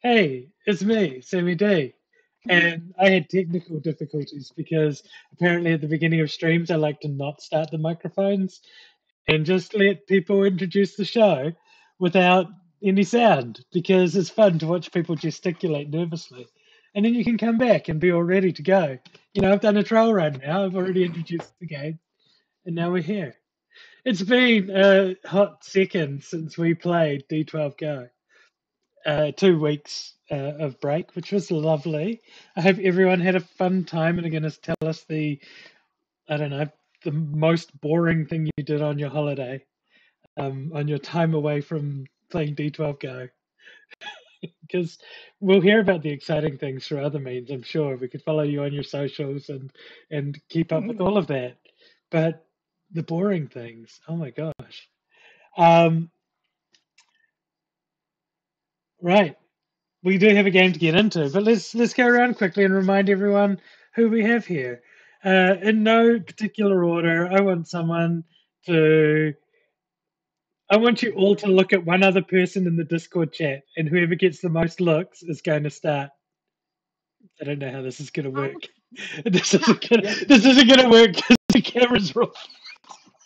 Hey, it's me, Sammy D. And I had technical difficulties because apparently at the beginning of streams I like to not start the microphones and just let people introduce the show without any sound because it's fun to watch people gesticulate nervously. And then you can come back and be all ready to go. I've done a trail run now, I've already introduced the game, and now we're here. It's been a hot second since we played D12GO. 2 weeks of break, which was lovely. I hope everyone had a fun time and are going to tell us I don't know, the most boring thing you did on your holiday, on your time away from playing D12Go. Because we'll hear about the exciting things through other means, I'm sure. We could follow you on your socials and keep up with all of that. But the boring things, oh my gosh. Um, right. We do have a game to get into, but let's go around quickly and remind everyone who we have here. In no particular order, to. I want you all to look at one other person in the Discord chat, and whoever gets the most looks is going to start. I don't know how this is going to work. This isn't going to work because the camera's wrong.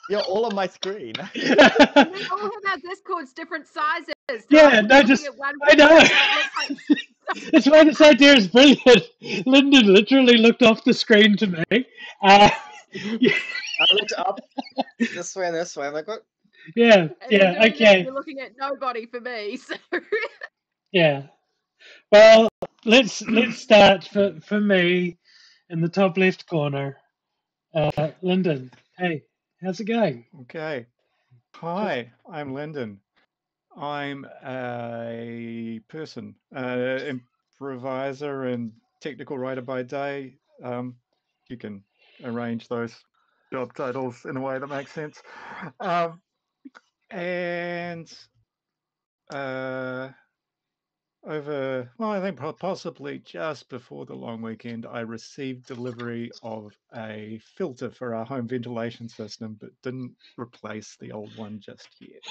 You're all on my screen. We all have our Discords different sizes. So Yeah, I know. That's why this idea is brilliant. Lyndon literally looked off the screen to me. I looked up this way and this way. I'm like, what? Yeah, okay. You're looking at nobody for me. So. Yeah. Well, let's start for me in the top left corner. Lyndon, hey, how's it going? Okay. Hi, I'm Lyndon. I'm a person, improviser and technical writer by day. You can arrange those job titles in a way that makes sense. I think possibly just before the long weekend, I received delivery of a filter for our home ventilation system, but didn't replace the old one just yet.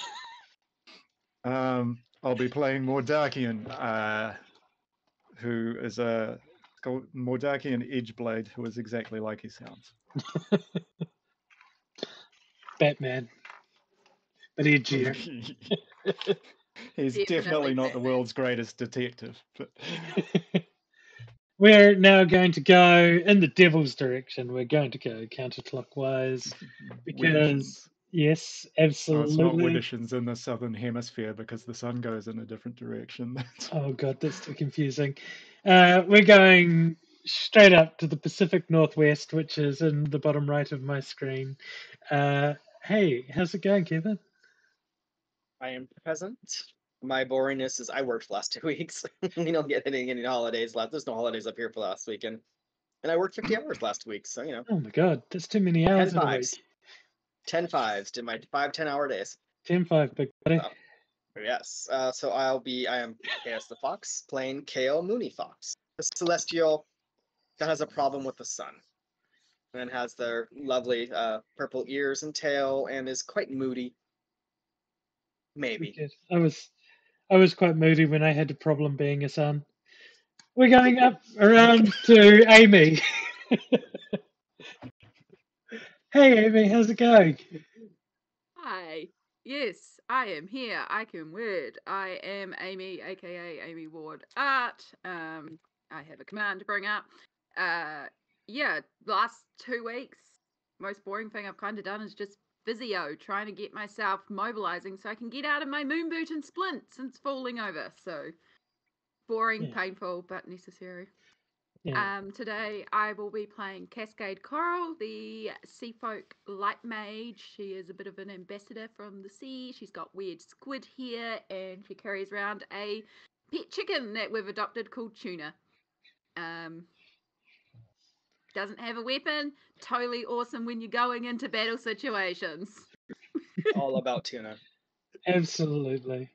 I'll be playing Mordakian, who is called Mordakian Edgeblade, who is exactly like he sounds. Batman, but edgier. He's definitely not Batman. The world's greatest detective. But... We're now going to go in the devil's direction. We're going to go counterclockwise because, yes, absolutely. Oh, it's not Widdershins in the southern hemisphere because the sun goes in a different direction. Oh, God, that's too confusing. We're going straight up to the Pacific Northwest, which is in the bottom right of my screen. Hey, how's it going, Kevin? I am present. My boringness is I worked last 2 weeks. We don't get any holidays left. There's no holidays up here for last weekend. And I worked 50 hours last week, so Oh my God, that's too many hours 10 in a week. 10 fives. Did my 5 10-hour days. 10-5, big buddy. Yes. So I am Chaos the Fox, playing KO Mooney Fox, the celestial that has a problem with the sun. And has their lovely purple ears and tail and is quite moody. Maybe. I was quite moody when I had a problem being a son. We're going up around to Amie. Hey, Amie, how's it going? Hi. Yes, I am here. I can word. I am Amie, aka Amie Ward Art. I have a command to bring up. Yeah, last 2 weeks, most boring thing I've kind of done is just physio, trying to get myself mobilizing so I can get out of my moon boot and splint since falling over. So boring, painful, but necessary. Yeah. Today I will be playing Cascade Coral, the Seafolk Light Mage. She is a bit of an ambassador from the sea. She's got weird squid hair and she carries around a pet chicken that we've adopted called Tuna. Doesn't have a weapon. Totally awesome when you're going into battle situations. All about tuna. Absolutely.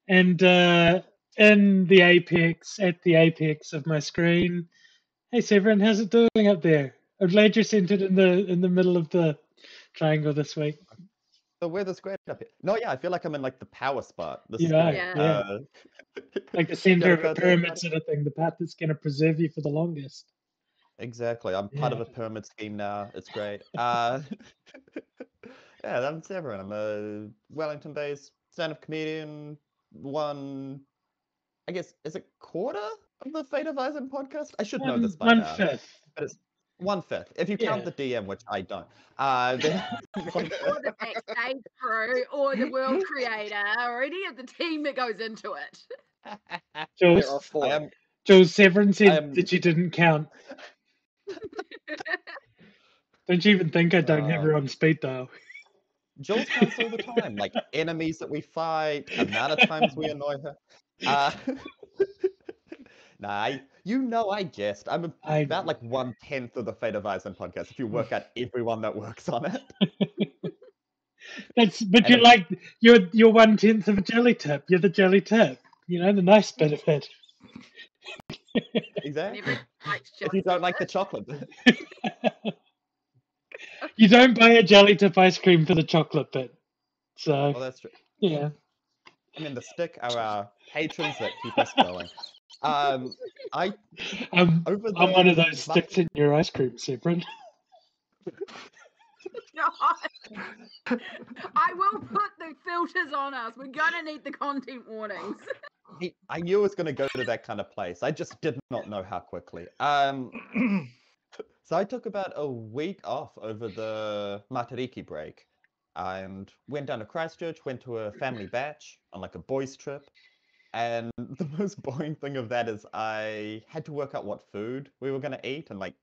And at the apex of my screen, hey Severin, how's it doing up there? I'm glad you're centered in the middle of the triangle this week. The weather's great up here. No, yeah, I feel like I'm in like the power spot. This is You are, great. Yeah. like the center of a Gotta go pyramid sort of thing, the path that's going to preserve you for the longest. Exactly. I'm part of Yeah. a pyramid scheme now. It's great. Yeah, I'm Severin. I'm a Wellington-based stand-up comedian. I guess, is it quarter of the Fate of Eisen podcast? I should know this by One now. fifth. But it's 1/5. If you count the DM, which I don't. Then Or the backstage crew, or the world creator, or any of the team that goes into it. Jules, There are 4. Jules Severin I said am- that you didn't count. Don't you even think I don't have her on speed dial? Jules counts all the time, like enemies that we fight, amount of times we annoy her. Nah, I jest. I'm I about know. like 1/10 of the Fate of Eisen podcast if you work out everyone that works on it. But And you're like you're 1/10 of a jelly tip. You're the jelly tip. You know, the nice bit of it. Exactly. Everyone likes If you don't like the chocolate. chocolate. You don't buy a jelly tip ice cream for the chocolate bit. So Well, that's true. yeah. I mean, the stick are our patrons that keep us going. I I'm over one of the those sticks in your ice cream, Severin. God. I will put the filters on us. We're gonna need the content warnings. I knew it was going to go to that kind of place. I just did not know how quickly. So I took about a week off over the Matariki break and went down to Christchurch, went to a family batch on like a boys trip. And the most boring thing of that is I had to work out what food we were going to eat and like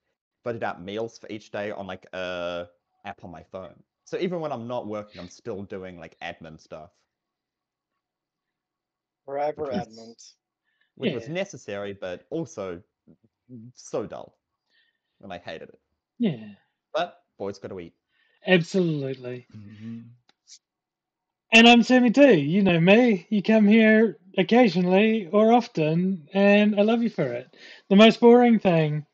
budget out meals for each day on like a app on my phone. So even when I'm not working, I'm still doing like admin stuff. Forever Which was- Edmund. which was Yeah. necessary, but also so dull. And I hated it. Yeah. But boys got to eat. Absolutely. Mhm. And I'm Sammy too. You know me. You come here occasionally or often, and I love you for it. The most boring thing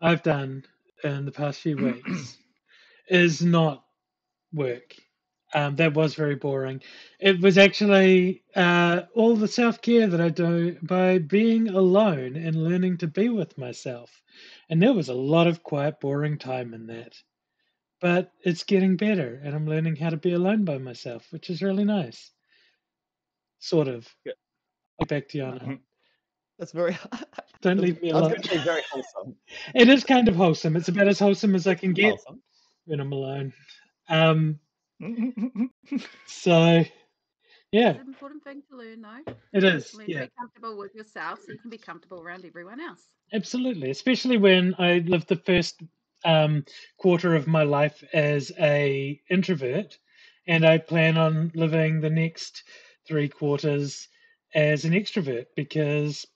I've done in the past few weeks is not work. That was very boring. It was actually all the self care that I do by being alone and learning to be with myself. And there was a lot of quiet, boring time in that. But it's getting better, and I'm learning how to be alone by myself, which is really nice. Sort of. Good. Back to Yana. That's very. Don't leave me I was alone. going to say very wholesome. It is kind of wholesome. It's about as wholesome as I can get Wholesome. when I'm alone. So, yeah, It's an important thing to learn, though. it is. Learn to Yeah, be comfortable with yourself so you can be comfortable around everyone else. absolutely. Especially when I lived the first quarter of my life as a introvert, and I plan on living the next 3/4 as an extrovert because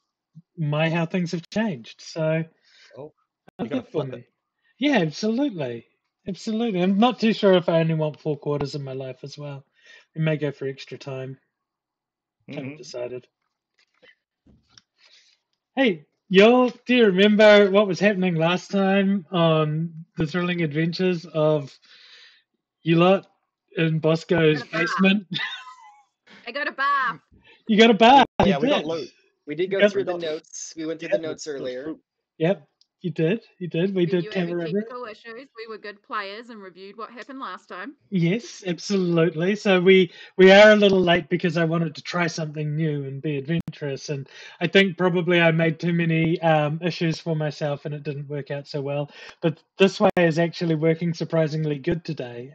how things have changed. So, Oh, I you're going think to for flip me. it. Yeah, absolutely. Absolutely. I'm not too sure if I only want 4/4 of my life as well. We may go for extra time. Haven't decided. Hey, y'all, do you remember what was happening last time on the thrilling adventures of you lot in Bosco's Got a bath. basement? I got a bath. You got a bath. Oh, yeah, You we got did. loot. We did go Got- through the got- notes. We went through Yeah, the notes earlier. Yep, you did. You did. We When did you had cover any over it. technical issues, we were good players and reviewed what happened last time. Yes, absolutely. So we are a little late because I wanted to try something new and be adventurous, and I think probably I made too many issues for myself, and it didn't work out so well. But this way is actually working surprisingly good today.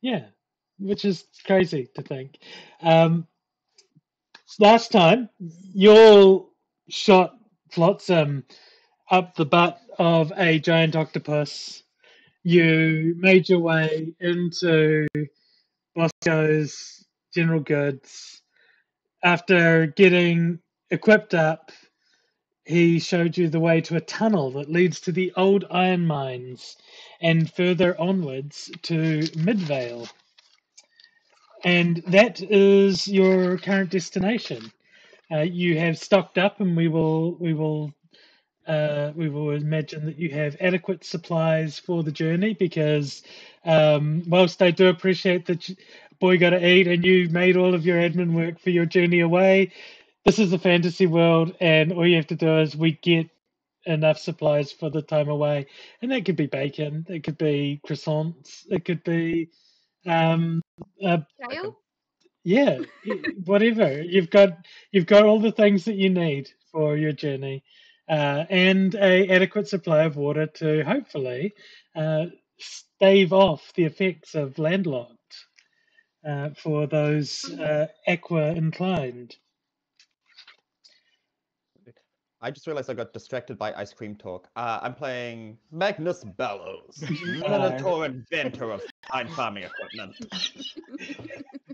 Yeah, which is crazy to think. Last time, you all shot Flotsam up the butt of a giant octopus. You made your way into Bosco's general goods. After getting equipped up, he showed you the way to a tunnel that leads to the old iron mines and further onwards to Midvale. And that is your current destination. You have stocked up, and we will we will imagine that you have adequate supplies for the journey because whilst I do appreciate that boy got to eat and you made all of your admin work for your journey away, this is a fantasy world and all you have to do is we get enough supplies for the time away. And that could be bacon, it could be croissants, it could be uh, Kale? yeah, whatever. You've got all the things that you need for your journey, and a adequate supply of water to hopefully stave off the effects of landlocked for those aqua inclined. I just realized I got distracted by ice cream talk. I'm playing Magnus Bellows, Minotaur inventor of fine farming equipment.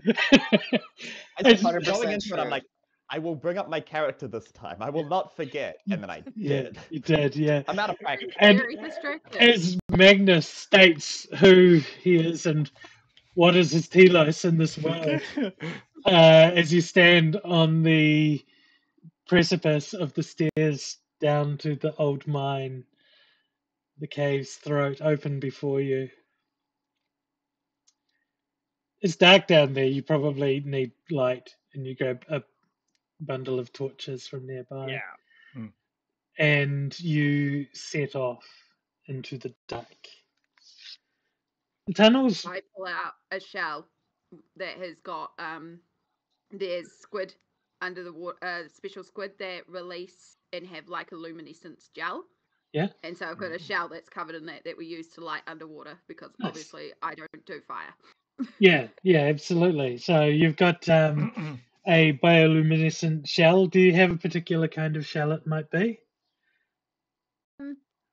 I It's- started going 100% into it, I'm true. like, I will bring up my character this time. I will not forget. And then I yeah, did. you did, yeah. I'm out of practice. And Very distracted. as Magnus states who he is and what is his telos in this world, as you stand on the precipice of the stairs down to the old mine, the cave's throat open before you. It's dark down there. You probably need light, and you grab a bundle of torches from nearby. Yeah. And you set off into the dark. The tunnels. I pull out a shell that has got there's squid under the water, special squid that release and have like a luminescence gel. Yeah. And so I've got a shell that's covered in that we use to light underwater because Nice. obviously I don't do fire. Yeah, absolutely. So you've got a bioluminescent shell. Do you have a particular kind of shell it might be?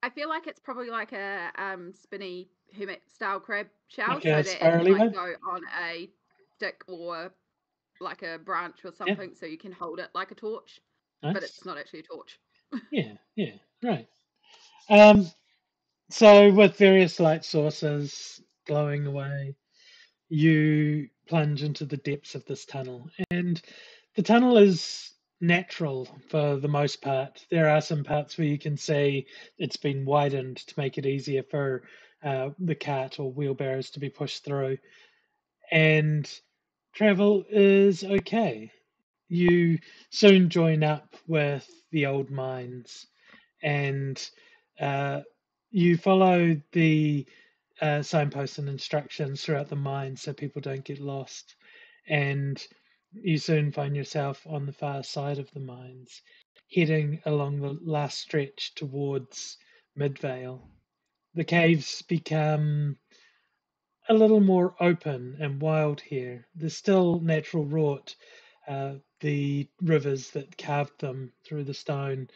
I feel like it's probably like a spinny hermit style crab shell, Like so a that it can spirally like one? go on a stick or like a branch or something, so you can hold it like a torch, Nice. but it's not actually a torch. Yeah, right. So with various light sources glowing away, you plunge into the depths of this tunnel. And the tunnel is natural for the most part. There are some parts where you can see it's been widened to make it easier for the cart or wheelbarrows to be pushed through. And travel is okay. You soon join up with the old mines and you follow the signposts and instructions throughout the mine so people don't get lost. And you soon find yourself on the far side of the mines, heading along the last stretch towards Midvale. The caves become a little more open and wild here. There's still natural wrought. The rivers that carved them through the stone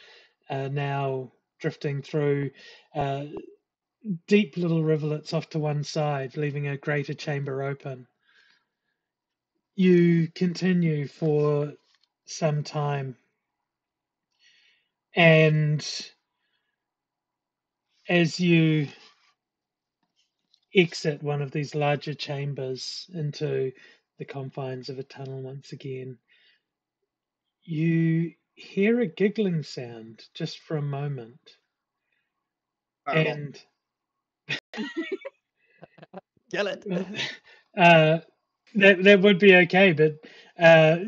are now drifting through deep little rivulets off to one side, leaving a greater chamber open. You continue for some time, and as you exit one of these larger chambers into the confines of a tunnel once again, you hear a giggling sound just for a moment. Fireball. And Kill it. that would be okay, but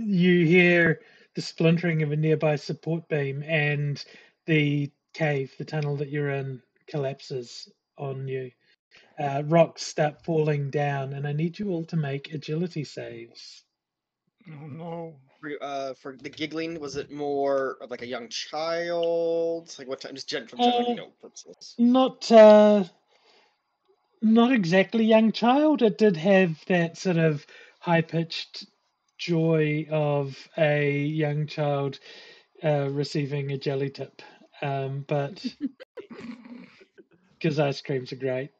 you hear the splintering of a nearby support beam, and the cave, the tunnel that you're in, collapses on you. Rocks start falling down, and I need you all to make agility saves. Oh no. For the giggling, was it more of like a young child? Like what time? Just from general purposes. Not exactly young child. It did have that sort of high-pitched joy of a young child receiving a jelly tip, but because ice creams are great.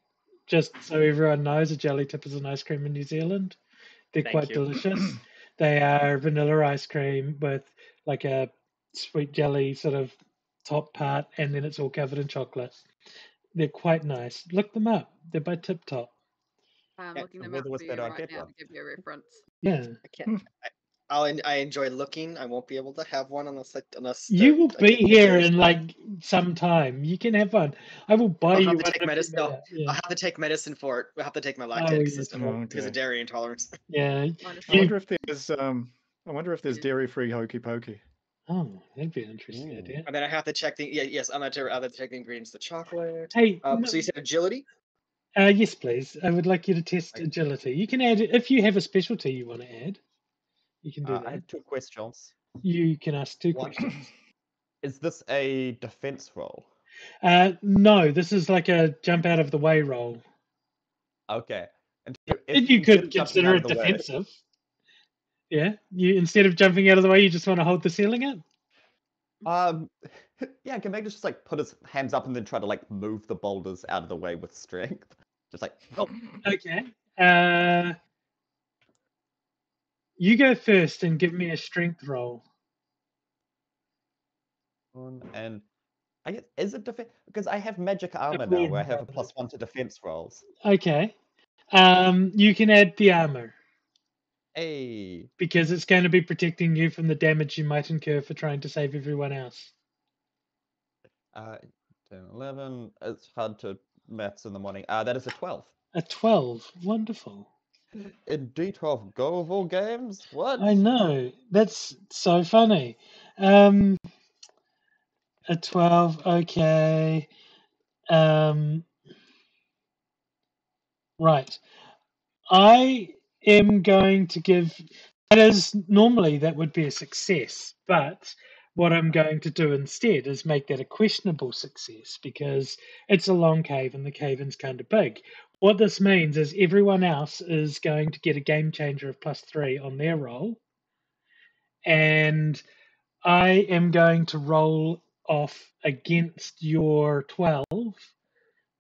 Just so everyone knows, a jelly tip is an ice cream in New Zealand. They're Thank quite you. delicious. They are vanilla ice cream with like a sweet jelly sort of top part, and then it's all covered in chocolate. They're quite nice. Look them up. They're by Tip Top. I'm Yeah, looking the them up weather was for you better, I'd right get now one. to give you a reference. Yeah. I can't. I enjoy looking. I won't be able to have one unless You will I be get here those. in like some time. You can have one. I will buy I'll you have to one take if you medicine. met No, out. Yeah. I'll have to take medicine for it. I'll have to take my Oh, lactic yes. system Oh, because of okay. dairy intolerance. Yeah. Minus I You. wonder if there's dairy-free hokey pokey. Oh, that'd be an interesting idea. And then I have to check the yes, I'm have to check the ingredients. The chocolate. Hey. So you said agility? Yes, please. I would like you to test agility. You can add if you have a specialty you want to add. You can do I that. have 2 questions. You can ask 2 One, questions. is this a defense roll? No, this is like a jump out of the way roll. Okay. And And you instead could of jumping consider out it of the way, defensive. Yeah, you instead of jumping out of the way, you just want to hold the ceiling up. yeah, can Magnus just like put his hands up and then try to like move the boulders out of the way with strength? Just like, oh, Okay. You go first and give me a strength roll. and I guess is it defense? Because I have magic armor now, brawn where I have a roll. +1 to defense rolls. Okay. You can add the armor Hey, because it's going to be protecting you from the damage you might incur for trying to save everyone else. 10, 11. It's hard to maths in the morning. That is a 12. A 12. Wonderful. In d12GO of all games? What? I know. That's so funny. A 12. Okay. Right. I am going to give. That is normally that would be a success, but what I'm going to do instead is make that a questionable success because it's a long cave and the cave-in's kind of big. What this means is everyone else is going to get a game changer of +3 on their roll, and I am going to roll off against your 12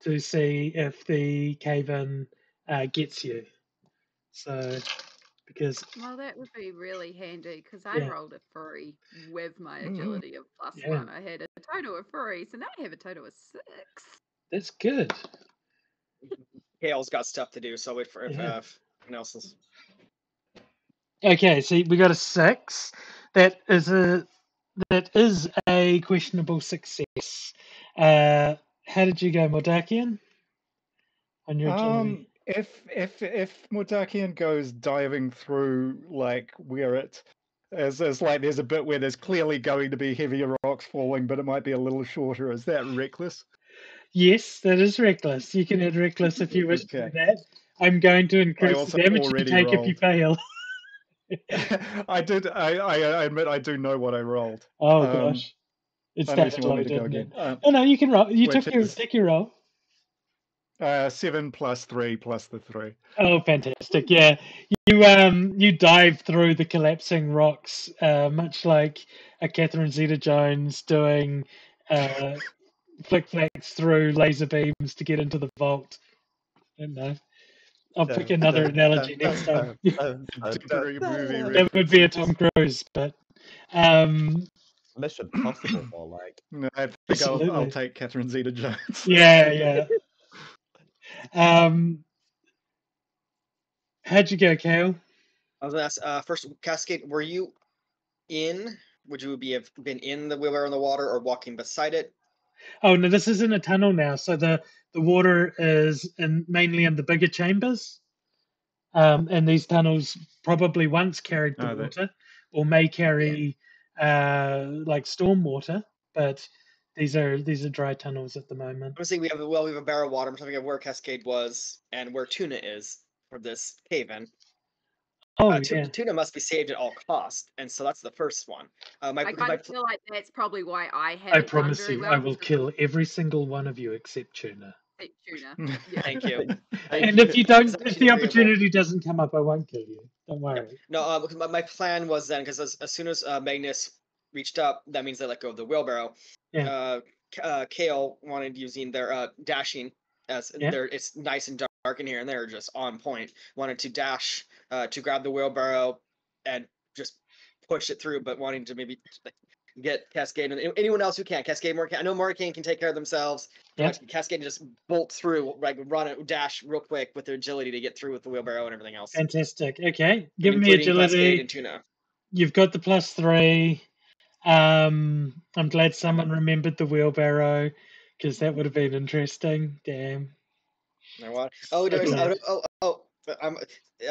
to see if the cave-in gets you. So, because Well, that would be really handy because I Yeah. rolled a 3 with my Mhm. agility of +1. I had a total of 3, so now I have a total of 6. that's good. Kale's got stuff to do, so I'll wait for if Yeah. anyone else is. Okay, so we got a 6. That is a questionable success. How did you go, Mordakian? On your agility? If Mordakian goes diving through like where it is like there's a bit where there's clearly going to be heavier rocks falling, but it might be a little shorter. Is that reckless? Yes, that is reckless. You can add reckless if you wish to do Okay. that. I'm going to I increase the also damage you already take if you rolled. fail. I did. I admit I do know what I rolled. Oh gosh, it's Unless that you want low, me to go didn't it? again. No, you can roll. You Which is take your roll. 7 + 3 + the 3. Oh, fantastic! Yeah, you dive through the collapsing rocks, much like a Catherine Zeta-Jones doing flick flacks through laser beams to get into the vault. I don't know. I'll pick another analogy next time. Contemporary movie That would be a references. Tom Cruise, but Mission Possible, more like. No, I think Absolutely. I'll take Catherine Zeta-Jones. yeah. How'd you go, Kale? I was gonna ask first, Cascade. Were you in? Would you have been in the wheelbarrow in the water or walking beside it? Oh no, this is in a tunnel now, so the water is mainly in the bigger chambers. And these tunnels probably once carried the water, or may carry like storm water, but these are dry tunnels at the moment. I'm saying we have a barrel of water. I'm trying to where Cascade was and where Tuna is for this cave-in. Oh yeah. Tuna must be saved at all costs, and so that's the first one. I kind of feel like that's probably why I I haven't done promise very you, well. I will kill every single one of you except Tuna. Tuna. Yeah. Thank you. And if you don't, if the variable. opportunity doesn't come up, I won't kill you. Don't worry. No, because my plan was then because as soon as Magnus reached up, that means they let go of the wheelbarrow. Yeah. Kale wanted using their dashing as Yeah. it's nice and dark in here, and they're just on point. Wanted to dash to grab the wheelbarrow and just push it through, but wanting to maybe get Cascade and anyone else who can. Cascade, Morgan. I know Morgan can take care of themselves. Yeah. Cascade can just bolt through, like run it, dash real quick with their agility to get through with the wheelbarrow and everything else. Fantastic. Okay. Give me Including Cascade agility. and Tuna. you've got the +3. I'm glad someone remembered the wheelbarrow because that would have been interesting. Damn. No what? Oh, there's Okay.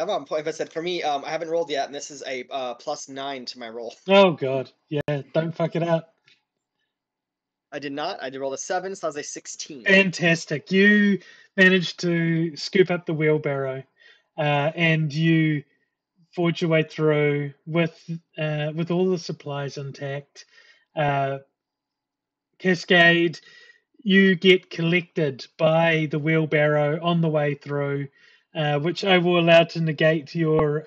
I'm on point. If I said for me, I haven't rolled yet, and this is a +9 to my roll. Oh god. Yeah. Don't fuck it up. I did not. I did roll a 7, so that was a 16. Fantastic. You managed to scoop up the wheelbarrow, and you forge your way through with all the supplies intact. Cascade, you get collected by the wheelbarrow on the way through, which I will allow to negate your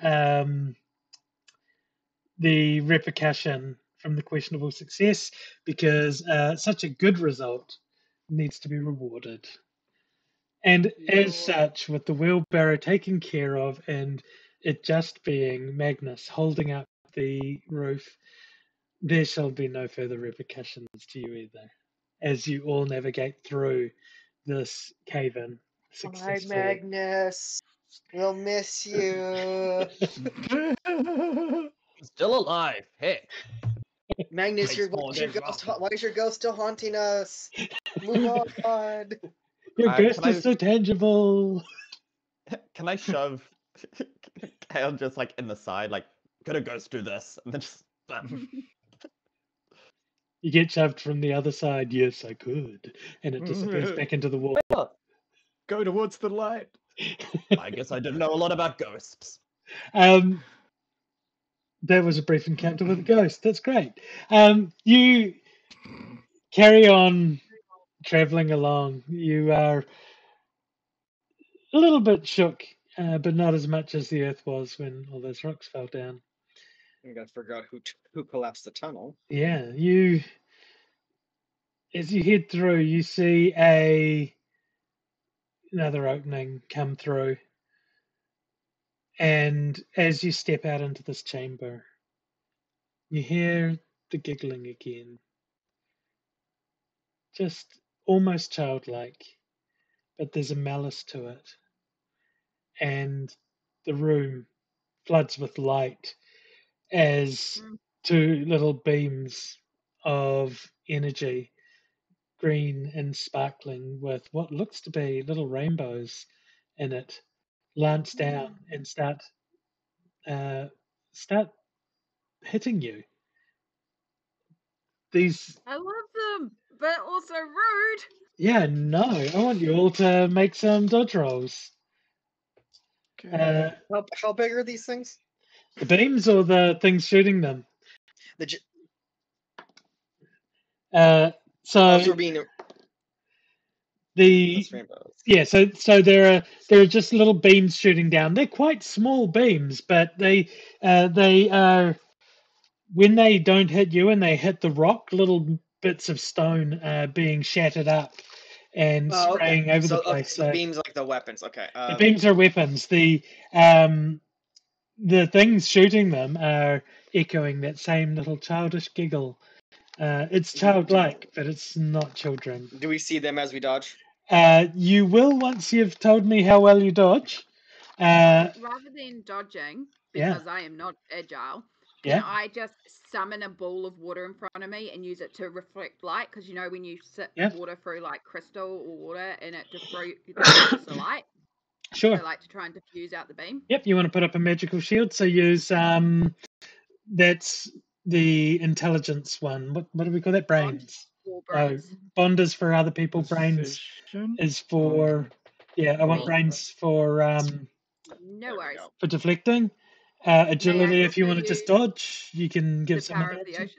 the repercussion from the questionable success because such a good result needs to be rewarded. And as such, with the wheelbarrow taken care of and it just being Magnus holding up the roof, there shall be no further repercussions to you either, as you all navigate through this cave-in Bye, successfully. Magnus. We'll miss you. Still alive. Hey. Magnus, Makes why more is your than ghost? rotten. Why is your ghost still haunting us? Move on. Your ghost Can is so tangible. can I shove Kale just like in the side, like, could a ghost do this? And then just You get shoved from the other side. Yes, I could, and it disappears back into the wall. Go towards the light. I guess I didn't know a lot about ghosts. That was a brief encounter with a ghost. That's great. You carry on traveling along. You are a little bit shook, but not as much as the earth was when all those rocks fell down. We gotta figure out who collapsed the tunnel. Yeah, as you head through, you see another opening come through, and as you step out into this chamber, you hear the giggling again, just almost childlike, but there's a malice to it, and the room floods with light as two little beams of energy, green and sparkling with what looks to be little rainbows in it, lance down and start hitting you. These, I love them, but also rude. yeah, no, I want you all to make some dodge rolls. Okay. How big are these things? The beams or the things shooting them? The j- So so being the that's rainbows. yeah, so there are just little beams shooting down. They're quite small beams, but they are, when they don't hit you and they hit the rock, little bits of stone being shattered up and Oh, okay. spraying over the So place. so beams like the weapons. Okay. The beams are weapons. The things shooting them are echoing that same little childish giggle. It's childlike, but it's not children. Do we see them as we dodge? You will once you've told me how well you dodge. Rather than dodging, Yeah. because I am not agile, Yeah. can I just summon a ball of water in front of me and use it to reflect light? Because you know when you sip Yep. water through like crystal or water and it diffuses the light. Sure. So like to try and diffuse out the beam. Yep. You want to put up a magical shield, so use that's the intelligence one. What do we call that? Brains. Or Oh, brains. bond is for other people. Brains Precision? is for I want Me. brains for No worries. go. deflecting. May I Agility, if you also want to just use dodge, you can give the someone power of the that.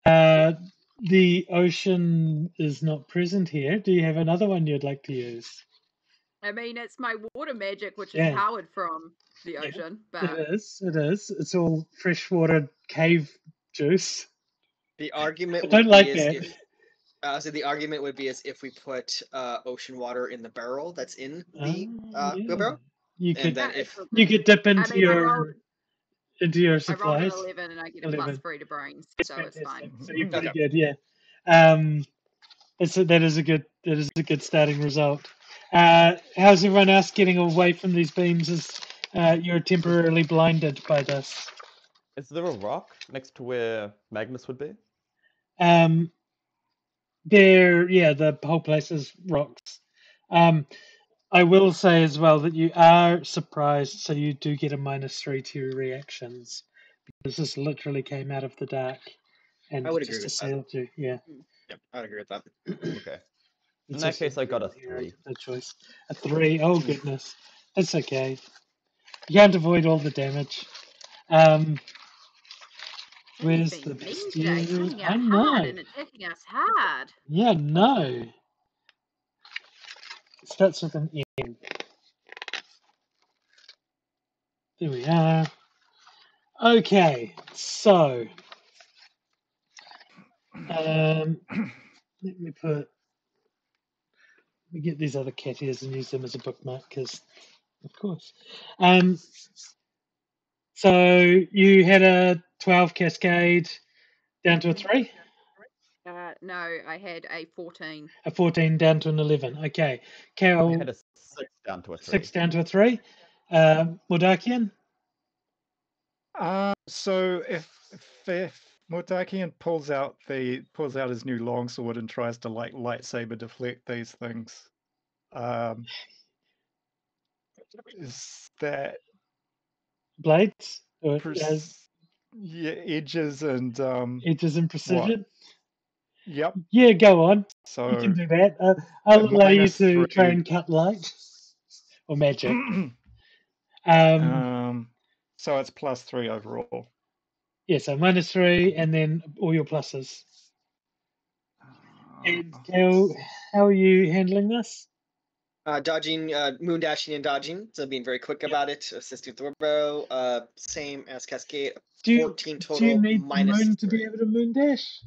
ocean? The ocean is not present here. Do you have another one you'd like to use? I mean, it's my water magic, which Yeah. is powered from the Yeah, ocean. But It is. It's all freshwater cave juice. The argument I don't would like be as that. if so the argument would be as if we put ocean water in the barrel that's in the Yeah. wheelbarrow. You And could then it's if all you good. could dip I into mean, I rolled your an supplies. 11 and I get a 11. +3 to brains, so it's Fantastic. fine. So you're pretty Okay. good, yeah. That is a good starting result. How's everyone else getting away from these beams as you're temporarily blinded by this? Is there a rock next to where Magnus would be? The whole place is rocks. I will say as well that you are surprised, so you do get a -3 to your reactions because this literally came out of the dark and I would agree just with that. assailed you. Yeah. Yep, I'd agree with that. Okay. In It's that also case, I got a hero, 3. no choice. A 3. Oh goodness, that's okay. You can't avoid all the damage. He's Where's been the mean today, bestiary? coming I out hard know. and attacking us hard. Yeah, no. It starts with an N. There we are. Okay, so let me get these other cat ears and use them as a bookmark because, of course. So you had a 12 cascade down to a 3, No, I had a 14. a 14 down to an 11. Okay, I Carol, had a 6 down to a 3. 6 down to a 3. Mordakian, So if Mordakian pulls out his new longsword and tries to like lightsaber deflect these things, is that blades, or edges and edges and precision? Yep. Yeah, go on. You So can do that. I'll allow you to -3. try and cut light or magic. So it's +3 overall. Yeah, so -3 and then all your pluses. And Kel, how are you handling this? Dodging, moon dashing and dodging. So being very quick about it. Assisting with the wheelbarrow. Same as Cascade. 14 total. Do you need the moon to -3. be able to moon dash?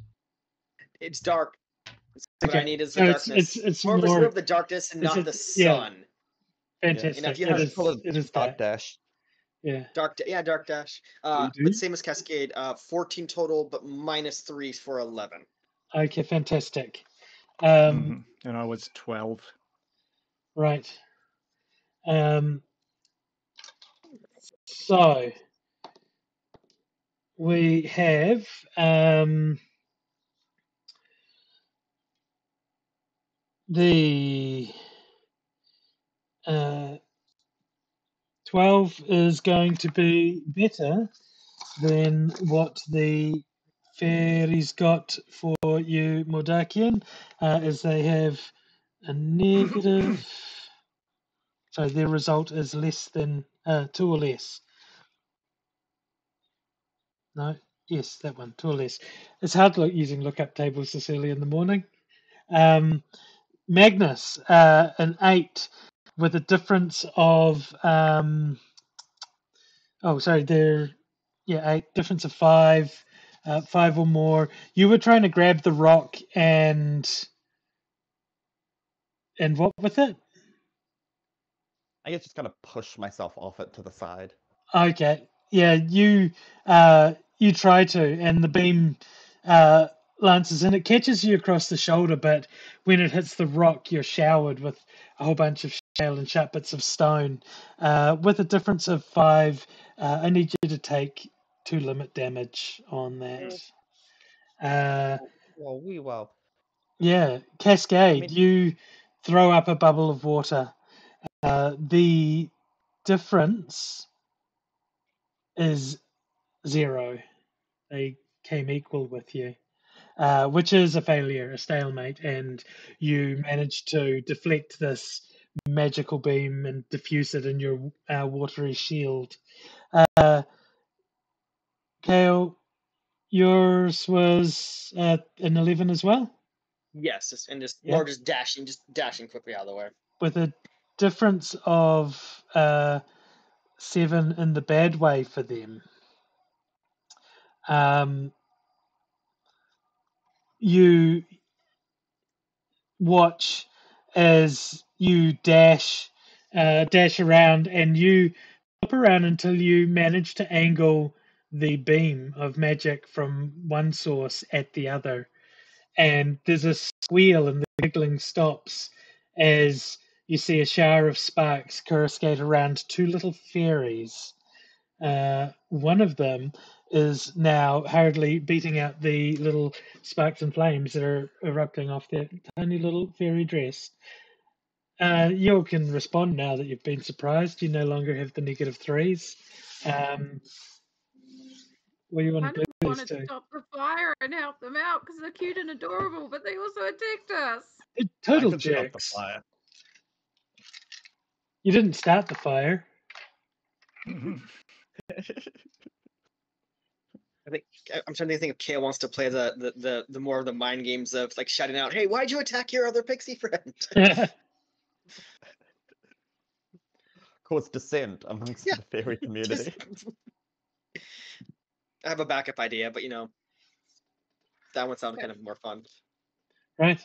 It's dark. What Okay, I need is so the darkness. it's More more of the darkness and not the yeah. sun. Fantastic. You know, if you Yeah, have just call It is Dark dark. Dash. Yeah. dark dash. You do? But same as Cascade. 14 total, but -3 for 11. Okay, fantastic. And I was 12. Right. So we have the 12 is going to be better than what the fairies got for you, Mordakian, as they have a negative. So their result is less than 2 or less. No, yes, that one, 2 or less. It's hard using lookup tables this early in the morning. Magnus, an 8 with a difference of 8, difference of 5, 5 or more. You were trying to grab the rock and what with it? I guess just kind of push myself off it to the side. Okay, yeah, you try to, and the beam lances and it catches you across the shoulder, but when it hits the rock, you're showered with a whole bunch of shale and sharp bits of stone. With a difference of 5, I need you to take 2 limit damage on that. Well. Yeah, Cascade, I mean- you throw up a bubble of water. The difference is 0. They came equal with you, which is a failure, a stalemate, and you managed to deflect this magical beam and diffuse it in your watery shield. Kale, yours was an 11 as well? Yes, just Yeah. more just dashing quickly out of the way. With a difference of 7 in the bad way for them. You watch as you dash around, and you hop around until you manage to angle the beam of magic from one source at the other. And there's a squeal, and the giggling stops as you see a shower of sparks coruscate around 2 little fairies. One of them is now hurriedly beating out the little sparks and flames that are erupting off their tiny little fairy dress. You can respond now that you've been surprised. You no longer have the -3s. What do you want I to do want these to two? stop the fire and help them out because they're cute and adorable, but they also attacked us. They're I total can stop the jerks. fire. You didn't start the fire. I'm trying to think if Kale wants to play the more of the mind games of like shouting out, "Hey, why'd you attack your other pixie friend?" Cause dissent amongst Yeah, the fairy community. I have a backup idea, but that one sounded kind of more fun. Right.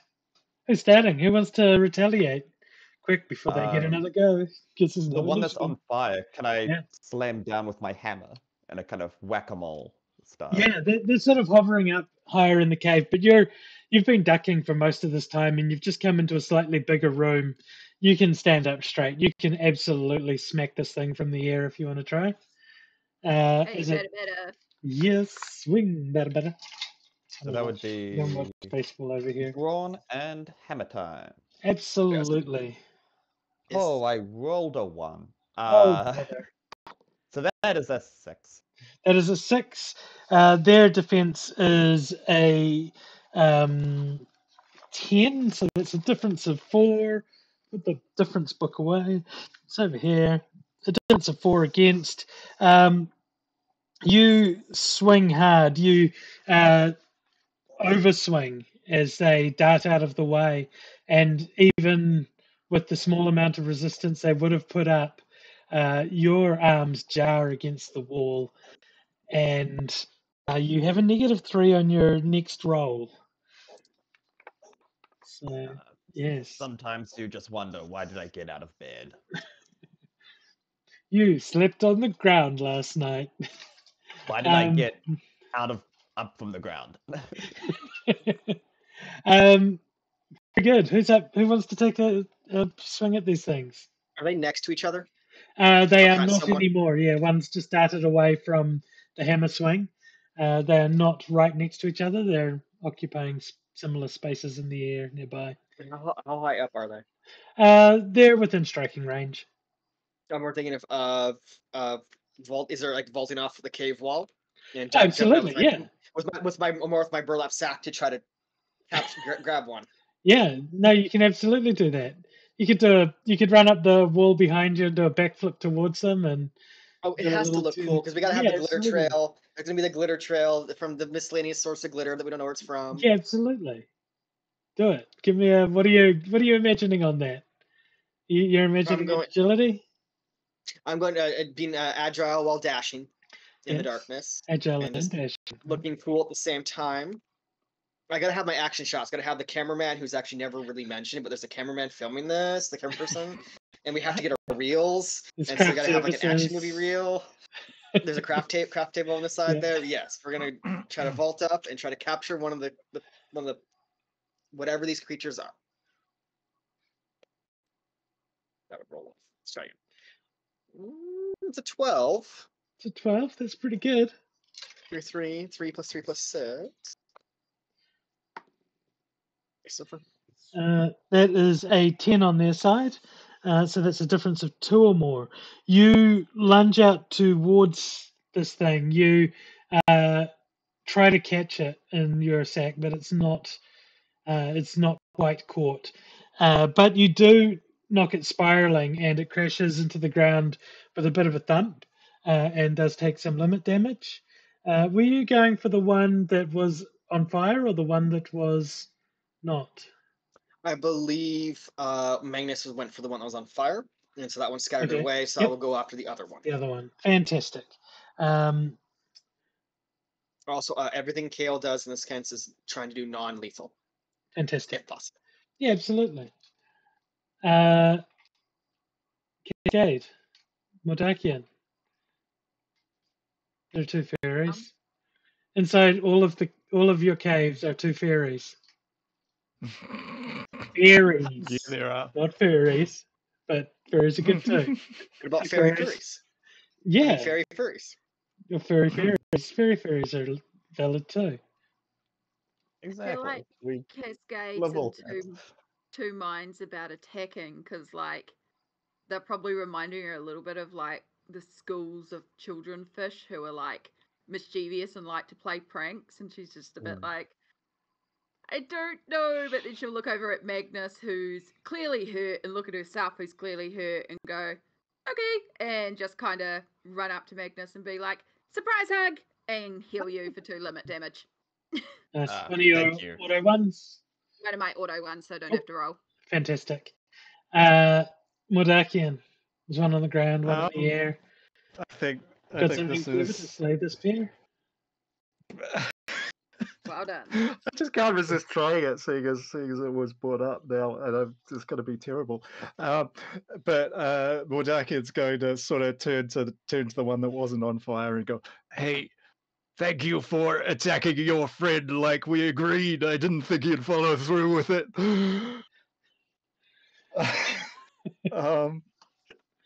Who's starting? Who wants to retaliate? Quick, before they get Um, another go. Gets us The another one that's initiative. on fire, can I Yeah. slam down with my hammer in a kind of whack-a-mole style? Yeah, they're sort of hovering up higher in the cave, but you've been ducking for most of this time, and you've just come into a slightly bigger room. You can stand up straight. You can absolutely smack this thing from the air if you want to try. Hey, Is it? better. Yes, swing, better. So that would One more be baseball over here. brawn and hammer time. Absolutely. Yes. Oh, I rolled a 1. Oh, brother. So that is a 6. That is a 6. Their defense is a 10, so that's a difference of 4. Put the difference book away. It's over here. A difference of 4 against. You swing hard. You overswing as they dart out of the way, and even with the small amount of resistance they would have put up, your arms jar against the wall, and you have a -3 on your next roll. So, yes, Sometimes you just wonder, why did I get out of bed? you slept on the ground last night. Why did I get up from the ground? Very good. Who's up? Who wants to take a swing at these things? Are they next to each other? They Or are kind of not somewhat? anymore. Yeah, one's just darted away from the hammer swing. They are not right next to each other. They're occupying similar spaces in the air nearby. How high up are they? They're within striking range. I'm more thinking of vault. Is there like vaulting off the cave wall and jumping out Absolutely, yeah. with my burlap sack to try to grab one? Yeah, no, you can absolutely do that. You could run up the wall behind you and do a backflip towards them and Oh, it do a has to little look turn. cool because we gotta have Yeah, the glitter absolutely. trail. There's gonna be the glitter trail from the miscellaneous source of glitter that we don't know where it's from. Yeah, absolutely. Do it. Give me a. What are you imagining on that? You're imagining going- agility. I'm going to being agile while dashing in the Yes. darkness Agile and and just dash. looking cool at the same time. I gotta have my action shots. Gotta have the cameraman who's actually never really mentioned, but there's a cameraman filming this, the camera person, and we have to get our reels. There's And so we craft gotta have like an action services. movie reel. There's a craft table on the side Yeah. there. Yes, we're gonna try to vault up and try to capture one of the whatever these creatures are. That would roll off. Let's try again. It's a 12. It's a 12. That's pretty good. 3 plus 3 plus 6. That is a 10 on their side. So that's a difference of 2 or more. You lunge out towards this thing. You try to catch it in your sack, but it's not quite caught. But you do knock it spiraling, and it crashes into the ground with a bit of a thump, and does take some limit damage. Were you going for the one that was on fire or the one that was not? I believe Magnus went for the one that was on fire, and so that one scattered Okay. away. So I Yep. will go after the other one. The other one. Fantastic. Also, everything Kale does in this case is trying to do non-lethal, Fantastic. if possible. Yeah, absolutely. Cascade. Mordakian. There are 2 fairies. Inside all of your caves are 2 fairies. Fairies. Yeah, there are. Not furries, but furries are good too. What about fairy Fairies. furries? I Yeah. mean, fairy furries. Your fairy fairies. Fairy fairies are valid too. I feel Exactly. like We Cascades love all in two minds about attacking, because like they're probably reminding her a little bit of like the schools of children fish who are like mischievous and like to play pranks, and she's just a bit like, I don't know. But then she'll look over at Magnus, who's clearly hurt, and look at herself, who's clearly hurt, and go, okay, and just kind of run up to Magnus and be like, surprise hug, and heal you for 2 limit damage. Nice. One of your thank you. auto ones. One of my auto ones, so I don't Oh. have to roll. Fantastic. Mordakian. There's one on the ground, one in the air. I think Got something this clever to is. slay this pair? Well done. I just can't resist trying it, seeing as it was brought up now, and I'm just going to be terrible. But Mordakian's going to sort of turn to the one that wasn't on fire and go, "Hey, thank you for attacking your friend like we agreed. I didn't think you'd follow through with it."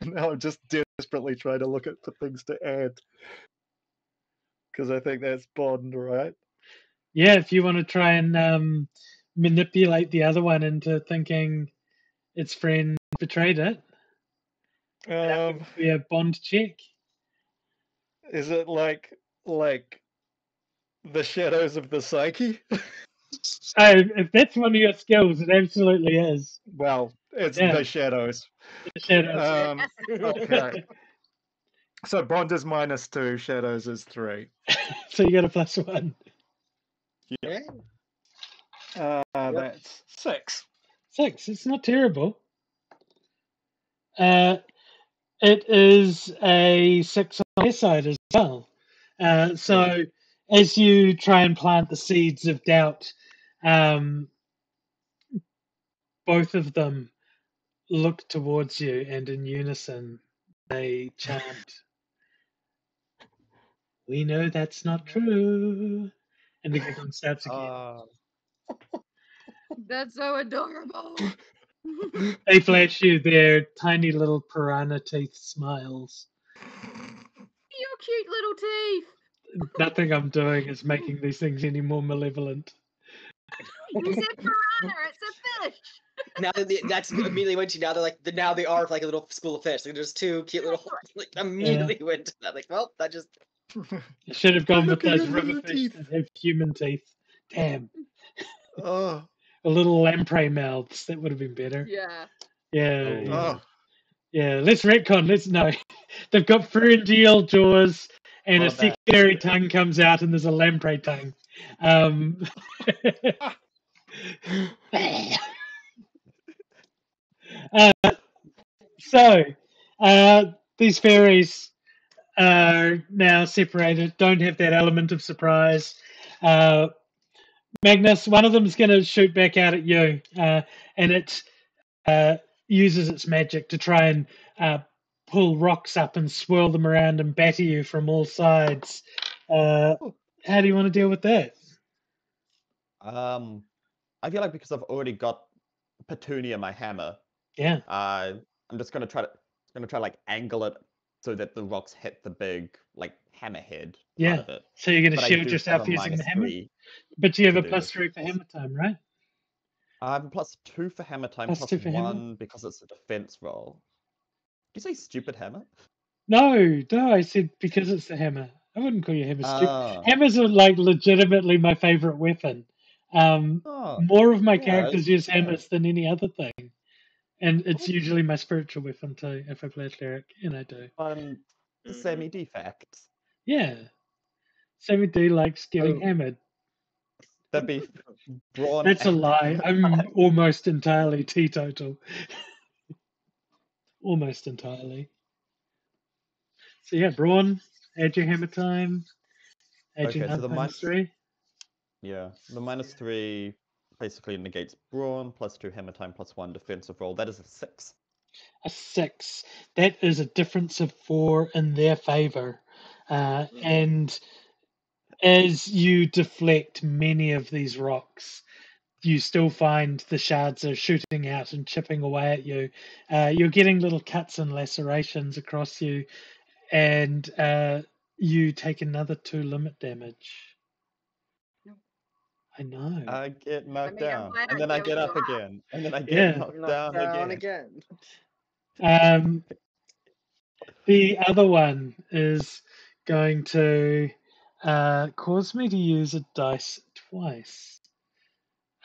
Now I'm just desperately trying to look for things to add, because I think that's Bond, right? Yeah, if you want to try and manipulate the other one into thinking its friend betrayed it, that would be a Bond check. Is it like the shadows of the psyche? If that's one of your skills, it absolutely is. Well, it's Yeah. the shadows. The shadows. Okay. So Bond is -2, shadows is 3. So you got a +1. Yeah. That's 6. 6. It's not terrible. It is a 6 on their side as well. So as you try and plant the seeds of doubt, both of them look towards you, and in unison they chant, "We know that's not true." And the giggling starts again. That's so adorable. They flash you their tiny little piranha teeth smiles. Your cute little teeth. Nothing I'm doing is making these things any more malevolent. You said piranha, it's a fish. Now that's immediately went to now they're like now they are like a little school of fish. Like there's 2 cute little like immediately went to that. Like, well, that just I should have gone with Look at those your river little fish teeth. that have human teeth. Damn. Oh. A little lamprey mouths. That would have been better. Yeah. Yeah. Oh. Yeah. Let's retcon. Let's no. They've got pharyngeal jaws, and What a about- secondary tongue comes out, and there's a lamprey tongue. So these fairies are now separated, don't have that element of surprise. Magnus, one of them is going to shoot back out at you, and it uses its magic to try and pull rocks up and swirl them around and batter you from all sides. How do you want to deal with that? I feel like because I've already got Petunia, my hammer, Yeah. I'm just gonna try like angle it so that the rocks hit the big like hammerhead part of it. So you're going to But I shield do yourself have a using the hammer? -3. But you have to a do this. +3 for hammer time, right? I have a +2 for hammer time, +2 for hammer? +1 because it's a defense roll. Did you say stupid hammer? No, I said because it's the hammer. I wouldn't call your hammer stupid. Ah. Hammers are like legitimately my favorite weapon. More of my characters use hammers than any other thing. And it's usually my spiritual weapon too, if I play a cleric, and I do. Semi-defect. Yeah. Sammy D likes getting hammered. That'd be brawn. That's a lie. I'm almost entirely teetotal. Almost entirely. So yeah, brawn, add your hammer time, add your Okay, so the -3. Yeah, the -3 basically negates brawn, +2 hammer time, +1 defensive roll. That is a 6. A 6. That is a difference of 4 in their favor. And as you deflect many of these rocks, you still find the shards are shooting out and chipping away at you. You're getting little cuts and lacerations across you, and you take another 2 limit damage. No. I know. I get knocked mean, I'm down, glad and I then I healed get you up up. again, and then I get Yeah. knocked Knocked down again. The other one is going to cause me to use a dice twice.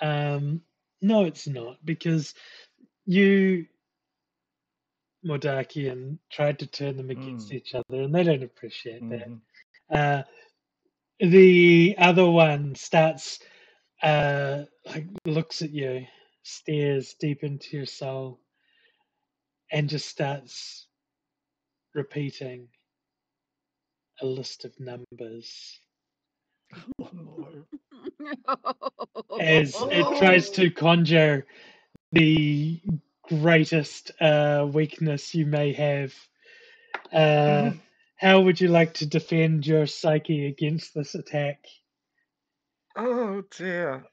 No, it's not, because you, Mordakian, tried to turn them against each other, and they don't appreciate that. Mhm. The other one starts, looks at you, stares deep into your soul, and just starts repeating a list of numbers Oh, no. as it tries to conjure the greatest weakness you may have. How would you like to defend your psyche against this attack? Oh dear.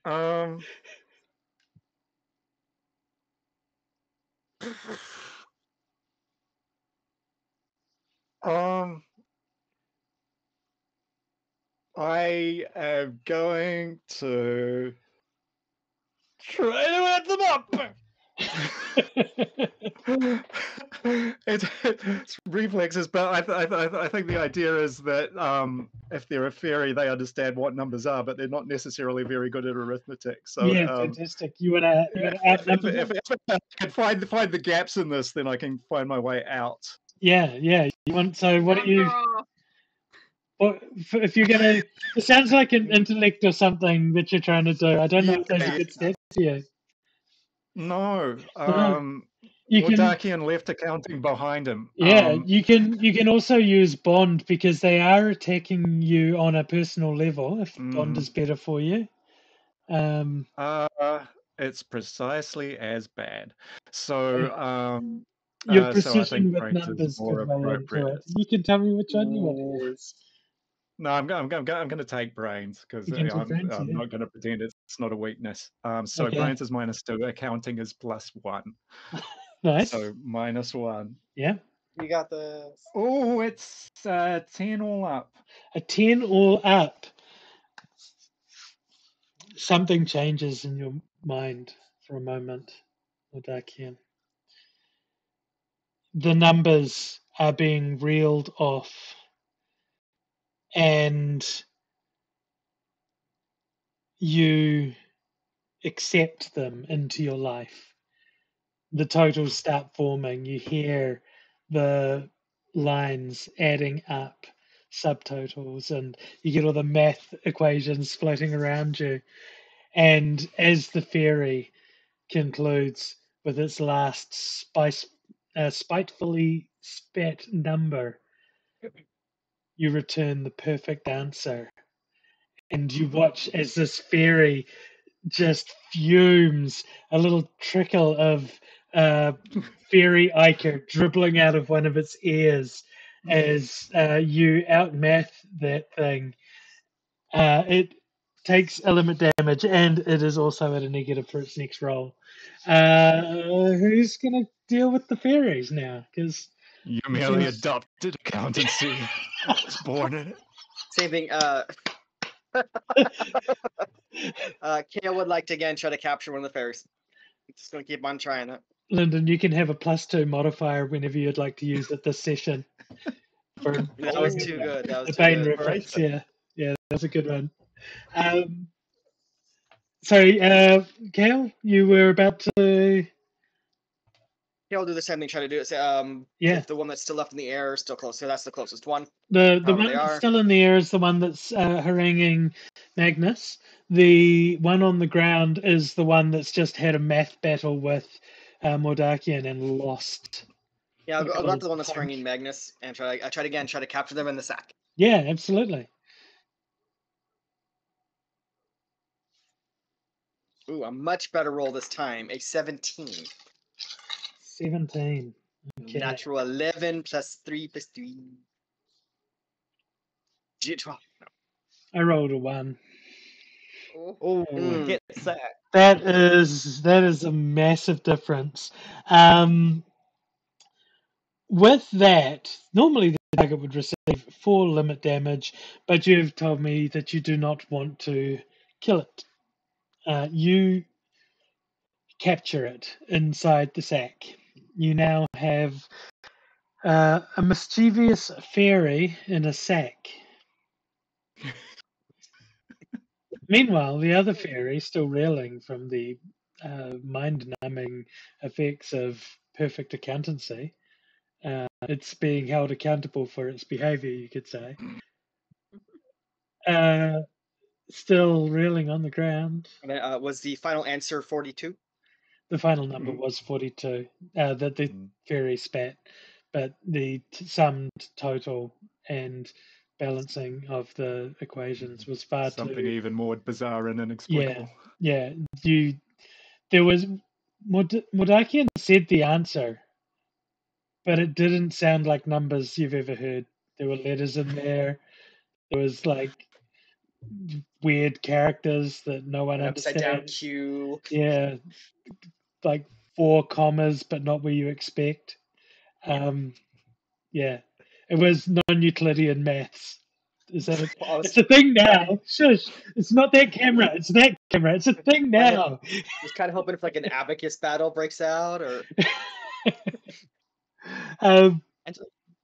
I am going to try to add them up. It's reflexes, but I think the idea is that if they're a fairy, they understand what numbers are, but they're not necessarily very good at arithmetic. So Yeah, fantastic. You wanna outnumber them? if I can find the gaps in this, then I can find my way out. Yeah. You want? So what do you? Number off. What if you're gonna? It sounds like an intellect or something that you're trying to do. I don't know if those are good stats for you. No, You can. Mordakian left accounting behind him. Yeah, you can also use bond because they are attacking you on a personal level. If bond is better for you. It's precisely as bad. So, Your so I think precision with brains is numbers more could weigh into appropriate. it. You can tell me which one you want to use. No, I'm going to take brains because You can do I'm brains, yeah. not going to pretend it's not a weakness. So Okay. brains is -2, accounting is +1. Nice. So -1. Yeah. You got this. Oh, it's 10 all up. A 10 all up. Something changes in your mind for a moment, Odakian. The numbers are being reeled off, and you accept them into your life. The totals start forming. You hear the lines adding up, subtotals, and you get all the math equations floating around you. And as the fairy concludes with its last spitefully spat number, you return the perfect answer. And you watch as this fairy just fumes, a little trickle of fairy ichor dribbling out of one of its ears as you outmath that thing. It takes a limit damage, and it is also at a negative for its next roll. Who's going to deal with the fairies now? Because You merely adopted accountancy. I was born in it. Same thing. Kale would like to again try to capture one of the fairies. Just gonna keep on trying it. Lyndon, you can have a +2 modifier whenever you'd like to use it this session. For That was too good. That was the too Bane good. reference, yeah, that was a good one. So, Kale, you were about to. Kale will do the same thing. Try to do it. Yeah. If the one that's still left in the air is still close, so that's the closest one. The However one they that's are. still in the air is the one that's haranguing Magnus. The one on the ground is the one that's just had a math battle with Mordakian and lost. Yeah, I'll go after the one that's Punch. haranguing Magnus and try to capture them in the sack. Yeah, absolutely. Ooh, a much better roll this time. A 17. 17. Okay. Natural 11 plus 3 plus 3. D12. I rolled a 1. Oh, get sacked. That is a massive difference. With that, normally target would receive 4 limit damage, but you've told me that you do not want to kill it. You capture it inside the sack. You now have a mischievous fairy in a sack. Meanwhile, the other fairy, still reeling from the mind-numbing effects of perfect accountancy, it's being held accountable for its behavior, you could say. Still reeling on the ground. And then, was the final answer 42? The final number was 42 that the fairy spat, but the summed total and balancing of the equations was far Something too... even more bizarre and inexplicable. Yeah. There was... Modakian said the answer, but it didn't sound like numbers you've ever heard. There were letters in there. There was like weird characters that no one An upside down understands. Q. Yeah, like 4 commas, but not where you expect. Yeah, it was non-Euclidean maths. Is that it's a thing now? Shush! It's not that camera. It's that camera. It's a thing now. Just kind of hoping if like an abacus battle breaks out, or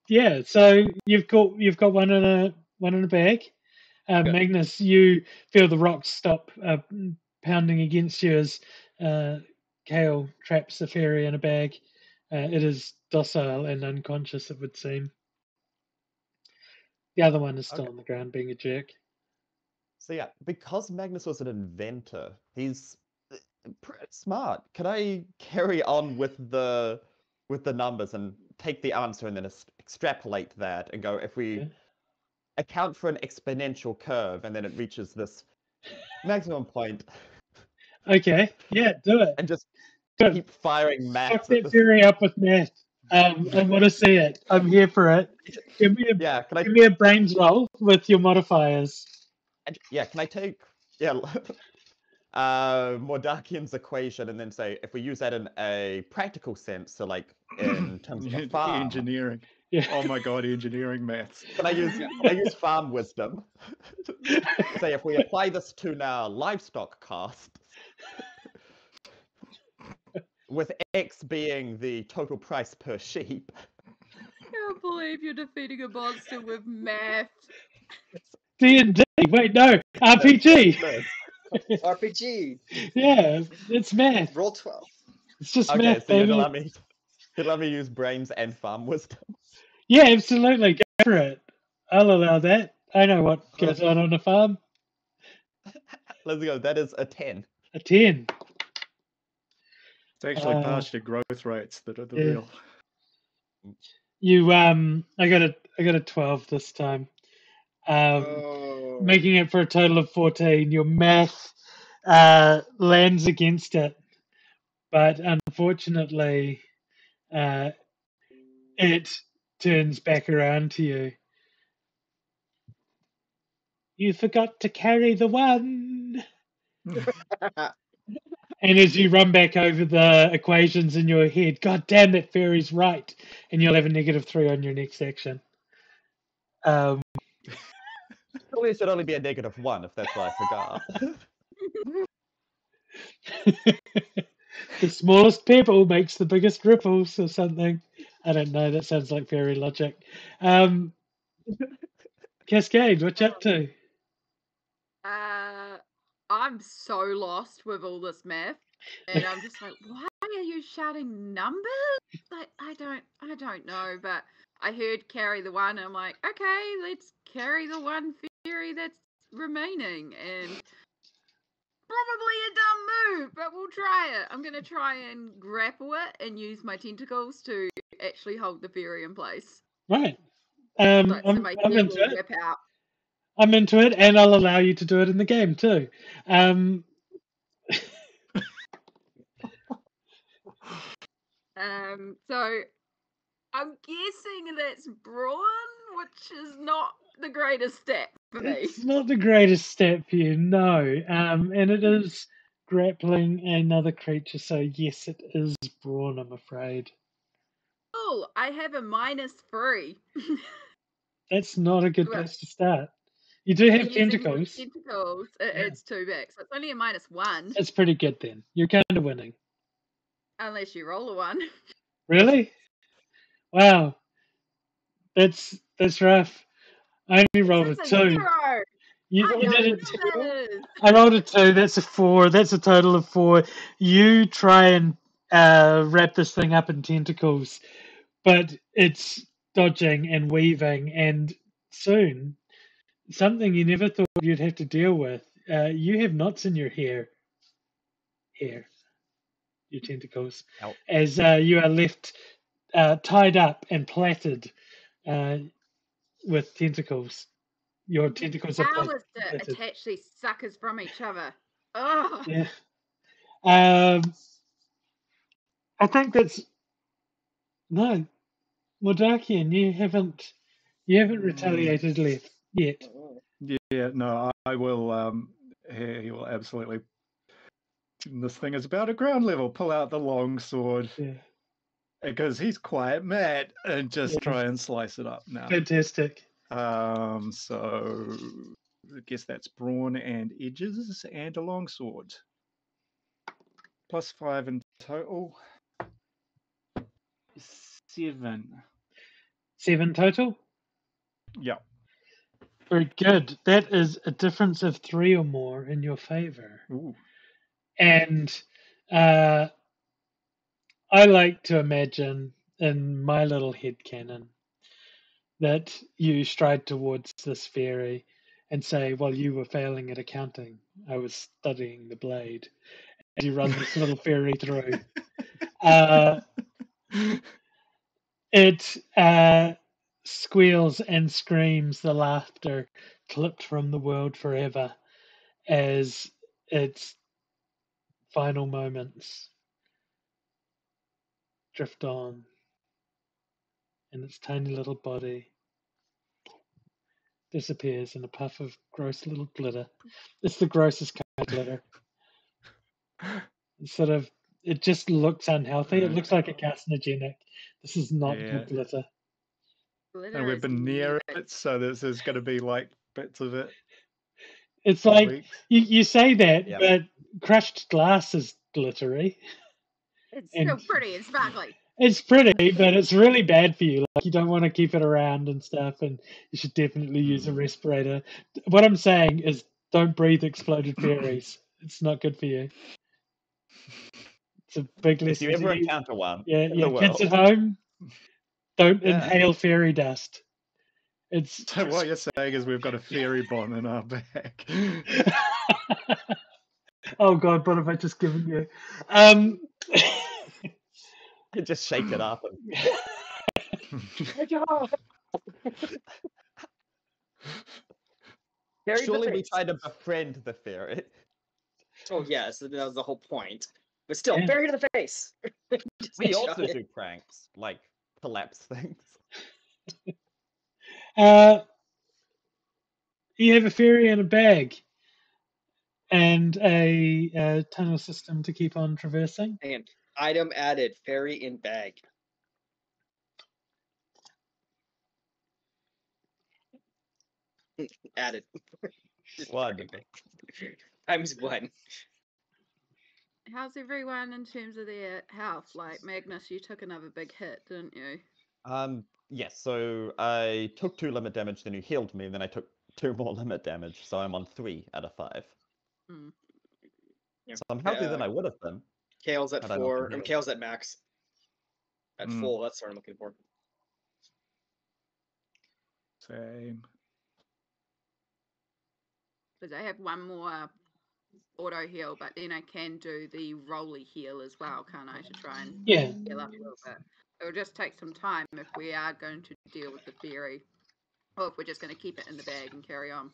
yeah. So you've got one in a bag. Magnus, you feel the rocks stop pounding against you as Kale traps the fairy in a bag. It is docile and unconscious, it would seem. The other one is still on the ground being a jerk. So yeah, because Magnus was an inventor, he's smart. Can I carry on with the numbers and take the answer and then extrapolate that and go, if we account for an exponential curve and then it reaches this maximum point. Okay, yeah, do it. And just Good. Keep firing math. Fuck that fairy up with math. I want to see it. I'm here for it. Give me a brains roll with your modifiers. Yeah, can I take Mordakian's equation and then say, if we use that in a practical sense, so like in terms of a farm. Engineering. Yeah. Oh my god, engineering maths. Can I use farm wisdom? Say if we apply this to now livestock costs, with X being the total price per sheep. I can't believe you're defeating a monster with math. D&D. Wait, no. RPG. RPG. Yeah, it's math. Roll 12. It's just okay, math, so baby. you'd let me use brains and farm wisdom. Yeah, absolutely. Go for it. I'll allow that. I know what goes on a farm. Let's go. That is a 10. A 10. It's actually pasture growth rates that are the real. You I got a 12 this time. Making it for a total of 14. Your math lands against it, but unfortunately, it turns back around to you. You forgot to carry the 1. And as you run back over the equations in your head, God damn, that fairy's right. And you'll have a -3 on your next action. Surely it should only be a -1 if that's what I forgot. The smallest pebble makes the biggest ripples or something. I don't know. That sounds like fairy logic. Cascade, what you up to? I'm so lost with all this math, and I'm just like, why are you shouting numbers? Like, I don't know, but I heard carry the 1, and I'm like, okay, let's carry the 1 fairy that's remaining, and probably a dumb move, but we'll try it. I'm gonna try and grapple it and use my tentacles to actually hold the fairy in place. Right. I'm into it. I'm into it, and I'll allow you to do it in the game too. So I'm guessing that's brawn, which is not the greatest step for me. It's not the greatest step for you, no. And it is grappling another creature, so yes, it is brawn, I'm afraid. Oh, I have a -3. That's not a good Well, place to start. You do have using the tentacles. tentacles, it Yeah. adds 2 back. So it's only a -1, It's pretty good then. You're kind of winning. unless you roll a 1. Really? Wow. That's rough. I only rolled a It's a 2. 0. You I know did how it. that is. I rolled a 2. That's a 4. That's a total of 4. You try and wrap this thing up in tentacles, but it's dodging and weaving, and soon something you never thought you'd have to deal with. You have knots in your hair, your tentacles, Ow. as you are left tied up and plaited with tentacles. Your tentacles are How is to plaited. attach these suckers from each other? Oh, Yeah. I think that's no, Mordakian. You haven't retaliated yet. Yeah, no, I will. He will absolutely. This thing is about a ground level. Pull out the long sword Yeah, because he's quite mad, and just Yeah. try and slice it up now. fantastic. So I guess that's brawn and edges and a long sword. +5 in total. 7. 7 total. Yeah. Very good. That is a difference of 3 or more in your favor. Ooh. And I like to imagine in my little head canon that you stride towards this fairy and say, "While you were failing at accounting, I was studying the blade." As you run this little fairy through, it squeals and screams the laughter clipped from the world forever as its final moments drift on, and its tiny little body disappears in a puff of gross little glitter. It's the grossest kind of glitter. It's sort of, it just looks unhealthy. It looks like a carcinogenic. This is not Yeah. good glitter. glitter And we've is been near never- it, so there's going to be like bits of it. It's for like weeks. you say that, Yep. but crushed glass is glittery. It's And- still pretty and sparkly. It's pretty, but it's really bad for you. Like, you don't want to keep it around and stuff, and you should definitely use a respirator. What I'm saying is, don't breathe exploded fairies. It's not good for you. It's a big If lesson. you to ever you. encounter one Yeah, in yeah. the Kids at world, home, don't Yeah. inhale fairy dust. It's So what you're saying is we've got a fairy bomb in our back. oh god, what have I just given you? you just shake it up. Fairy Surely the we face. try to befriend the fairy. Oh yes, that was the whole point. But still, Yeah. fairy to the face. Just We shove also it. do pranks, like collapse things. You have a fairy in a bag and a tunnel system to keep on traversing. And item added, fairy in bag. Added. Wonderful. Times 1. How's everyone in terms of their health? Like Magnus, you took another big hit, didn't you? Yes, so I took 2 limit damage, then you healed me, and then I took 2 more limit damage, so I'm on 3 out of 5. Yeah. So I'm healthier than I would have been. Kale's at Had I not 4, been and healed. Kale's at max. At Mm. full, that's what I'm looking for. Same. Because I have one more auto heal, but then I can do the roly heal as well, can't I? To try and Yeah. heal up a little bit. It'll just take some time if we are going to deal with the fairy, or if we're just going to keep it in the bag and carry on.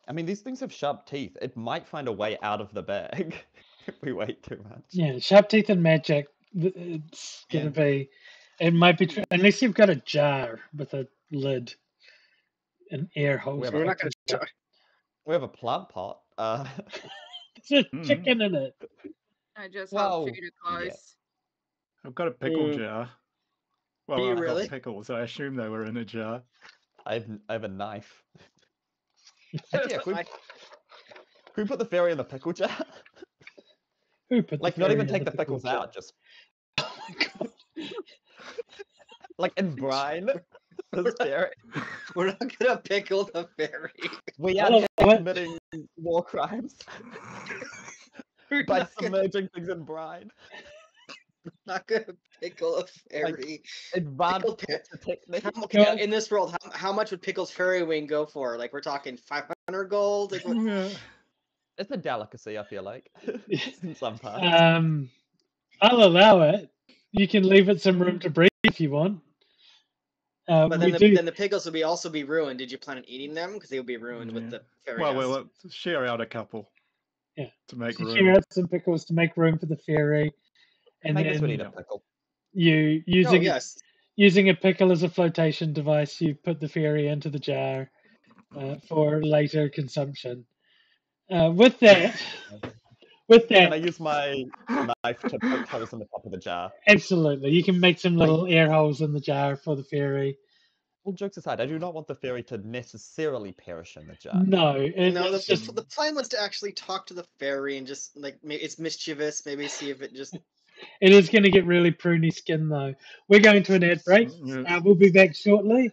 I mean, these things have sharp teeth. It might find a way out of the bag if we wait too much. Yeah, sharp teeth and magic. It's gonna be. It might be unless you've got a jar with a lid, an air hose. We're We're not going to. We have a plant pot. There's a chicken in it. I just Well, hold Tudor yeah. close. I've got a pickle Mm. jar. Well, Do you I've got really? pickles. I assume they were in a jar. I have a knife. Actually, yeah, can we put the fairy in the pickle jar? Who put Like, the not fairy even in take the the pickles pickle jar? out, just Oh my god. like in brine. This fairy. We're not gonna pickle the fairy. We I are love here it. committing war crimes We're by not gonna, submerging things in brine. not gonna pickle a fairy. Advanced Pickle torture technique. Okay, in this world, how much would Pickle's fairy wing go for? Like, we're talking 500 gold? Like, Yeah. It's a delicacy, I feel like, in some parts. I'll allow it. You can leave it some room to breathe if you want. but We then do. the pickles would also be ruined. Did you plan on eating them? Because they would be ruined with Yeah. the fairy Well, dust. we'll share out a couple. Yeah. To make So room. share out some pickles to make room for the fairy, and Magnus would then eat a pickle. you Oh, yes. using a pickle as a flotation device, you put the fairy into the jar for later consumption. With that, Can I use my knife to poke holes in the top of the jar? absolutely, you can make some little air holes in the jar for the fairy. All jokes aside, I do not want the fairy to necessarily perish in the jar. No, No, it's just the plan was to actually talk to the fairy and just, like, it's mischievous. Maybe see if it just. it is going to get really pruny skin though. We're going to an ad break. Yeah. We'll be back shortly.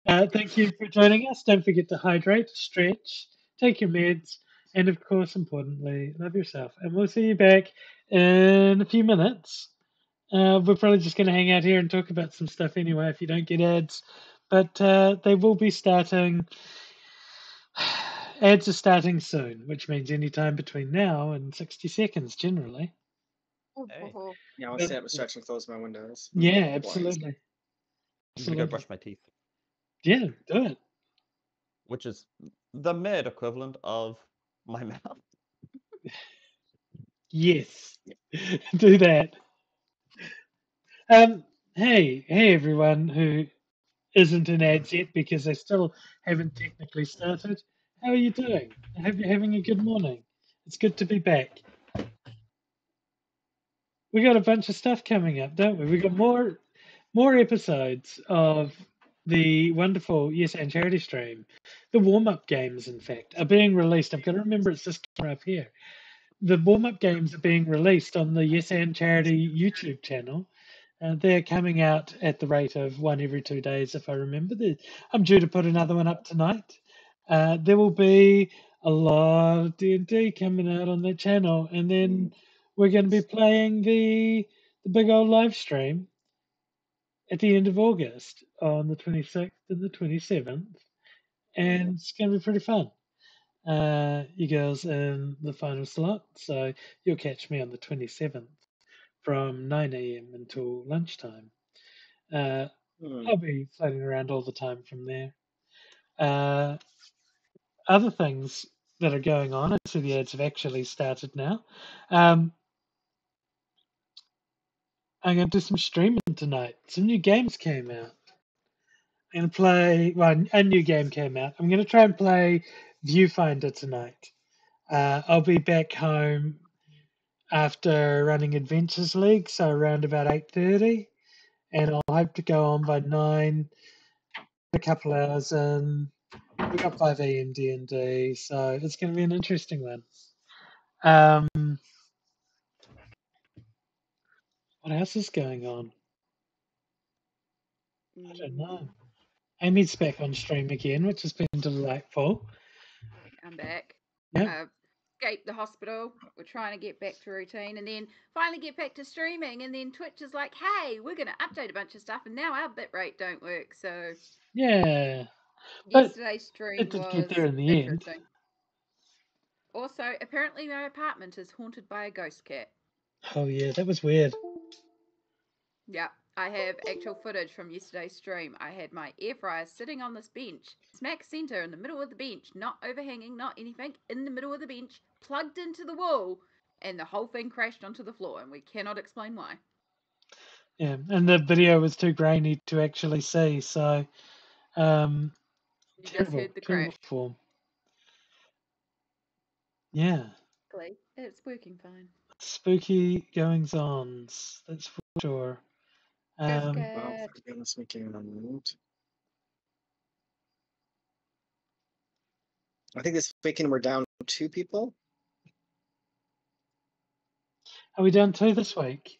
Thank you for joining us. Don't forget to hydrate, stretch, take your meds, and of course, importantly, love yourself. And we'll see you back in a few minutes. We're probably just going to hang out here and talk about some stuff anyway if you don't get ads. But they will be starting. Ads are starting soon, which means any time between now and 60 seconds generally. Hey. Yeah, I'll stand up and stretch and close my windows. Yeah, Blinds. absolutely. I'm gonna go Absolutely. brush my teeth, Yeah, do it. which is the mid equivalent of my mouth. Yes, do that. Hey everyone who isn't in ads yet because they still haven't technically started. How are you doing? I hope you're having a good morning. It's good to be back. We got a bunch of stuff coming up, don't we? We got more episodes of the wonderful Yes and Charity stream. The warm-up games, in fact, are being released. I've got to remember it's this camera up here. The warm-up games are being released on the Yes and Charity YouTube channel. They're coming out at the rate of one every 2 days, if I remember. I'm due to put another one up tonight. There will be a lot of D&D coming out on that channel, and then we're going to be playing the big old live stream at the end of August on the 26th and the 27th, and it's going to be pretty fun. You girls in the final slot, so you'll catch me on the 27th from 9 a.m. until lunchtime. I'll be floating around all the time from there. Other things that are going on, I see the ads have actually started now. I'm going to do some streaming tonight. Some new games came out. I'm going to play, well, a new game came out. I'm going to try and play Viewfinder tonight. I'll be back home after running Adventures League, so around about 8:30, and I'll hope to go on by 9, a couple hours in. We got 5 a.m. D&D, so it's going to be an interesting one. What else is going on? I don't know. Amy's back on stream again, which has been delightful. I'm back. Yep. Escaped the hospital. We're trying to get back to routine and then finally get back to streaming. And then Twitch is like, hey, we're going to update a bunch of stuff. And now our bitrate don't work. So Yeah. But yesterday's stream it did was get there in the end. interesting. Also, apparently my apartment is haunted by a ghost cat. Oh, yeah, that was weird. Yeah, I have actual footage from yesterday's stream. I had my air fryer sitting on this bench, smack center in the middle of the bench, not overhanging, not anything, in the middle of the bench, plugged into the wall, and the whole thing crashed onto the floor, and we cannot explain why. Yeah, and the video was too grainy to actually see, so You just terrible, heard the terrible crash. form. Yeah. It's working fine. Spooky goings-ons, that's for sure. Um, Well, Good. again this weekend. I think this weekend we're down 2 people. are we down 2 this week?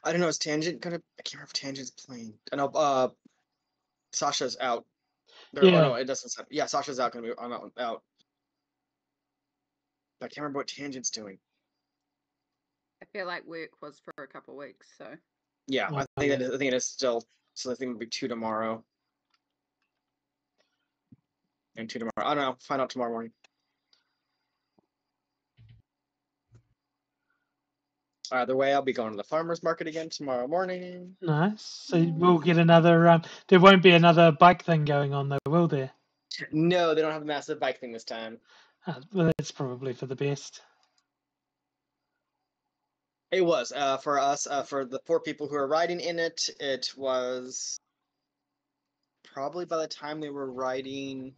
I don't know. Is Tangent gonna? I can't remember if Tangent's playing. I know. Sasha's out. Oh Yeah. no, it doesn't. Yeah, Sasha's out. I'm out. I can't remember what Tangent's doing. I feel like work was for a couple of weeks, so Yeah, Oh, I think yeah. I think it is still. So I think it'll be 2 tomorrow. And 2 tomorrow. I don't know. Find out tomorrow morning. Either way, I'll be going to the farmer's market again tomorrow morning. Nice. So we'll get another. There won't be another bike thing going on though, will there? No, they don't have a massive bike thing this time. Well, that's probably for the best. It was for us, for the 4 people who are riding in it. It was probably by the time they were riding,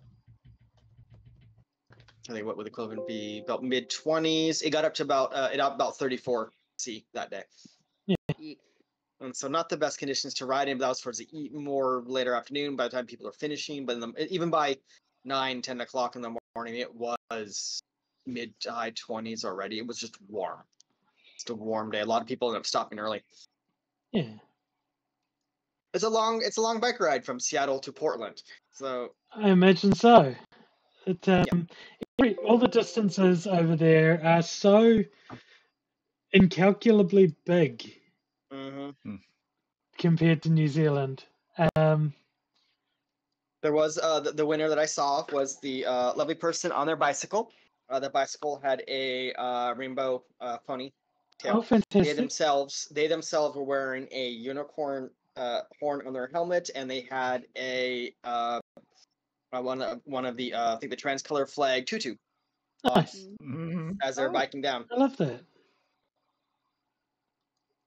I think what would the equivalent be? About mid-20s. It got up to about 34C that day. yeah. And so not the best conditions to ride in, but that was towards the more later afternoon by the time people are finishing. But even by 9, 10 o'clock in the morning, it was mid to high 20s already. It was just warm. Just a warm day. A lot of people ended up stopping early. Yeah. It's a long bike ride from Seattle to Portland. So I imagine so. It, all the distances over there are so incalculably big compared to New Zealand. there was the winner that I saw was the lovely person on their bicycle. The bicycle had a rainbow pony tail. Oh, fantastic. They themselves were wearing a unicorn horn on their helmet, and they had a one of the I think the transcolor flag tutu on Nice. as they're Oh. biking down. I love that.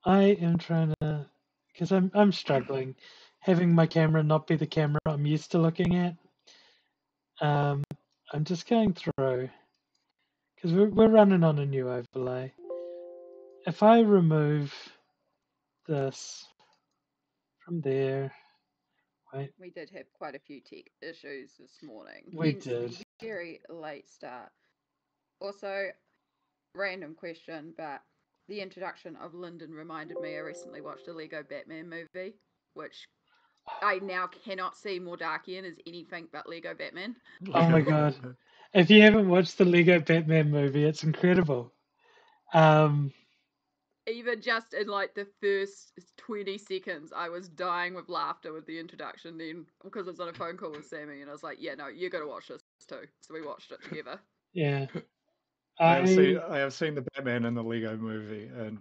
I am trying to, because I'm struggling, having my camera not be the camera I'm used to looking at. I'm just going through, because we're running on a new overlay. If I remove this from there, wait, We did have quite a few tech issues this morning. We Hence did. the very late start. Also, random question, but the introduction of Lyndon reminded me I recently watched a Lego Batman movie, which I now cannot see more Darkian as anything but Lego Batman. Oh my god. If you haven't watched the Lego Batman movie, it's incredible. Even just in like the first 20 seconds, I was dying with laughter with the introduction then because I was on a phone call with Sammy and I was like, yeah, no, you got to watch this too. So we watched it together. Yeah. I have seen the Batman in the Lego movie, and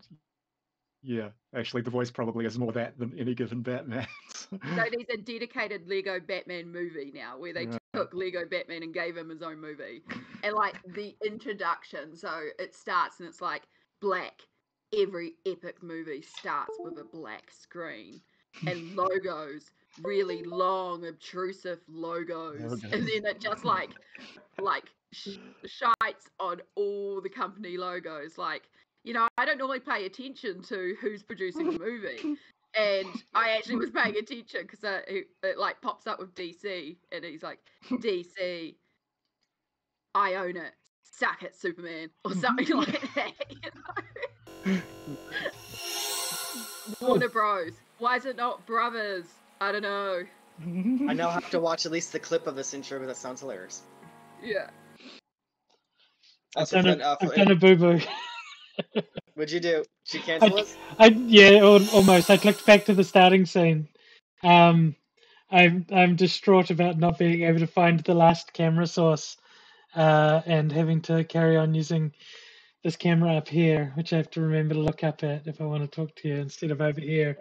yeah, actually, the voice probably is more that than any given Batman. So there's a dedicated Lego Batman movie now where they took Lego Batman and gave him his own movie. And like the introduction, so it starts and it's like black. Every epic movie starts with a black screen and logos, really long, obtrusive logos. And then it just like shites on all the company logos. Like, you know, I don't normally pay attention to who's producing the movie. And I actually was paying attention because it like pops up with DC and he's like, DC, I own it. Suck it, Superman. Or something like that, you know? Warner Bros. Why is it not Brothers? I don't know. I now have to watch at least the clip of this intro because that sounds hilarious. Yeah. I've done a boo-boo. What'd you do? Did you cancel it? Yeah, almost. I clicked back to the starting scene. I'm distraught about not being able to find the last camera source, and having to carry on using this camera up here, which I have to remember to look up at if I want to talk to you instead of over here.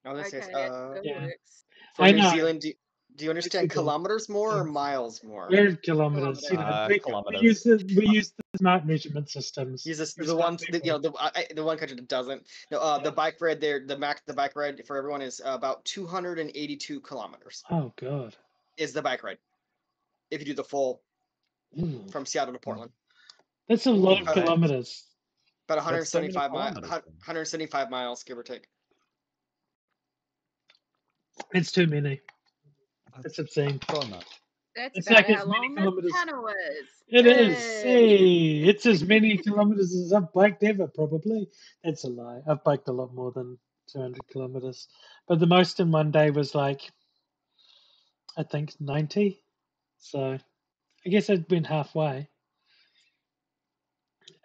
Okay, yeah. Works. For I New know. Zealand, do you understand kilometers more or miles more? We're kilometers. You know, Kilometers. we use the smart measurement systems. Use the one, the one country that doesn't. No, the bike ride there, the bike ride for everyone is about 282 kilometers. Oh god. Is the bike ride if you do the full from Seattle to Portland? That's a lot of kilometers. About 175 kilometers. 175 miles, give or take. It's too many. It's obscene. So much. That's It's about like as how many long this kilometers. tunnel is. It is. Hey. Hey, it's as many kilometers as I've biked ever, probably. That's a lie. I've biked a lot more than 200 kilometers. But the most in one day was like, I think 90. So I guess I'd been halfway.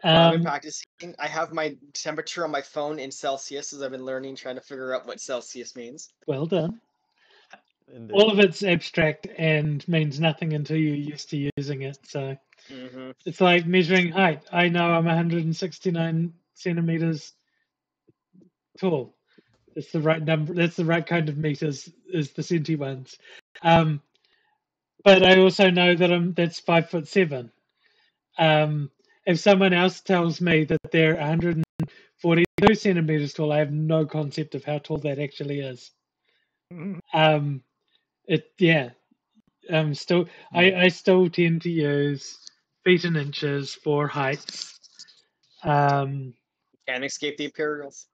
Well, I've been practicing. I have my temperature on my phone in Celsius as I've been learning, trying to figure out what Celsius means. Well done. Indeed. All of it's abstract and means nothing until you're used to using it. So Mm-hmm. it's like measuring height. I know I'm 169 centimeters tall. That's the right number. That's the right kind of meters, is the centi ones. But I also know that that's 5'7". If someone else tells me that they're 142 centimeters tall, I have no concept of how tall that actually is. Yeah. I still tend to use feet and inches for heights. Can't escape the Imperials.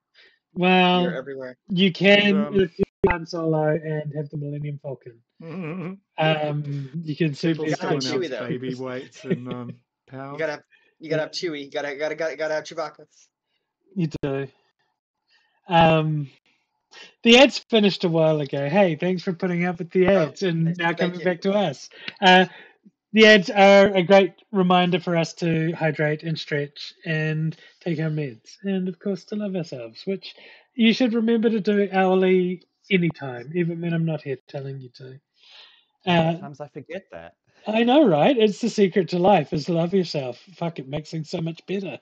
You're Well, everywhere. you can And, if you Han Solo and have the Millennium Falcon. You can people simply gotta still have still Chewie, announce though. baby weights and You pounds. gotta have Chewie. You gotta have Chewbacca. You do. The ads finished a while ago. Hey, thanks for putting up with the ads and now thank coming you. back to us. The ads are a great reminder for us to hydrate and stretch and take our meds and, of course, to love ourselves, which you should remember to do hourly anytime, even when I'm not here telling you to. Sometimes I forget that. I know, right? It's the secret to life is love yourself. Fuck, it makes things so much better.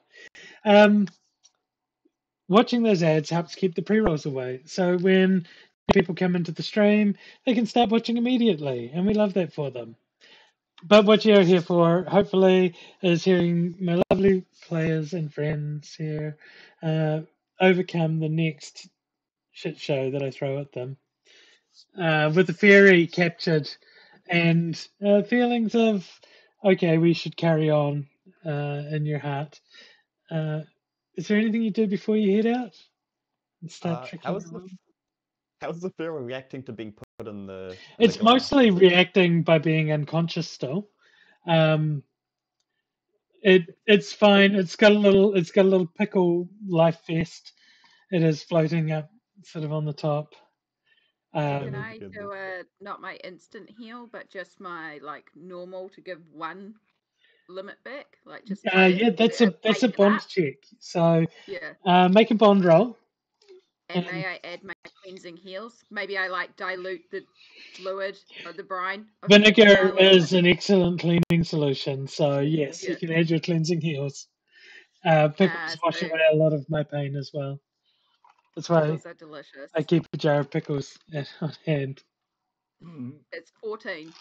Watching those ads helps keep the pre-rolls away. So when people come into the stream, they can start watching immediately, and we love that for them. But what you're here for, hopefully, is hearing my lovely players and friends here overcome the next shit show that I throw at them. With the fairy captured and feelings of, okay, we should carry on in your heart. Is there anything you do before you head out? And start trekking along? How's the fairy reacting to being put in the It's glass? mostly reacting by being unconscious still. It's fine. It's got a little pickle life vest. It is floating up sort of on the top. Can Oh, I goodness. do not my instant heal, but just my like normal to give one limit back? Like just Yeah, that's a wake it bond up? check. So Yeah. make a bond roll. And may I add my cleansing heals? Maybe I like dilute the fluid or the brine of Vinegar heal a little is bit. an excellent cleaning solution. So yes, you Yeah. can add your cleansing heals. Pickles wash So away a lot of my pain as well. That's why pickles are delicious. I keep a jar of pickles on hand. It's 14.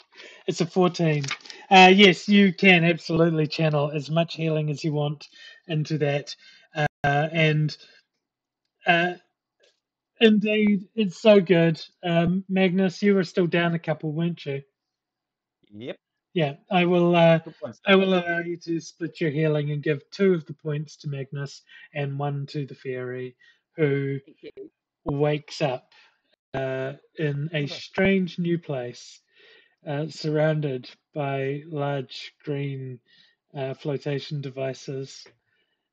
It's a 14. Yes, you can absolutely channel as much healing as you want into that. And indeed, it's so good. Magnus, you were still down a couple, weren't you? Yep. Yeah, I will. Good points. I will allow you to split your healing and give 2 of the points to Magnus and 1 to the fairy, who Thank you. wakes up in a strange new place. Surrounded by large green flotation devices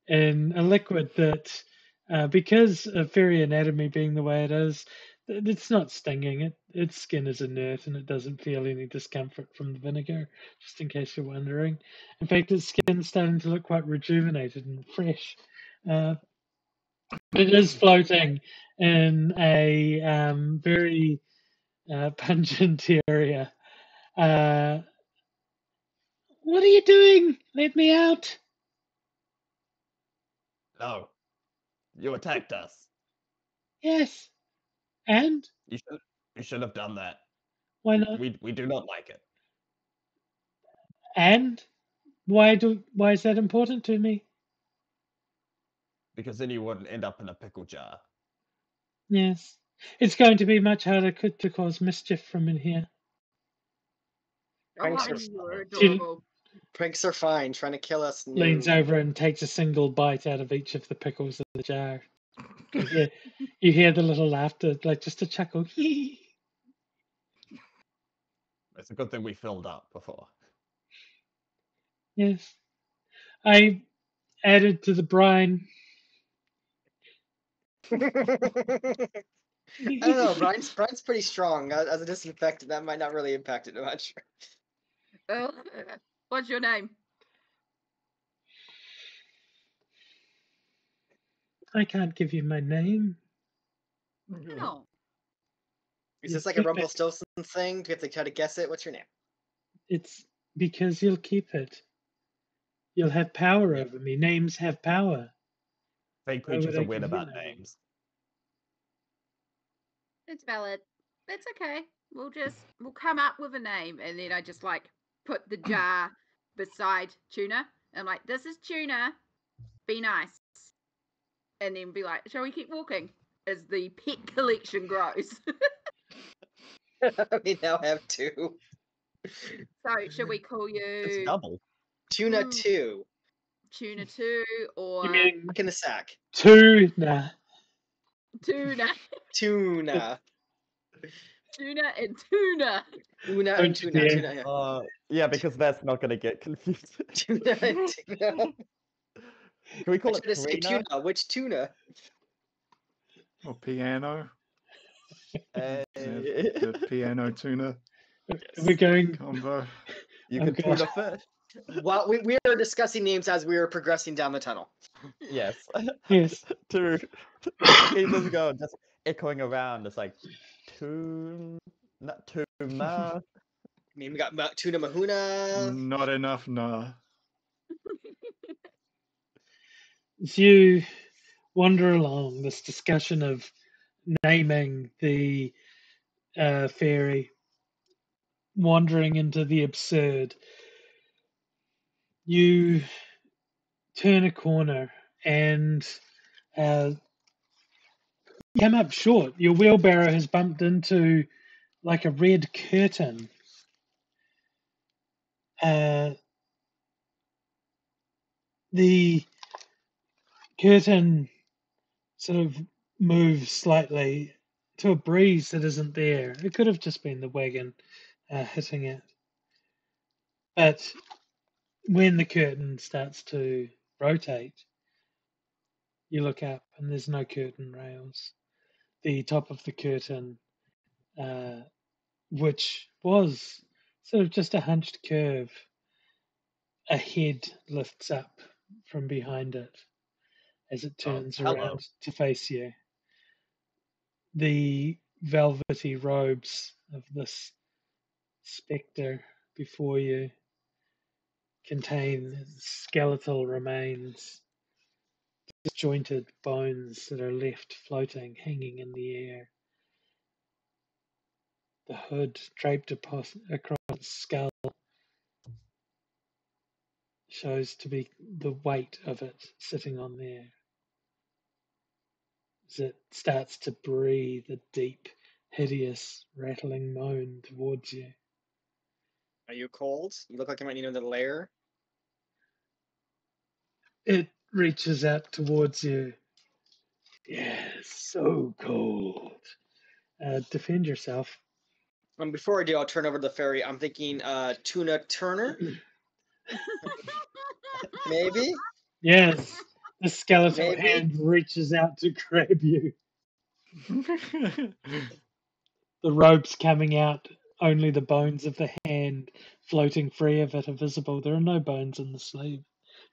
in a liquid that, because of fairy anatomy being the way it is, it's not stinging. Its skin is inert and it doesn't feel any discomfort from the vinegar, just in case you're wondering. In fact, its skin's starting to look quite rejuvenated and fresh. It is floating in a very pungent area. What are you doing? Let me out. No. You attacked us. Yes. And? You should have done that. Why not? We do not like it. And? Why is that important to me? Because then you wouldn't end up in a pickle jar. Yes. It's going to be much harder to cause mischief from in here. Pranks Oh, are you're She adorable. Pranks are fine. Trying to kill us. No. leans over and takes a single bite out of each of the pickles in the jar. You hear the little laughter, like just a chuckle. It's a good thing we filled up before. Yes. I added to the brine. I don't know. Brian's pretty strong as a disinfectant. That might not really impact it much. Well, what's your name? I can't give you my name. No. Is You this like a keep it. Rumpelstiltskin thing? Do you have to try to guess it? What's your name? It's because you'll keep it. You'll have power over me. Names have power. Fake Why would creatures I are weird give you about my name? names. It's valid. It's okay. We'll come up with a name, and then I just like put the jar beside Tuna. I'm like, this is Tuna. Be nice. And then be like, shall we keep walking? As the pet collection grows. We now have 2. So should we call It's you double. Tuna Ooh. 2. Tuna 2 or You mean Back in the sack. tuna? Tuna? Tuna. Tuna and Tuna. Una Don't and you tuna. dare. Tuna. Yeah. Yeah, because that's not going to get confused. Tuna and tuna. Can we call I it tried to say Karina? tuna. Which tuna? Or piano. Hey. The piano tuna We're going. combo. You Oh, can tuna God. fish. Well, we are discussing names as we are progressing down the tunnel. Yes. Yes. To keep this going, just echoing around. It's like tuna. I mean, we got tuna mahuna. Not enough, nah. As you wander along this discussion of naming the fairy, wandering into the absurd, you turn a corner and come up short. Your wheelbarrow has bumped into like a red curtain. The curtain sort of moves slightly to a breeze that isn't there. It could have just been the wagon hitting it. But when the curtain starts to rotate, you look up and there's no curtain rails. The top of the curtain, which was sort of just a hunched curve, a head lifts up from behind it as it turns hello. around to face you. The velvety robes of this spectre before you contain skeletal remains, disjointed bones that are left floating, hanging in the air. The hood draped across the skull shows to be the weight of it sitting on there. As it starts to breathe a deep, hideous, rattling moan towards you. Are you cold? You look like you might need another layer. It reaches out towards you. Yes, so cold. Defend yourself. Before I do, I'll turn over to the fairy. I'm thinking Tuna Turner. Maybe? Yes, the skeletal Maybe. hand reaches out to grab you. The ropes coming out, only the bones of the hand floating free of it are visible. There are no bones in the sleeve,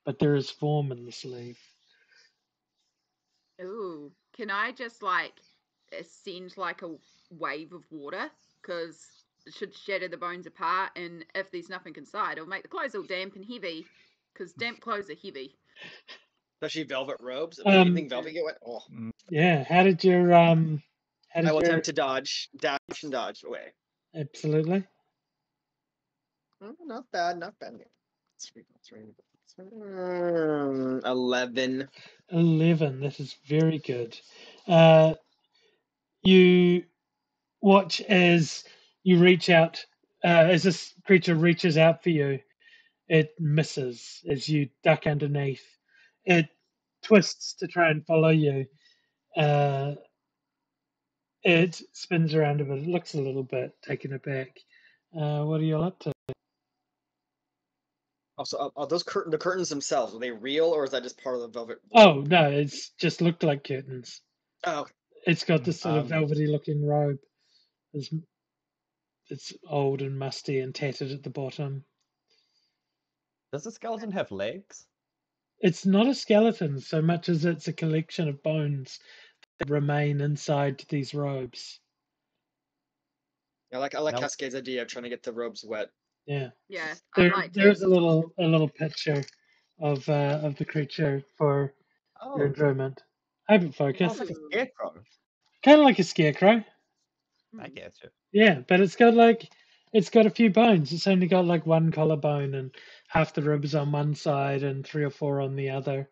but there is form in the sleeve. Ooh, can I just like send like a wave of water? Because it should shatter the bones apart, and if there's nothing inside, it'll make the clothes all damp and heavy. Because damp clothes are heavy. Especially velvet robes. You think velvet get wet? Oh. Yeah, how did your I will attempt to dash and dodge away. Absolutely. Not bad, not bad. 11. 11, that is very good. You watch as you reach out, as this creature reaches out for you. It misses as you duck underneath. It twists to try and follow you. It spins around a bit. It looks a little bit taken aback. What are you all up to? Also, are those the curtains themselves? Are they real, or is that just part of the velvet? Oh no, it's just looked like curtains. Oh, It's got this sort of Um, velvety looking robe. It's old and musty and tattered at the bottom. Does the skeleton have legs? It's not a skeleton so much as it's a collection of bones that remain inside these robes. I like No. Cascade's idea of trying to get the robes wet. Yeah. Yeah, I'd like to. There's a little picture of the creature for your Oh, enjoyment. I haven't oh, focused. it's like a scarecrow. Kind of like a scarecrow. I Hmm. get you. Yeah, but it's got a few bones. It's only got like one collarbone and half the ribs on one side and 3 or 4 on the other.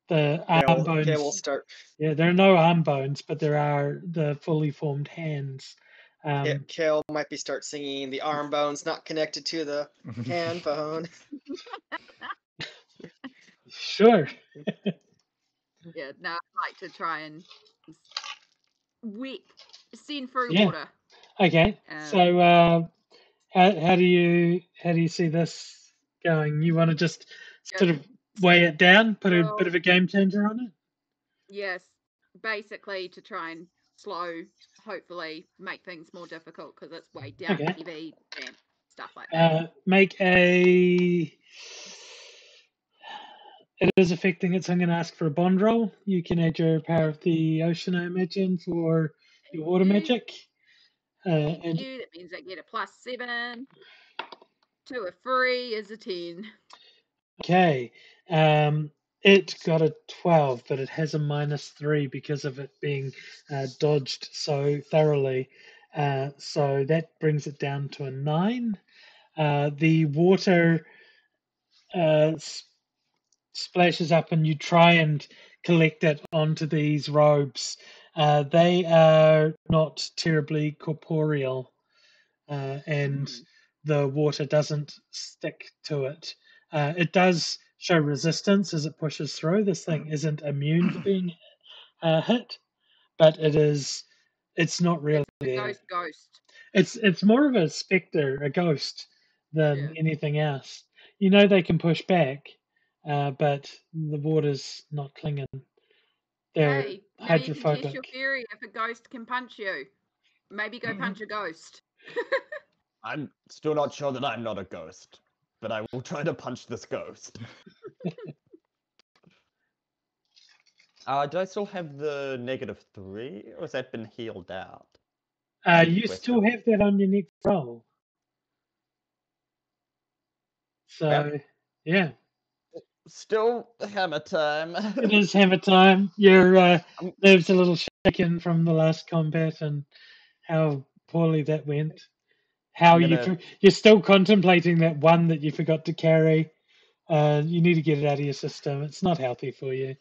The arm Okay, we'll bones, start. yeah, there are no arm bones, but there are the fully formed hands. Kale might start singing the arm bones not connected to the hand bone. Sure. Yeah, no, I'd like to try and send through Yeah. water. Okay. So how do you see this going? You want to just sort of weigh it down, put a bit of a game changer on it? Yes, basically to try and hopefully make things more difficult because it's weighed down, Okay. heavy, and stuff like that. Make a. It is affecting it, so I'm going to ask for a bond roll. You can add your power of the ocean, I imagine, for your water magic. Thank And you. That means I get a +7. 2 or 3 is a 10. okay, it got a 12, but it has a -3 because of it being dodged so thoroughly. So that brings it down to a 9. The water splashes up, and you try and collect it onto these robes. They are not terribly corporeal, and the water doesn't stick to it. It does show resistance as it pushes through. This thing isn't immune to being hit, but it's not really there. Ghost. It's more of a specter, a ghost, than Yeah. anything else. You know they can push back, but the water's not clinging. They're Hey, now you can test your hydrophobic. theory if a ghost can punch you. Maybe go punch a ghost. I'm still not sure that I'm not a ghost, but I will try to punch this ghost. Do I still have the -3, or has that been healed out? You still have that on your next roll. So, Yep. yeah. Still hammer time. It is hammer time. Your nerves a little shaken from the last combat and how poorly that went. How I'm gonna, you're still contemplating that one that you forgot to carry. You need to get it out of your system. It's not healthy for you.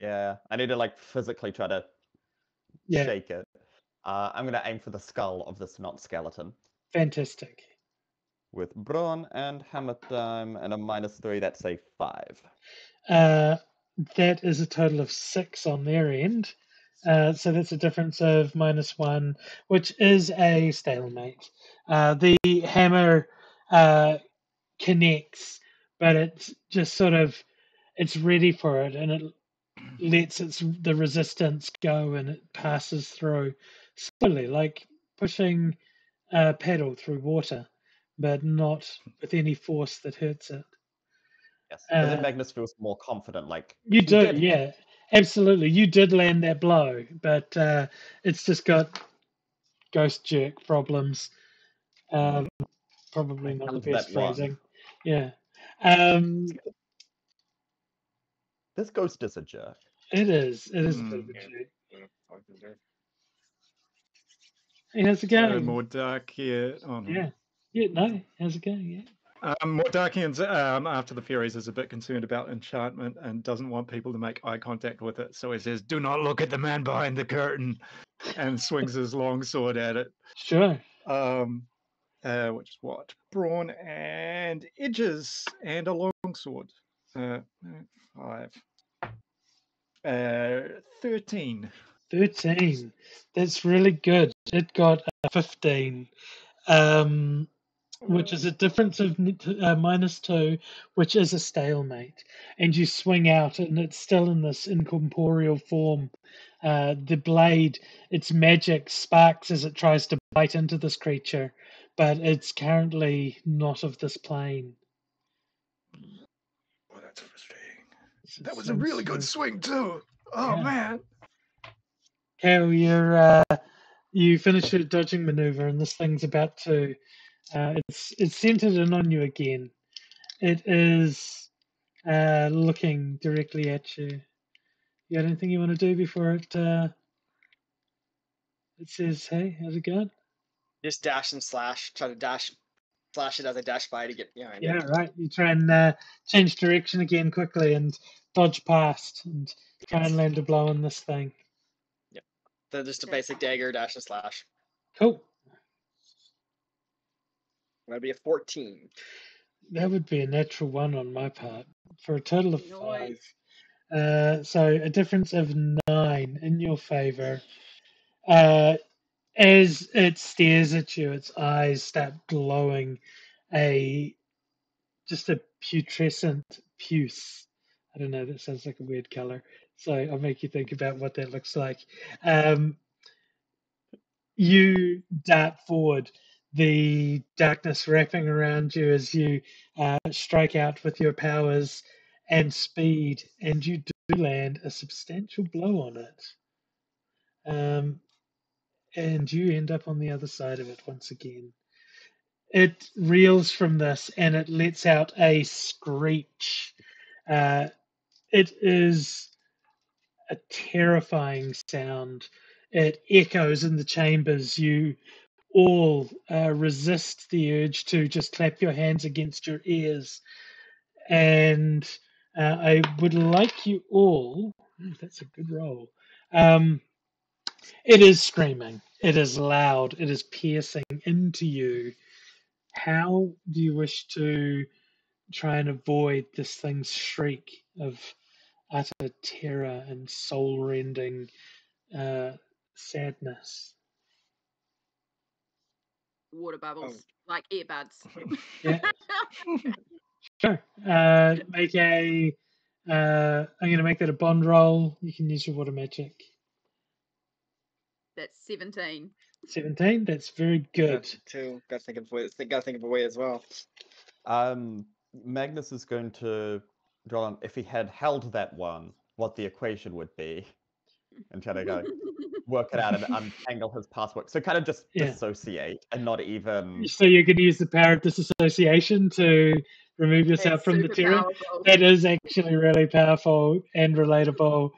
yeah, I need to like physically try to Yeah, shake it. I'm gonna aim for the skull of this not skeleton fantastic. with brawn and hammer time and a -3. That's a 5. That is a total of 6 on their end. So that's a difference of -1, which is a stalemate. The hammer connects, but it's just sort of it's ready for it, and it lets the resistance go, and it passes through slowly, like pushing a paddle through water, but not with any force that hurts it. Yes, but then Magnus feels more confident. Like You he do, did. yeah, absolutely. You did land that blow, but it's just got ghost jerk problems. Um, probably I not the found best that one. phrasing. Yeah. Um, This ghost is a jerk. it is. It is a bit of a jerk. Hey, how's it So going? more dark here. Oh no. Yeah. Yeah, no. How's it going? Yeah. Mordarkians, after the Furies, is a bit concerned about enchantment and doesn't want people to make eye contact with it. So he says, "Do not look at the man behind the curtain," and swings his long sword at it. Sure. Which is what? Brawn and edges and a long sword. 5. 13. 13. That's really good. It got a 15. which is a difference of -2, which is a stalemate. And you swing out, and it's still in this incorporeal form. The blade, its magic sparks as it tries to bite into this creature, but it's currently not of this plane. Oh, that's frustrating. So That it was a seems really good to- swing too. Oh Yeah. man. Kale, you finish your dodging maneuver, and this thing's about to. It's centered in on you again. It is looking directly at you. You got anything you want to do before it says, "Hey, how's it going?" Just dash and slash. Try to slash it as I dash by to get behind Yeah, it. right. You try and change direction again quickly and dodge past and try and land a blow on this thing. Then just a Okay. basic dagger, dash and slash. Cool. That'd be a 14. That would be a natural 1 on my part for a total of 5. Nice. So a difference of 9 in your favor. As it stares at you, its eyes start glowing just a putrescent puce. I don't know, that sounds like a weird color. So I'll make you think about what that looks like. You dart forward, the darkness wrapping around you as you strike out with your powers and speed, and you do land a substantial blow on it. And you end up on the other side of it once again. It reels from this and it lets out a screech. It is a terrifying sound. It echoes in the chambers. You all resist the urge to just clap your hands against your ears. And I would like you all. That's a good roll. It is screaming. It is loud. It is piercing into you. How do you wish to try and avoid this thing's shriek of utter terror and soul-rending sadness? Water bubbles, like earbuds. Yeah, sure. Make a. I'm going to make that a bond roll. You can use your water magic. That's 17. 17. That's very good. Too. Gotta think of ways. Gotta think of a way as well. Magnus is going to draw on if he had held that one, what the equation would be, and try to go work it out and untangle his password. So kind of just Yeah. dissociate and not even. So you're going to use the power of disassociation to remove yourself That's from the super terror. powerful. That is actually really powerful and relatable.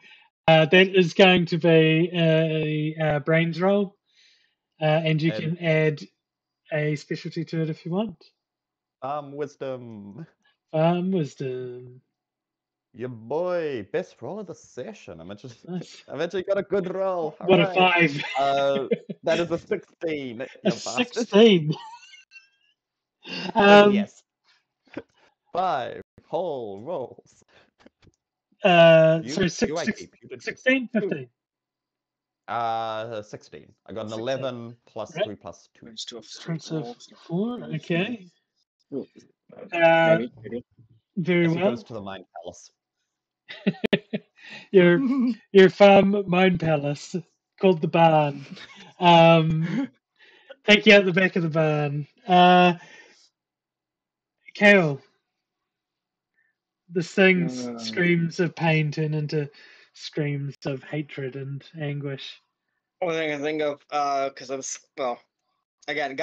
That is going to be a brains roll, and you can add a specialty to it if you want. Wisdom. Wisdom. Your boy, best roll of the session. Nice. I've actually got a good roll. What a Hooray. 5. That is a 16. A You bastard. 16. Yes. 5 whole rolls. So You I keep. You did 16, 15. 16. I got an 16. 11 plus Right. 3 plus 2. Just do a Strength straight of roll. 4. Okay. Maybe. Very As he well. goes to the Mind Palace. your farm mine palace called the barn. Take you out the back of the barn. Kale, this thing's screams of pain turn into screams of hatred and anguish. Only thing I think of, because I was again,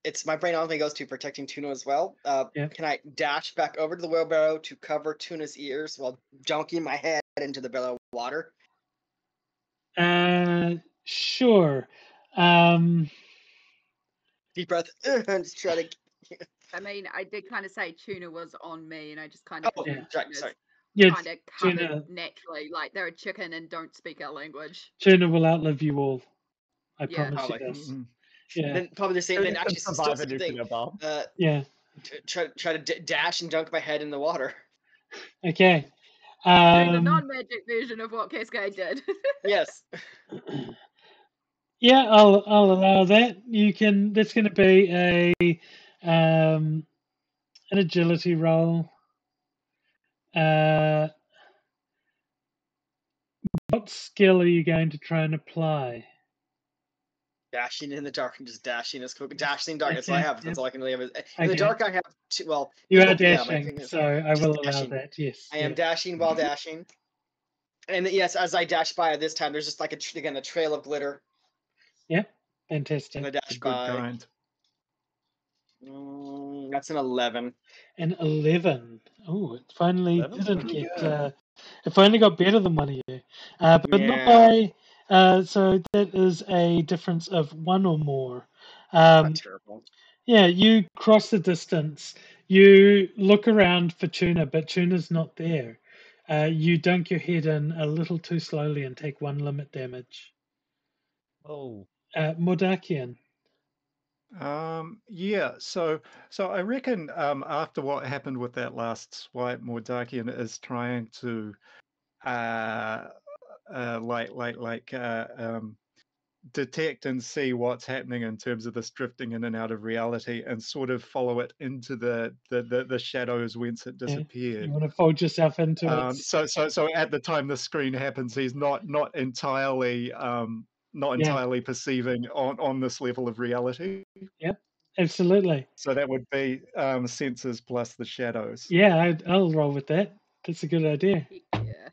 it's my brain only goes to protecting Tuna as well. Yeah. Can I dash back over to the wheelbarrow to cover Tuna's ears while dunking my head into the barrel of water? Sure. Deep breath. And just try to. I mean, I did kind of say Tuna was on me, and I just kind of Oh, Yeah. sorry. Yeah, kind of covered Tuna, naturally, like they're a chicken and don't speak our language. Tuna will outlive you all. I Yeah. promise you Probably. this. Yeah. Then probably the same. Then actually, still survive a same thing. nuclear bomb. Yeah. Try to dash and dunk my head in the water. Okay. Doing the non-magic version of what Cascade did. Yes. Yeah, I'll allow that. You can. That's going to be an agility roll. What skill are you going to try and apply? Dashing in the dark and just dashing as quick. Dashing in the dark. That's all I Okay, have. yep. That's all I can really have. In Okay. the dark, I have two. Well, You are people, yeah, my dashing, thing is so I just will allow dashing. that. Yes. I am yeah. dashing while dashing. And yes, as I dash by this time, there's just like a trail of glitter. Yep. And I Fantastic. The dash good by. kind. That's an 11. An 11. Oh, it finally 11's didn't pretty get. good. It finally got better than one of you, but not Yeah, by. So that is a difference of one or more. not terrible. Yeah, you cross the distance. You look around for Tuna, but Tuna's not there. You dunk your head in a little too slowly and take 1 limit damage. Oh, Mordakian. Yeah, so I reckon after what happened with that last swipe, Mordakian is trying to detect and see what's happening in terms of this drifting in and out of reality, and sort of follow it into the shadows whence it Yeah, disappeared. you want to fold yourself into it. So at the time the screen happens, he's not entirely perceiving on this level of reality. Yep, absolutely. So that would be senses plus the shadows. Yeah, I'll roll with that. That's a good idea. Yeah.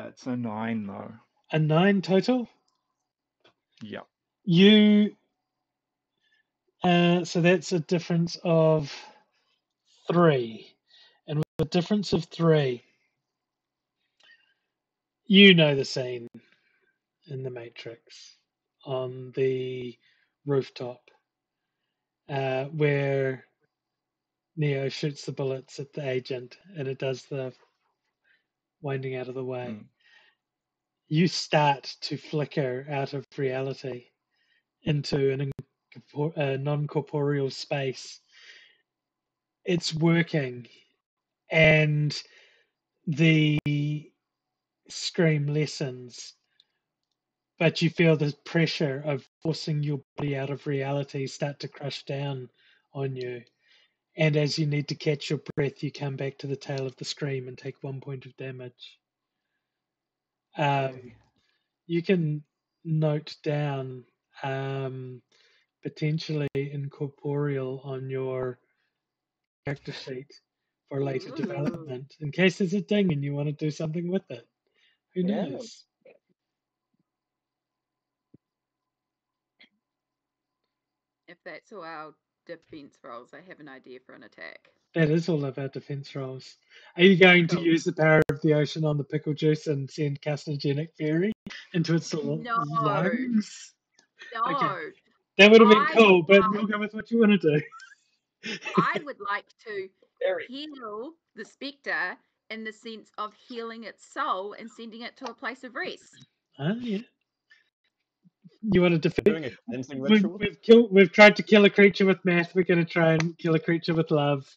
It's a 9 though. A 9 total. Yeah. You. So that's a difference of 3, and with a difference of 3, you know the scene in the Matrix on the rooftop where Neo shoots the bullets at the agent and it does the winding out of the way. You start to flicker out of reality into a non-corporeal space. It's working, and the scream lessens, but you feel the pressure of forcing your body out of reality start to crush down on you. And as you need to catch your breath, you come back to the tail of the scream and take 1 point of damage. You can note down potentially incorporeal on your character sheet for later Ooh. development in case there's a ding and you want to do something with it. Who Yeah. knows? If that's all our defense rolls, I have an idea for an attack. That is all of our defense rolls. Are you going to Cool. use the power of the ocean on the pickle juice and send carcinogenic fairy into its No. lungs? No. Okay. That would have been I cool, would but like- we'll go with what you want to do. I would like to Very. heal the spectre in the sense of healing its soul and sending it to a place of rest. Yeah. You want to defeat? doing a cleansing ritual. We've tried to kill a creature with math. We're going to try and kill a creature with love.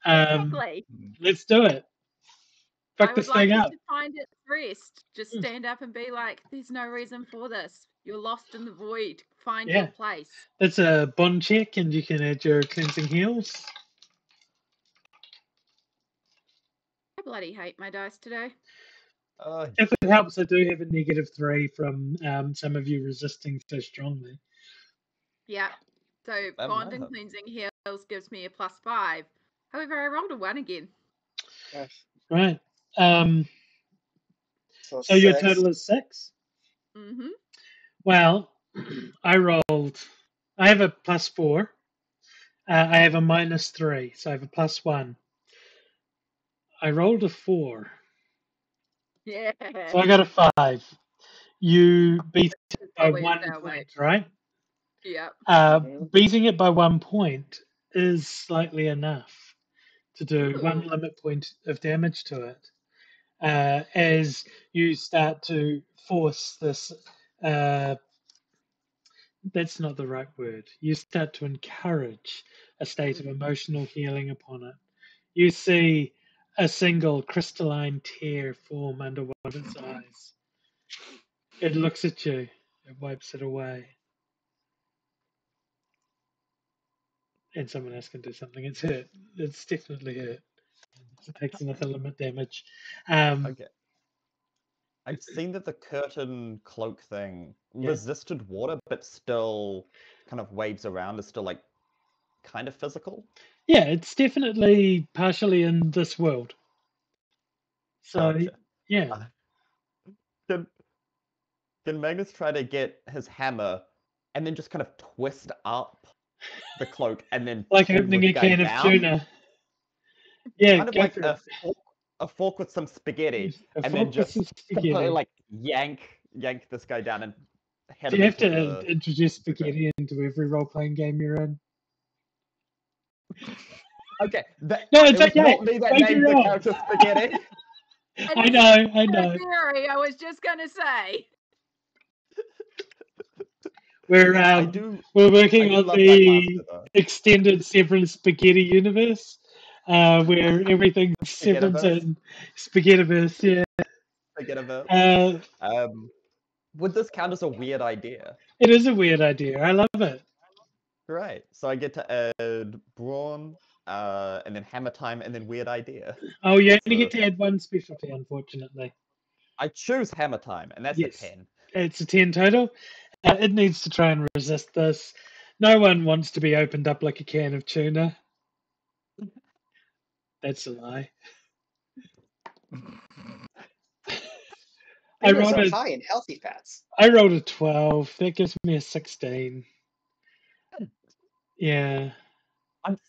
Exactly. Let's do it. I Fuck would this like thing it up. to find its rest. Just stand up and be like, "There's no reason for this. You're lost in the void. Find your place." That's a bond check, and you can add your cleansing heals. I bloody hate my dice today. If it helps, I do have a -3 from some of you resisting so strongly. Yeah. So That bond might and help. cleansing heals gives me a +5. However, I rolled a 1 again. Right. So your 6. total is 6? Mm-hmm. Well, I have a +4. I have a -3, so I have a +1. I rolled a 4. Yeah. So I got a 5. You beat it It's by probably a 1 stalemate. point, right? Yeah. Beating it by 1 point is slightly enough to do 1 Ooh. limit point of damage to it. As you start to force this, that's not the right word. You start to encourage a state of emotional healing upon it. You see a single crystalline tear form under one of its eyes. It looks at you It wipes it away. And someone else can do something. It's hurt. It's definitely hurt. It takes another limit damage. Okay. I've seen that the curtain cloak thing Yeah. resisted water, but still kind of waves around. Is still like kind of physical. Yeah, it's definitely partially in this world. So Gotcha. yeah, Can Magnus try to get his hammer and then just kind of twist up the cloak and then like pull opening the a guy can of down? tuna. Yeah, Kind of go like for it. a fork with some spaghetti, A and then fork with just some completely spaghetti. like yank this guy down and head Do him you have into to the introduce the ground. spaghetti into every role-playing game you're in? Okay, No, it it's was okay. not me that Make named your the own. character Spaghetti. It I is know, I a know. theory, I was just gonna say. We're I do working on love my pasta the though. extended Severin Spaghetti universe, where everything Severin's Spaghettiverse, in Spaghettiverse. Yeah. Spaghettiverse. Uh, Would this count as a weird idea? it is a weird idea. I love it. Great. So I get to add brawn, and then hammer time, and then weird idea. Oh, you That's only a get to add one specialty, unfortunately. I choose hammer time, and that's a Yes, 10. it's a 10 total. It needs to try and resist this. No one wants to be opened up like a can of tuna. That's a lie. I Tunas rolled are a high in healthy fats. 12. That gives me a 16. Yeah.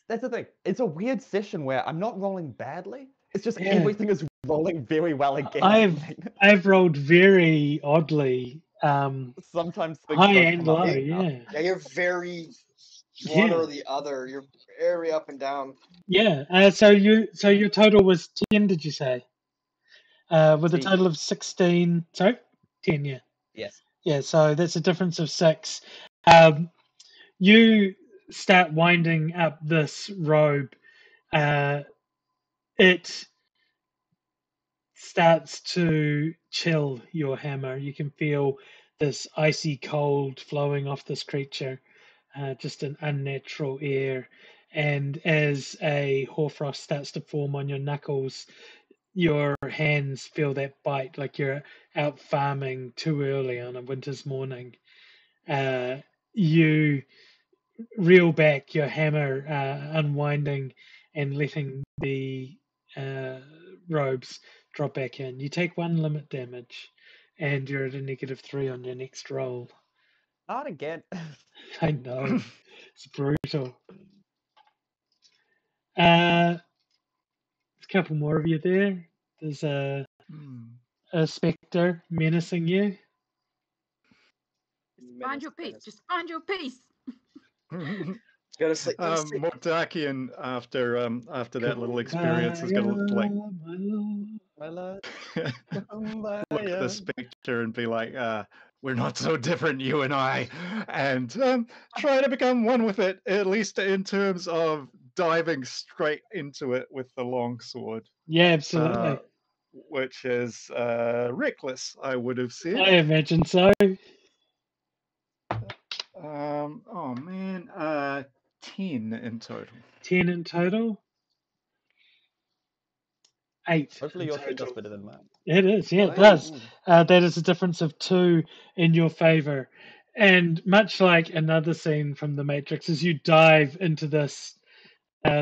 That's the thing. It's a weird session where I'm not rolling badly. It's just Yeah. everything is rolling very well against I've me. I've rolled very oddly. Sometimes things High don't and come up low, good enough. yeah. Yeah, you're very one Yeah. or the other. You're very up and down. Yeah. So your total was 10, did you say? With a See, total of 16. Sorry? 10, yeah. yes. Yeah, so that's a difference of 6. Um, you start winding up this robe. It starts to chill your hammer. You can feel this icy cold flowing off this creature, just an unnatural air. And as a hoarfrost starts to form on your knuckles, your hands feel that bite like you're out farming too early on a winter's morning. You reel back your hammer, unwinding and letting the uh, robes drop back in. You take 1 limit damage, and you're at a -3 on your next roll. Not again. I know, it's brutal. There's a couple more of you there. There's a spectre menacing you. Find your peace. Just find your peace. Go to sleep. Go to sleep. Mordakian, after that little experience, is gonna like My love. look at the spectre and be like, we're not so different, you and I, and try to become one with it, at least in terms of diving straight into it with the longsword, Yeah, absolutely. which is reckless, I would have said. I imagine so. Oh man, 10 in total. 10 in total. 8. Hopefully in your 10 does total. better than mine. It is, yeah, it Wow. does. That is a difference of 2 in your favor. And much like another scene from The Matrix, as you dive into this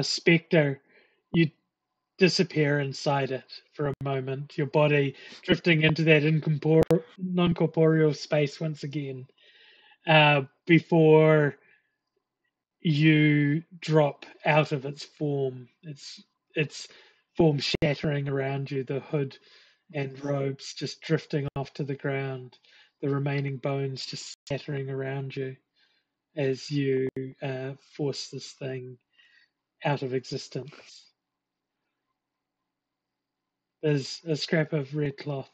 spectre, you disappear inside it for a moment, your body drifting into that non-corporeal space once again, before you drop out of its form. Its form shattering around you, the hood and robes just drifting off to the ground, the remaining bones just scattering around you as you force this thing out of existence. There's a scrap of red cloth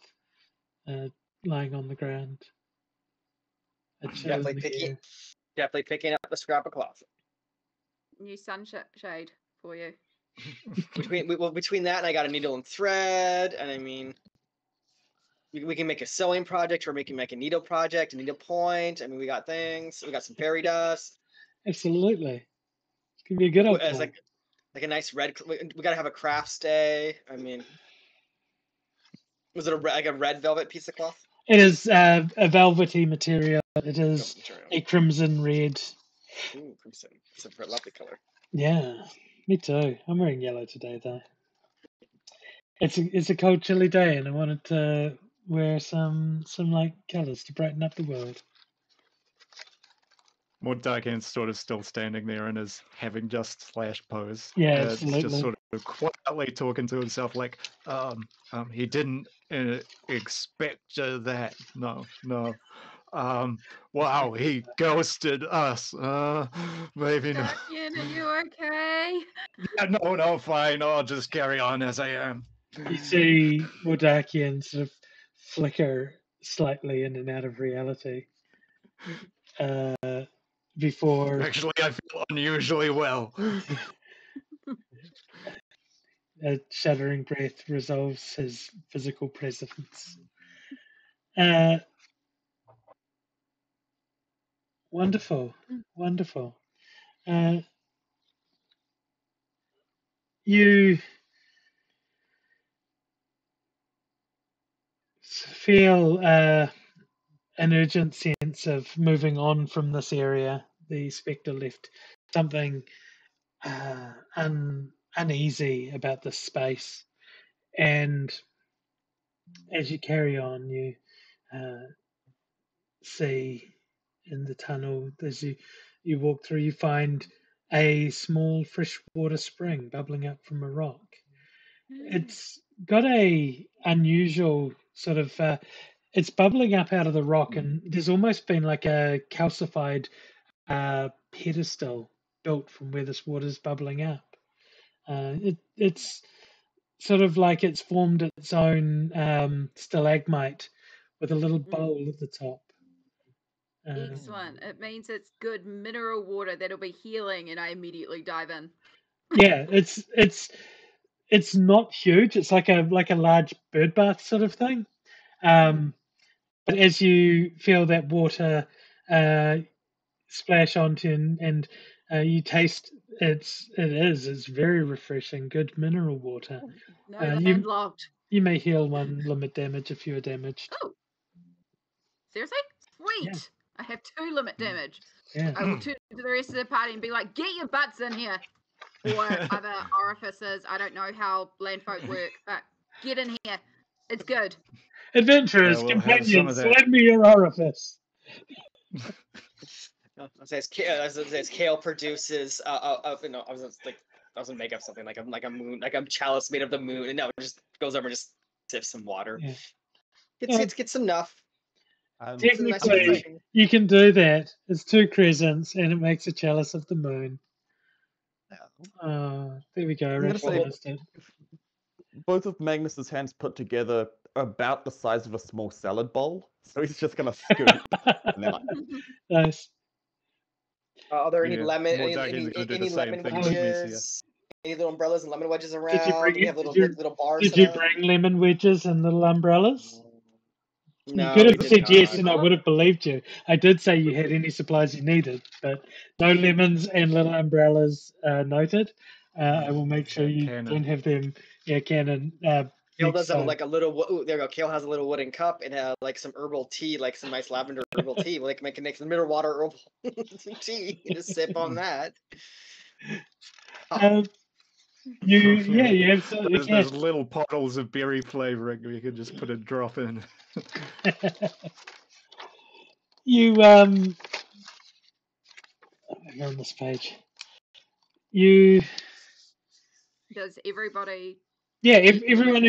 lying on the ground. A chill in the air. Definitely picking up the scrap of cloth. New sunshade for you. Between that and I got a needle and thread, and I mean, we can make a sewing project, or we can make a needle project, a needle point. I mean, we got things. We got some fairy dust. Absolutely. It's gonna be a good old As time. like a nice red. We gotta have a crafts day. I mean, was it like a red velvet piece of cloth? It is a velvety material. It is Velvet material. a crimson red. Ooh, crimson. It's a lovely color. Yeah, me too. I'm wearing yellow today, though. It's a cold, chilly day, and I wanted to wear some like colours to brighten up the world. Mordecai's sort of still standing there in his having just slash pose. Yeah, It's just absolutely. sort of quietly talking to himself like, he didn't expect that. No. Wow, he ghosted us. Maybe not. Darkian, are you okay? Yeah, no, fine. I'll just carry on as I am. You see Mordakian sort of flicker slightly in and out of reality before Actually, I feel unusually well. a shuddering breath resolves his physical presence. Wonderful. You feel an urgent sense of moving on from this area. The spectre left something uneasy about this space, and as you carry on, you see in the tunnel as you walk through, you find a small freshwater spring bubbling up from a rock. It's got a unusual sort of it's bubbling up out of the rock, and there's almost been like a calcified pedestal built from where this water's bubbling up. It's sort of like it's formed its own stalagmite with a little bowl at the top. Excellent. It means it's good mineral water that'll be healing, and I immediately dive in. Yeah, it's not huge. It's like a large bird bath sort of thing. But as you feel that water splash onto and you taste, it's very refreshing. Good mineral water. No, You landlocked. may heal 1 limit damage if you are damaged. Oh, seriously? Sweet. Yeah. I have 2 limit damage. Yeah. I will turn to the rest of the party and be like, "Get your butts in here," or other orifices. I don't know how landfolk work, but get in here. It's good. Adventurers, Yeah, we'll have some of companions, that. lend me your orifice. As Kale produces, I was gonna make up something like a moon, like a chalice made of the moon, and no, it just goes over and just sips some water. Yeah. It's enough. Technically, you can do that. It's 2 crescents, and it makes a chalice of the moon. There we go. I'm gonna say Recognized it. both of Magnus's hands put together are about the size of a small salad bowl, so he's just gonna scoop. And then Nice. Are there any Yeah, lemon Mordakian's gonna do any the same lemon thing with wedges? Any little umbrellas and lemon wedges around? Did you bring Do we have little bars? Did you bring lemon wedges and little umbrellas? No, you could we have did said yes, not. and I would have believed you. I did say you had any supplies you needed, but no lemons and little umbrellas noted. I will make sure you don't have them. Yeah, Canon. Kale does have like a little. Ooh, there you go. Kale has a little wooden cup and like some herbal tea, like some nice lavender herbal tea. Like make some mineral water herbal tea. You just sip on that. You absolutely can. There's little bottles of berry flavoring. You can just put a drop in. You on this page. You. Does everybody? Yeah, everyone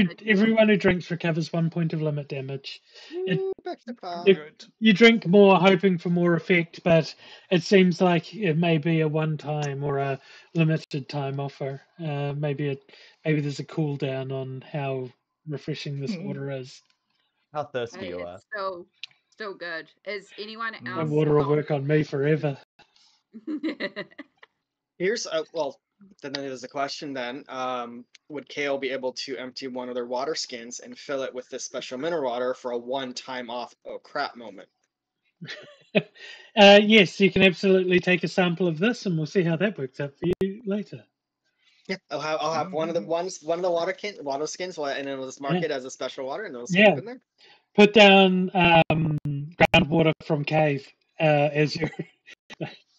who drinks recovers 1 point of limit damage. You drink more, hoping for more effect, but it seems like it may be a one-time or a limited time offer. Maybe there's a cooldown on how refreshing this water is. How thirsty you It's are. still good. Is anyone That else? water will work on me forever. Here's Then there's a question then. Would Kale be able to empty one of their water skins and fill it with this special mineral water for a one-time off oh crap moment? Yes, you can absolutely take a sample of this, and we'll see how that works out for you later. Yeah, I'll have one of the water skins, and then we'll just mark it as a special water, and it'll Yeah. in there. Put down groundwater from cave as your.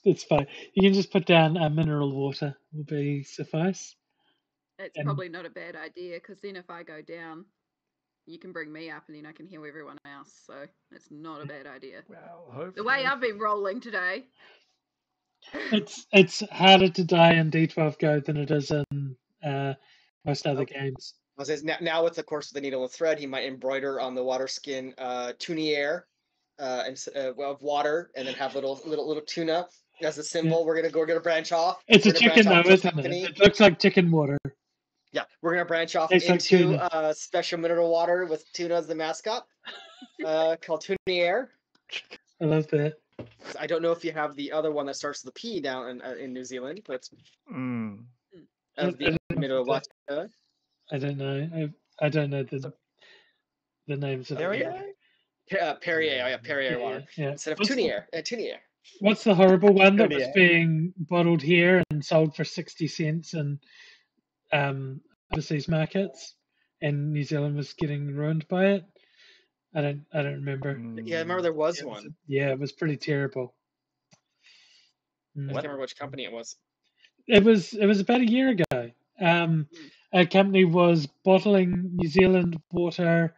It's fine. You can just put down mineral water. Will be suffice. It's And- probably not a bad idea because then if I go down, you can bring me up and then I can heal everyone else. So it's not a bad idea. Well, The hopefully. way I've been rolling today. It's harder to die in D12GO than it is in most other games. I was now with the course with the needle and thread, he might embroider on the water skin tunier of water, and then have little tuna as a symbol. We're gonna branch off. It's a We're gonna chicken branch off though, to a isn't company. it? It looks like chicken water. Yeah, we're gonna branch off Tastes like into tuna. special mineral water with tuna as the mascot, called Tunier. I love that. I don't know if you have the other one that starts with a P down in New Zealand, but of the middle of I don't know. I don't know the names of Perrier? Perrier, yeah, Perrier Yeah, water yeah. instead of Tunier. Tunier. What's the horrible one that was Tunier. being bottled here and sold for 60 cents in overseas markets, and New Zealand was getting ruined by it? I don't remember. Yeah, I remember there was one. Yeah, it was pretty terrible. I can't remember which company it was. It was about a year ago. A company was bottling New Zealand water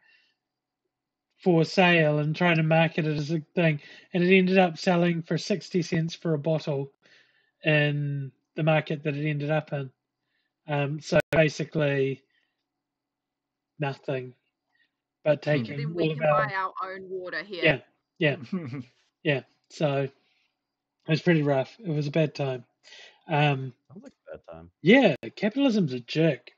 for sale and trying to market it as a thing, and it ended up selling for 60 cents for a bottle in the market that it ended up in. So basically nothing, but taking Then all we of can our buy our own water here. yeah. So it was pretty rough. It was a bad time. Sounds like a bad time. Yeah, capitalism's a jerk.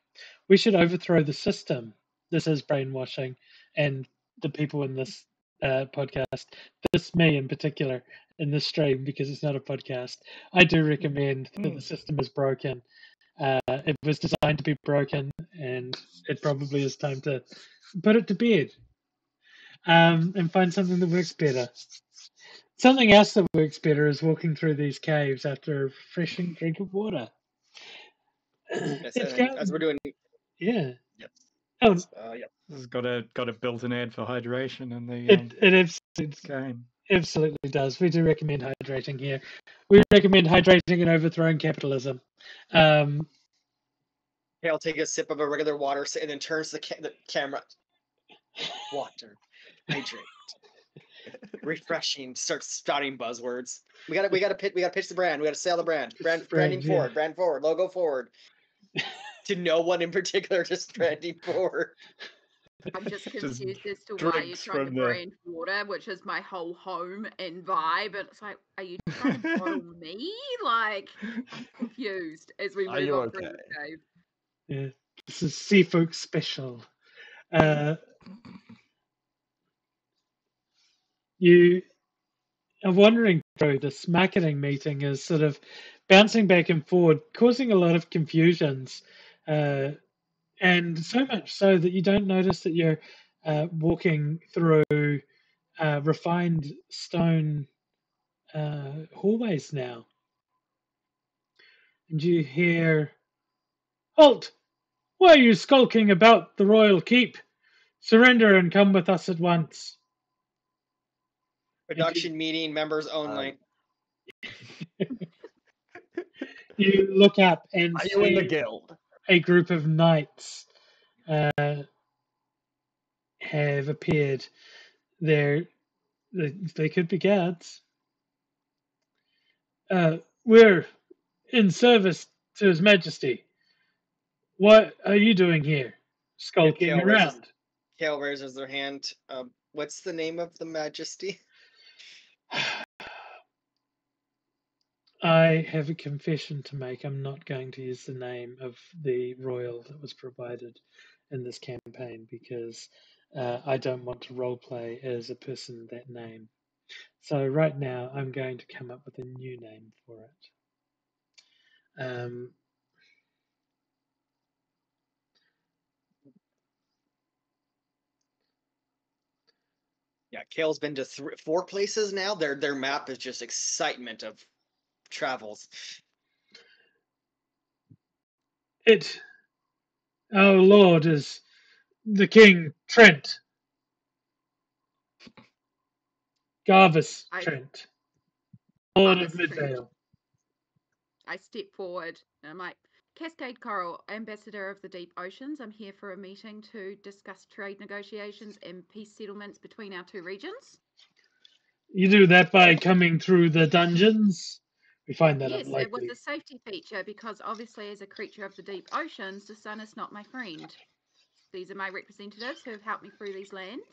We should overthrow the system. This is brainwashing, and the people in this podcast, this me in particular, in this stream, because it's not a podcast, I do recommend that the system is broken. It was designed to be broken, and it probably is time to put it to bed and find something that works better. Something else that works better is walking through these caves after a refreshing drink of water. Yes, It's and got, as we're doing, yeah. Yep. Oh, yeah. This has got a built-in ad for hydration in the it game. absolutely does. We do recommend hydrating here. We recommend hydrating and overthrowing capitalism. Okay, I'll take a sip of a regular water and then turns the camera. Water, hydrate, refreshing. Starts spouting buzzwords. We gotta pitch the brand. We gotta sell the brand. Branding yeah. forward, logo forward. To no one in particular, just branding forward. I'm just Just confused as to why you're drinks trying to from the- brand water, which is my whole home and vibe. And it's like, are you trying to bottle me? Like, I'm confused as we Are move you on through okay? the cave. Yeah, this is Sea Folk Special. You are wandering through this marketing meeting is sort of bouncing back and forward, causing a lot of confusions, and so much so that you don't notice that you're walking through refined stone hallways now. And you hear, "Halt! Why are you skulking about the royal keep? Surrender and come with us at once." Production meeting, members only. You look up and Are you in the see guild? a group of knights have appeared. They could be guards. We're in service to His Majesty. What are you doing here? Skulking Kale around. Kale raises their hand. What's the name of the Majesty? I have a confession to make. I'm not going to use the name of the royal that was provided in this campaign because I don't want to roleplay as a person of that name. So right now, I'm going to come up with a new name for it. Yeah, Kale's been to 4 places now. Their map is just excitement of travels. Our lord is the King Trent. Garvis I- Trent. Lord of Garvis Trent. Midvale. I step forward and I'm like, Cascade Coral, Ambassador of the Deep Oceans. I'm here for a meeting to discuss trade negotiations and peace settlements between our 2 regions. You do that by coming through the dungeons? We find that Yes, it was unlikely. a safety feature because obviously as a creature of the deep oceans, the sun is not my friend. These are my representatives who have helped me through these lands.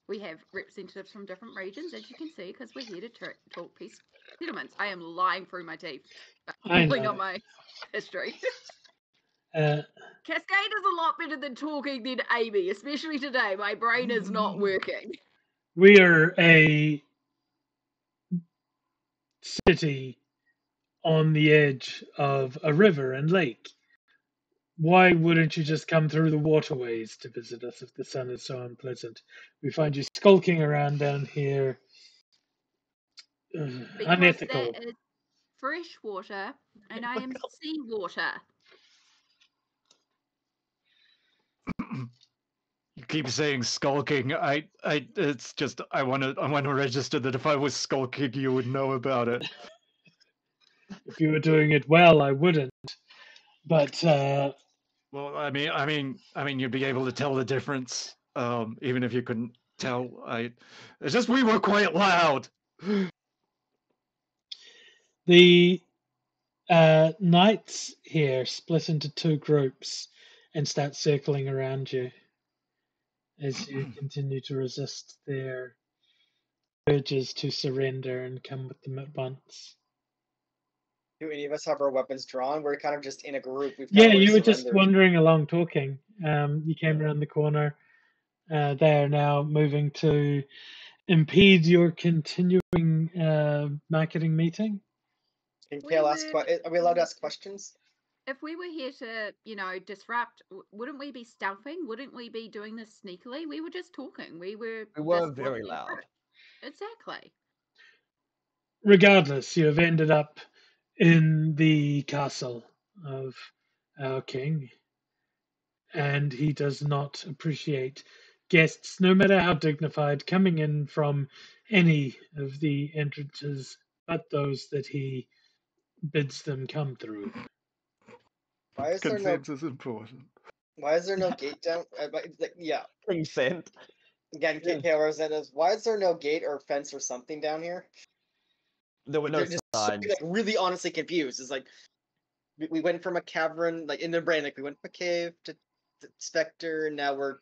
We have representatives from different regions, as you can see, because we're here to talk peace settlements. I am lying through my teeth, I pulling know. on my history. Uh, Cascade is a lot better than talking than Amy, especially today. My brain is not working. we are a city on the edge of a river and lake. Why wouldn't you just come through the waterways to visit us if the sun is so unpleasant? We find you skulking around down here. Because Unethical. that is fresh water and I am seawater. You keep saying skulking. It's just I want to register that if I was skulking, you would know about it. If you were doing it well, I wouldn't. But Well, I mean, you'd be able to tell the difference, even if you couldn't tell. It's just we were quite loud. the knights here split into 2 groups and start circling around you as you continue to resist their urges to surrender and come with them at once. Do any of us have our weapons drawn? We're kind of just in a group. We've kind Yeah, of already you were just surrendered. wandering along talking. You came around the corner. They are now moving to impede your continuing marketing meeting. Can We Kale ask? would- Are we allowed to ask questions? If we were here to, disrupt, wouldn't we be stealthing? Wouldn't we be doing this sneakily? We were just talking. We were just very walking loud. through. Exactly. Regardless, you have ended up in the castle of our king, and he does not appreciate guests, no matter how dignified, coming in from any of the entrances but those that he bids them come through. Why is there no? Consent is important. Why is there no gate down? Yeah. Consent. Again, Yeah. Kale representatives. Why is there no gate or fence or something down here? There were no They're just so, signs. like really honestly confused. It's like we went from a cavern, like in their brain, like we went from a cave to Spectre, and now we're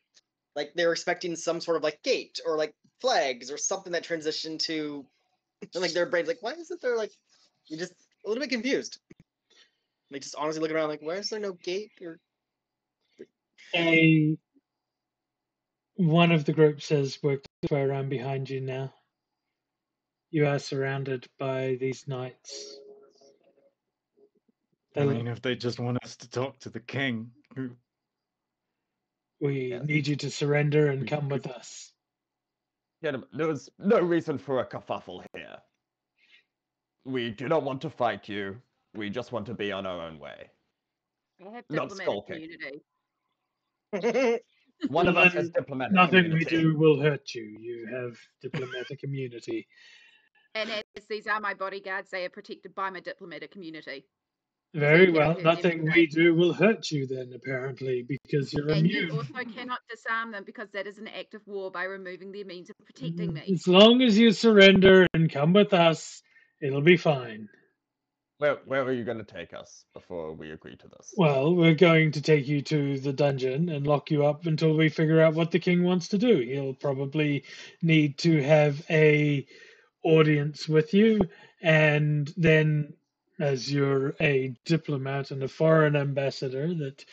like they were expecting some sort of like gate or like flags or something that transitioned to and like their brains like why isn't there like you just a little bit confused. Like just honestly looking around like why is there no gate or One of the groups has worked its way around behind you now. You are surrounded by these knights. I mean, if they just want us to talk to the king, We Yes. need you to surrender and We come could- with us. Gentlemen, there was no reason for a kerfuffle here. We do not want to fight you. We just want to be on our own way. I have Not diplomatic skulking. immunity. One of us has Then diplomatic nothing we immunity. do will hurt you. You have diplomatic immunity. And as these are my bodyguards, they are protected by my diplomatic immunity. Very you cannot well. hurt them Nothing today. we do will hurt you then, apparently, because you're And you immune. also cannot disarm them because that is an act of war by removing their means of protecting me. As long as you surrender and come with us, it'll be fine. Where are you going to take us before we agree to this? Well, we're going to take you to the dungeon and lock you up until we figure out what the king wants to do. He'll probably need to have a audience with you, and then as you're a diplomat and a foreign ambassador that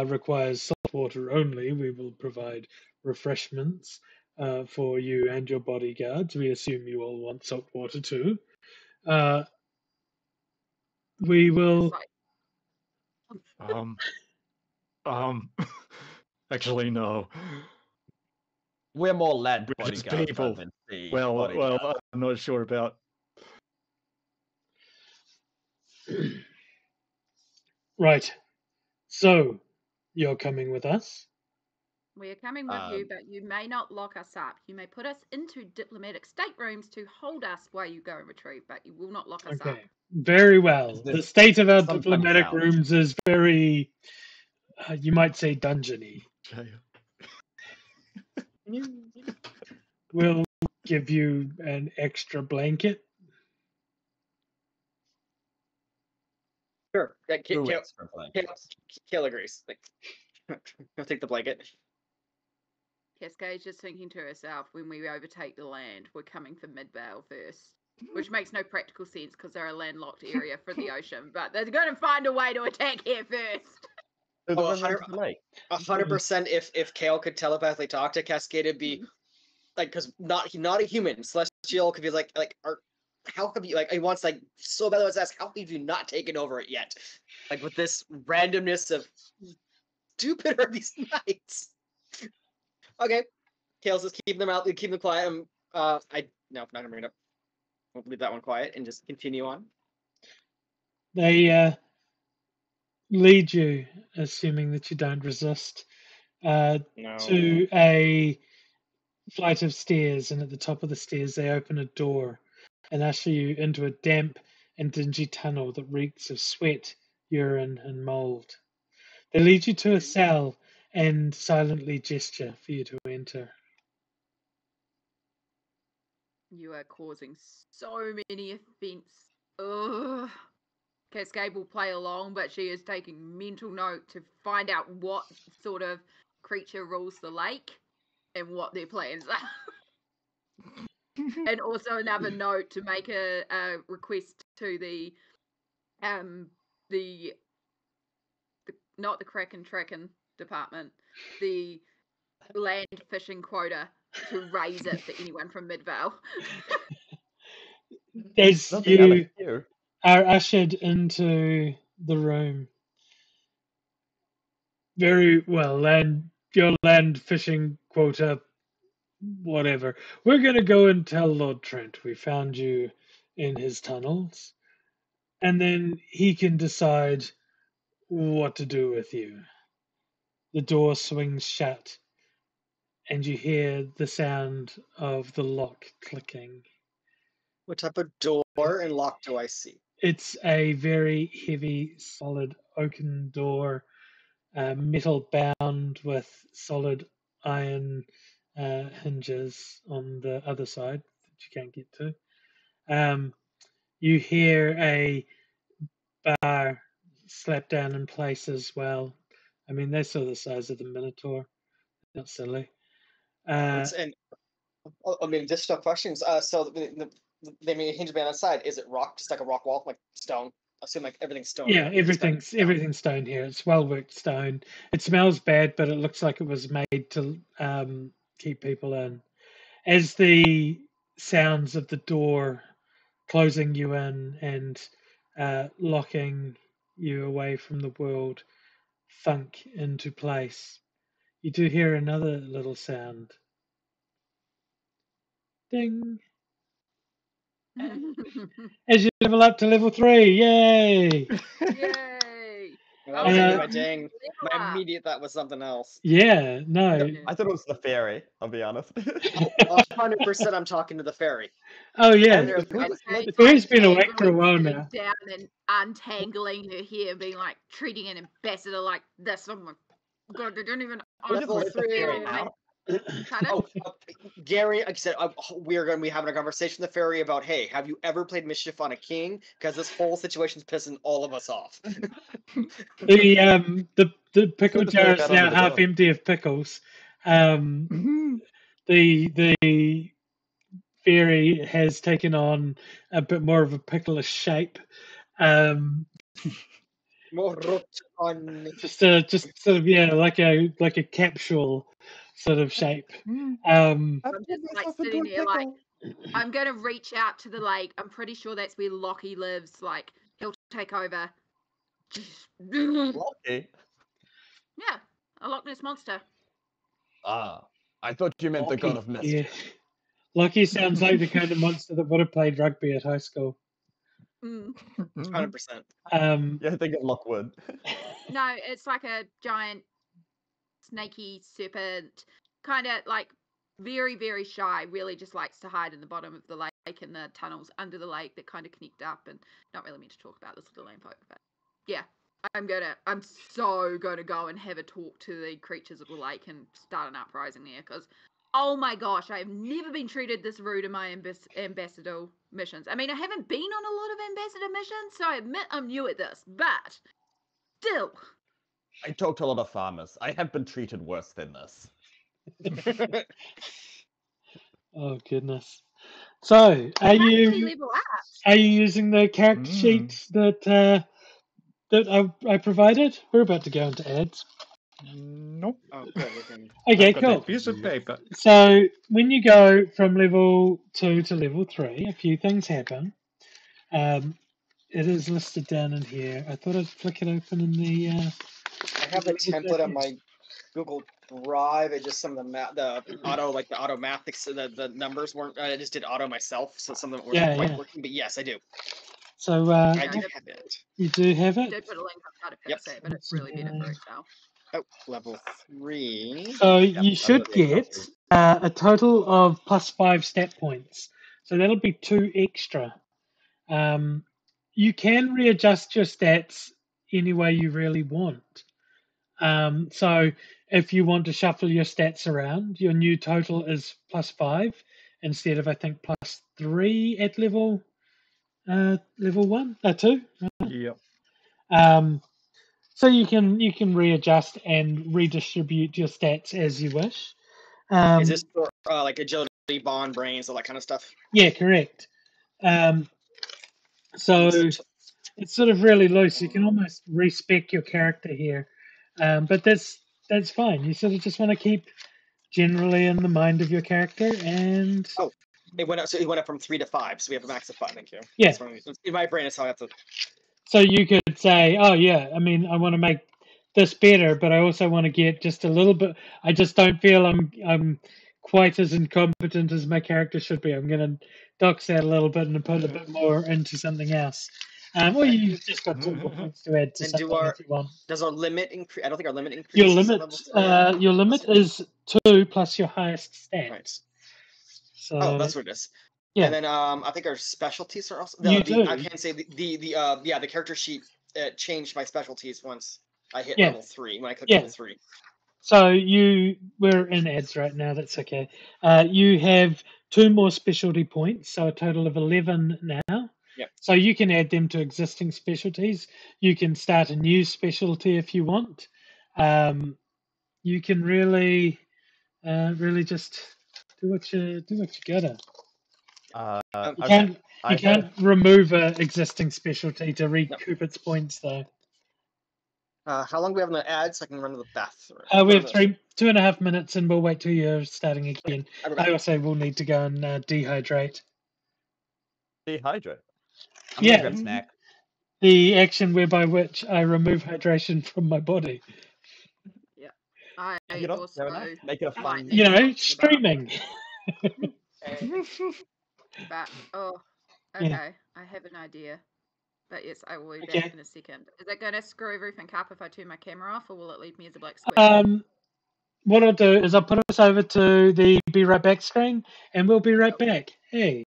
requires salt water only, we will provide refreshments for you and your bodyguards. We assume you all want salt water too. We It's will. like, um, actually no. We're more land We're just bodyguards people. rather than sea Well, bodyguards. I'm not sure about. Right. So, you're coming with us? We are coming with you, but you may not lock us up. You may put us into diplomatic staterooms to hold us while you go and retrieve, but you will not lock us up. Okay. Very well. Is The this state of our some kind of diplomatic lounge? rooms is very, you might say, dungeony. We'll give you an extra blanket. Sure. Yeah, Two extra blankets. Kale agrees. Like, he'll take the blanket. Cascade's just thinking to herself, when we overtake the land, we're coming for Midvale first. Which makes no practical sense because they're a landlocked area for the ocean, but they're going to find a way to attack here first. To the Oh, river and to the lake. 100%. If Kale could telepathically talk to Cascade, it'd be like, because not a human, celestial could be like, how have you, like, he wants, like, so bad, let's ask, how have you not taken over it yet? Like, with this randomness of stupid are these nights? Okay, Kale's just keeping them out, keeping them quiet. No, not gonna bring it up. We'll leave that one quiet and just continue on. They lead you, assuming that you don't resist, to a flight of stairs, and at the top of the stairs they open a door and usher you into a damp and dingy tunnel that reeks of sweat, urine, and mold. They lead you to a cell and silently gesture for you to enter. You are causing so many offense. Ugh. Cascade will play along, but she is taking mental note to find out what sort of creature rules the lake and what their plans are. And also another note to make a request to the not the Kraken Tracken department, the land fishing quota, to raise it for anyone from Midvale. As Nothing you LSU. are ushered into the room, very well, your land fishing quota, whatever. We're going to go and tell Lord Trent we found you in his tunnels, and then he can decide what to do with you. The door swings shut, and you hear the sound of the lock clicking. What type of door and lock do I see? It's a very heavy, solid oaken door, metal bound with solid iron hinges on the other side that you can't get to. You hear a bar slap down in place as well. I mean, they're sort of the size of the Minotaur. Not silly. And I mean, just no questions. So they may hinge on the side. Is it rock, just like a rock wall, like stone? I assume like everything's stone. Yeah, Right? Just like stone. everything's stone here. It's well worked stone. It smells bad, but it looks like it was made to keep people in. As the sounds of the door closing you in and locking you away from the world thunk into place, you do hear another little sound. Ding. As you level up to level 3, yay! Yay! That was Uh, my dang. Level My up. immediate thought was something else. Yeah, no. I thought it was the fairy, I'll be honest. 100%, I'm talking to the fairy. Oh yeah, And they're- Cascade's the fairy's been like awake for a while sitting now. down and untangling her hair, being like treating an ambassador like this. Oh my god, they don't even Level Let the fairy 3. out. Pardon? Gary, like I said, we're going to be having a conversation with the fairy about, hey, have you ever played Mischief on a King? Because this whole situation's pissing all of us off. The pickle Put the jar fairy is out now onto the half village. empty of pickles. The fairy has taken on a bit more of a picklish shape. More root on. Just sort of, yeah, like a capsule sort of shape. I'm just like sitting there like, I'm gonna reach out to the lake. I'm pretty sure that's where Lockie lives. Like, he'll take over. Yeah, Lucky. a Loch Ness monster. Ah. I thought you meant the god of Lockie, mischief. yeah. Lockie sounds like the kind of monster that would have played rugby at high school. Mm. 100%. Yeah, I think of Lockwood. No, it's like a giant snaky serpent, kind of like very, very shy, really just likes to hide in the bottom of the lake and the tunnels under the lake that kind of connect up, and not really meant to talk about this little land folk, but yeah, I'm so gonna go and have a talk to the creatures of the lake and start an uprising there, because oh my gosh, I have never been treated this rude in my ambassador missions. I mean, I haven't been on a lot of ambassador missions, so I admit I'm new at this, but still. I talked to a lot of farmers. I have been treated worse than this. Oh goodness. So, are you Level up. are you using the character sheet that I provided? We're about to go into ads. Nope. Oh, good. We can. Okay, I've got cool. that piece of paper. So when you go from level 2 to level 3, a few things happen. It is listed down in here. I thought I'd flick it open in the. I have the template on my Google Drive. It just some of the auto math, the numbers weren't. I just did auto myself, so some of them wasn't quite working. But yes, I do. So I do have it. You do have I it. did put a link on how to Yep. fix it, but it's really better for Excel. Oh, level 3. So you should got the Excel get sheet. a total of +5 stat points. So that'll be 2 extra. You can readjust your stats any way you really want. So if you want to shuffle your stats around, your new total is +5 instead of I think +3 at level 1, 2. Yep. So you can readjust and redistribute your stats as you wish. Is this for like agility, bond, brains, all that kind of stuff? Yeah, correct. So it's sort of really loose. You can almost respec your character here, but that's fine. You sort of just want to keep generally in the mind of your character, and it went up. So it went up from 3 to 5. So we have a max of 5. Thank you. Yeah. In my brain, it's how I have to. So you could say, oh yeah, I mean, I want to make this better, but I also want to get just a little bit. I just don't feel I'm quite as incompetent as my character should be. I'm going to dox that a little bit and put a bit more into something else. Or you've just got 2 more points to add to something if you want. Does our limit increase? I don't think our limit increases. Your limit is 2 plus your highest stat. Right. So that's what it is. Yeah. And then I think our specialties are also. You do. I can't say the character sheet changed my specialties once I hit Yeah. level 3. When I clicked Yeah. level 3. So we're in ads right now. That's okay. You have 2 more specialty points, so a total of 11 now. Yep. So you can add them to existing specialties. You can start a new specialty if you want. You can really just do what you gotta. You can't remove an existing specialty to recoup its points though. How long do we have in the ad so I can run to the bathroom? We have 2.5 minutes, and we'll wait till you're starting again. I also will need to go and dehydrate. Dehydrate? I'm Yeah. gonna grab a snack. The action whereby which I remove hydration from my body. Yeah. I You know, also make it a fun. You know, streaming. But okay. Yeah. I have an idea. But yes, I will be Okay. back in a second. Is it going to screw everything up if I turn my camera off, or will it leave me as a black square? What I'll do is I'll put us over to the be right back screen, and we'll be right back. Hey.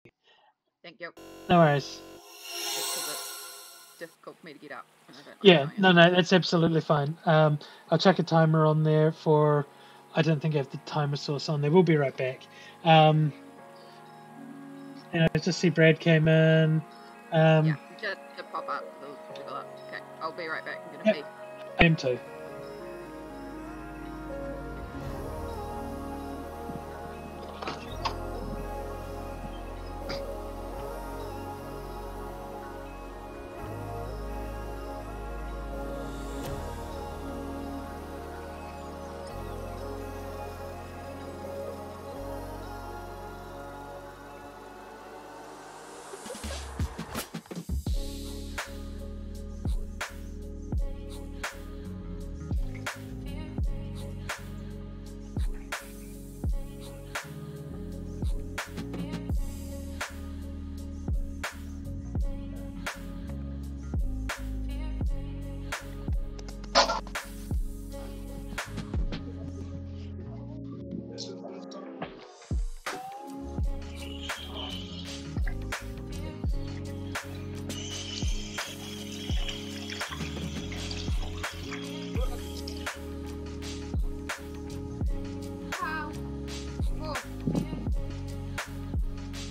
Thank you. No worries. Just 'cause it's difficult for me to get up. And I don't like Yeah, doing no, it. that's absolutely fine. I'll chuck a timer on there for. I don't think I have the timer source on there. We'll be right back. And I just see Brad came in. Yeah, just to pop up. It'll jiggle up. Okay, I'll be right back. I'm gonna pee. I am too.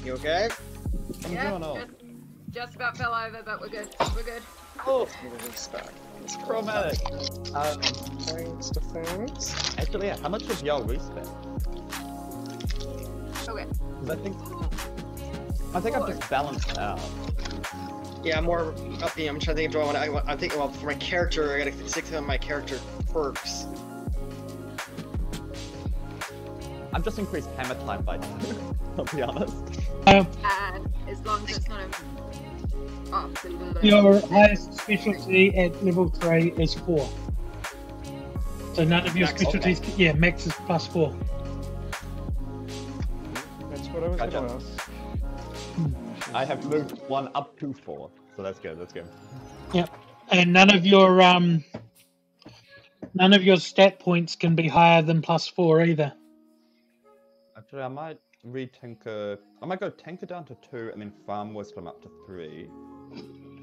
You okay? I'm Yeah, doing all. just about fell over, but we're good. We're good. Oh, Respect. chromatic. Points to things. Actually, yeah. How much does y'all respect? Okay. 'Cause I think I've just balanced out. Yeah, I'm more uppy. I'm trying to think of do I want. I'm thinking, well, for my character, I gotta stick to my character perks. I've just increased hammer time by 2. I'll be honest. As long as it's not a. Oh, Your highest specialty at level 3 is 4. So none of your Max, specialties, yeah, max is +4. That's what I was Gotcha. going to ask. I have moved 1 up to 4, so that's good. That's good. Yep. And none of your stat points can be higher than +4 either. Actually, I might re-tinker. I might go tinker down to 2 and then farm wisdom up to 3.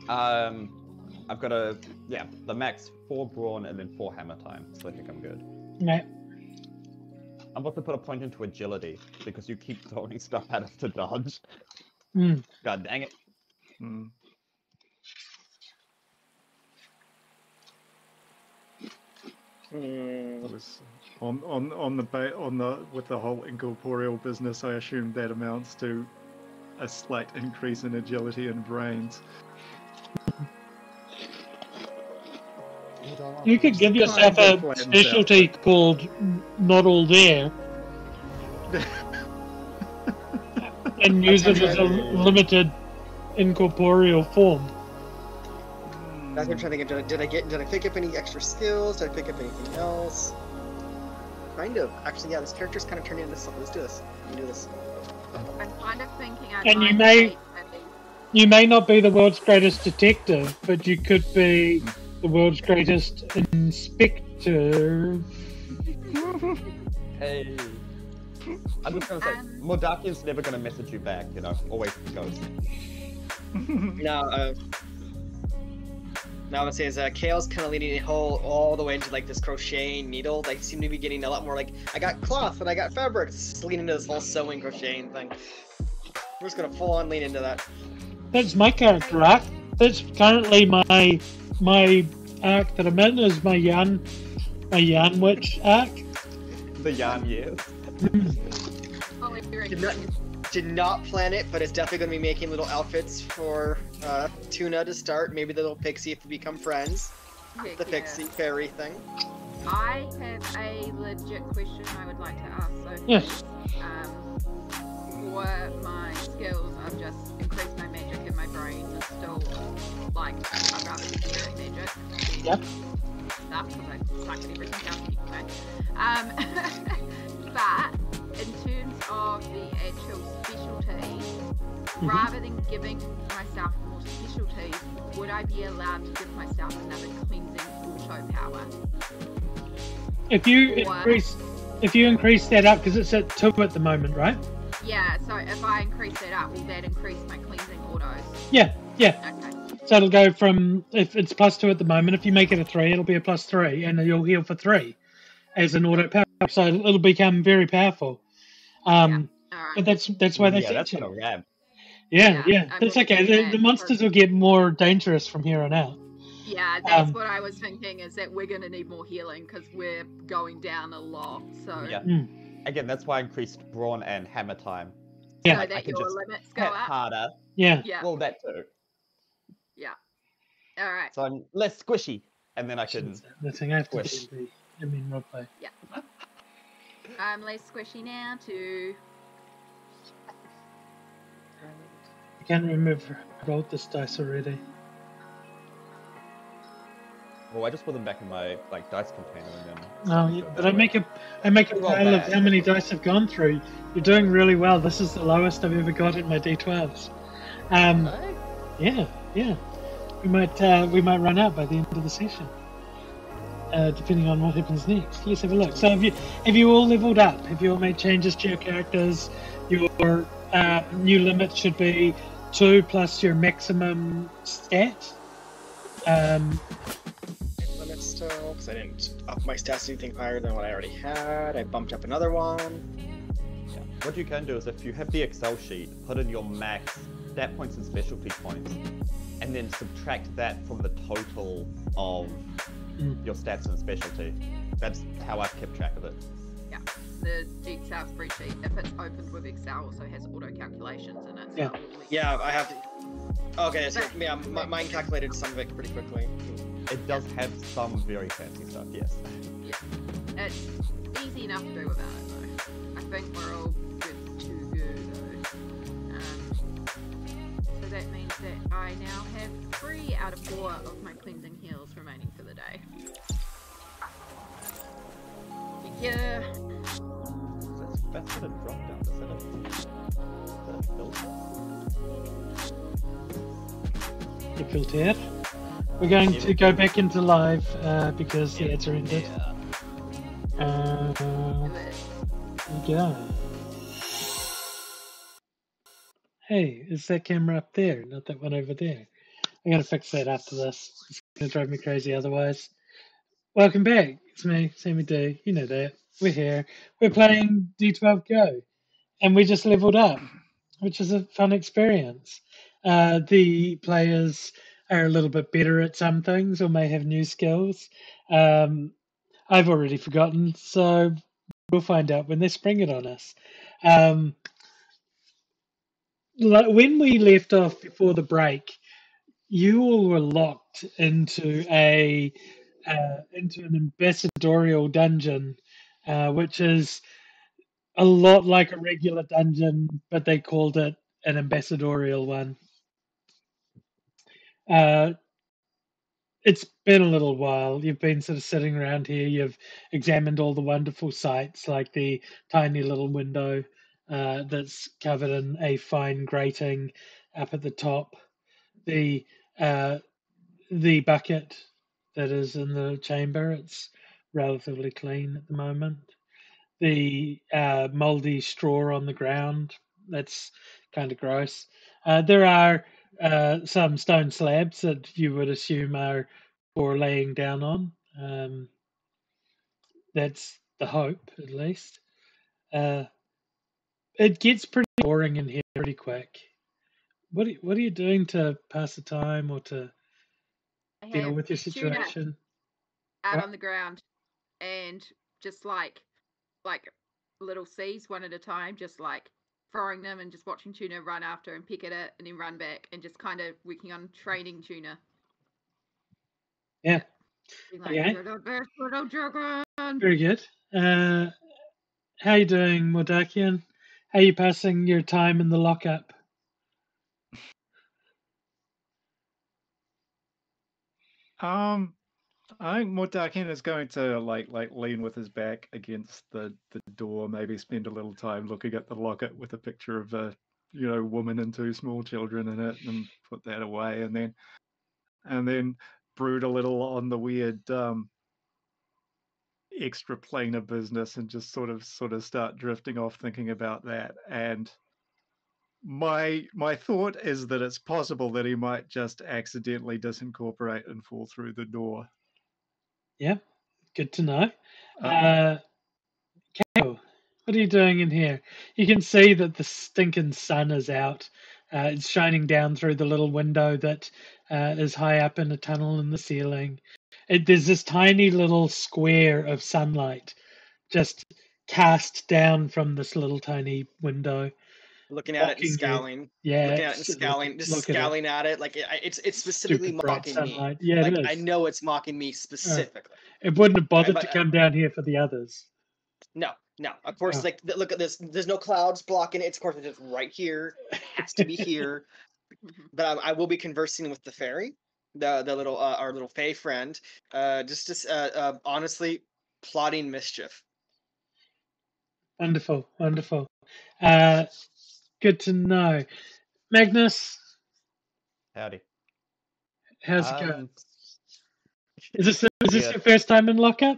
I've got the max 4 brawn and then 4 hammer time, so I think I'm good. Yeah. I'm about to put a point into agility because you keep throwing stuff at us to dodge. Mm. God dang it. Hmm. Hmm. I was with the whole incorporeal business. I assumed that amounts to a slight increase in agility and brains. You could give yourself Kind of a flattens out, specialty called Not All There and use it as a limited incorporeal form. That's what I'm trying to think of. Did I pick up any extra skills? Did I pick up anything else? Kind of. Actually, yeah, this character's kind of turning into something. Let's do this. Let me do this. I'm kind of thinking I And might you may- take maybe- You may not be the world's greatest detective, but you could be the world's greatest inspector. Hey. I'm just gonna say, Modaki's never gonna message you back, you know, always goes. Now I'm gonna say is Kale's kind of leading it all the way into like this crocheting needle. They seem to be getting a lot more like I got cloth and I got fabric. It's leaning into this whole sewing crocheting thing. We're just gonna full on lean into that. That's my character arc. That's currently my arc that I'm in is my yarn witch arc. The yarn years. Oh, you're Did not plan it, but it's definitely going to be making little outfits for Tuna to start. Maybe the little pixie if we become friends. Heck The yeah. pixie fairy thing. I have a legit question I would like to ask. So, Yes. for my skills, I've just increased my magic and my brain is still like I'd rather be hearing magic. Yep. Stuff because I suck at everything else anyway. But in terms of the actual specialties, rather than giving myself more specialties, would I be allowed to give myself another cleansing auto power? If you Or- increase that up because it's at 2 at the moment, right? Yeah, so if I increase that up, will that increase my cleansing autos? Yeah. Okay. So it'll go from, if it's +2 at the moment, if you make it a 3, it'll be a +3, and you'll heal for 3 as an auto power. So it'll become very powerful. Alright. But that's why they Yeah, that's teach kind it. of rad. Yeah. I'm That's looking okay. at The that monsters for- will get more dangerous from here on out. Yeah, that's what I was thinking, is that we're going to need more healing because we're going down a lot. So, Yeah. Again, that's why I increased brawn and hammer time. Yeah. so I that can your just limits go hit up. harder. Yeah. Yeah, Well, that too. alright. So I'm less squishy, and then I can. The thing I have to Squish. do, I mean, roleplay. I'm less squishy now too. I can't remember if I rolled this dice already. Well, I just put them back in my dice container, and then. No, go but that I way. make a Roll pile of bad. how many dice I've gone through. You're doing really well. This is the lowest I've ever got in my D12s. Right? Yeah. We might run out by the end of the session, depending on what happens next. Let's have a look. So have you all leveled up? Have you all made changes to your characters? Your new limit should be 2 plus your maximum stat. Limit still, because I didn't up my stats anything higher than what I already had. I bumped up another one. what you can do is if you have the Excel sheet, put in your max stat points and specialty points, and then subtract that from the total of your stats and specialty. That's how I've kept track of it. Yeah, the Excel spreadsheet, if it's opened with Excel, also has auto calculations in it. So Yeah. Yeah, I have to. Okay, so yeah, mine calculated some of it pretty quickly. It does have some very fancy stuff, yes. Yeah, it's easy enough to do without it though. I think we're all good to go though. So that means that I now have 3 out of 4 of my cleansing heals remaining for the day. Yeah. That's what a drop down. Is that a filter? The filter. We're going to go back into live because the ads are ended. There we go. Hey, is that camera up there? Not that one over there. I'm going to fix that after this. It's going to drive me crazy otherwise. Welcome back. It's me, Sammy D. You know that. We're here. We're playing d12GO. And we just leveled up, which is a fun experience. The players are a little bit better at some things or may have new skills. I've already forgotten, so we'll find out when they spring it on us. When we left off before the break, you all were locked into an ambassadorial dungeon, which is a lot like a regular dungeon, but they called it an ambassadorial one. It's been a little while. You've been sort of sitting around here. You've examined all the wonderful sights, like the tiny little window that's covered in a fine grating up at the top. The bucket that is in the chamber, it's relatively clean at the moment. The moldy straw on the ground, that's kind of gross. There are some stone slabs that you would assume are for laying down on. That's the hope, at least. It gets pretty boring in here pretty quick. What are you doing to pass the time or to deal with your situation? Out on the ground, and just like little C's one at a time, just like throwing them and just watching Tuna run after and pick at it and then run back and just kind of working on training Tuna. Yeah. Like, Okay. little dragon. Very good. How you doing, Mordakian? How are you passing your time in the lockup? I think Mordakian is going to like lean with his back against the door, maybe spend a little time looking at the locket with a picture of a woman and 2 small children in it, and put that away, and then brood a little on the weird extra planar business, and just sort of start drifting off thinking about that. And my thought is that it's possible that he might just accidentally disincorporate and fall through the door. Yeah, good to know. Cal, what are you doing in here? You can see that the stinking sun is out. It's shining down through the little window that is high up in a tunnel in the ceiling. There's this tiny little square of sunlight just cast down from this little tiny window. Looking at it and scowling. Yeah, looking at it and scowling, just scowling at it. Like it's specifically mocking me. Yeah, like it is. I know it's mocking me specifically. It wouldn't have bothered to come down here for the others. No. Of course, like look at this. There's no clouds blocking it. It's of course it's just right here. It has to be here. But I will be conversing with the fairy, the little our little fae friend. Just honestly plotting mischief. Wonderful. Good to know. Magnus, Howdy. how's it going? Is this your first time in lockup?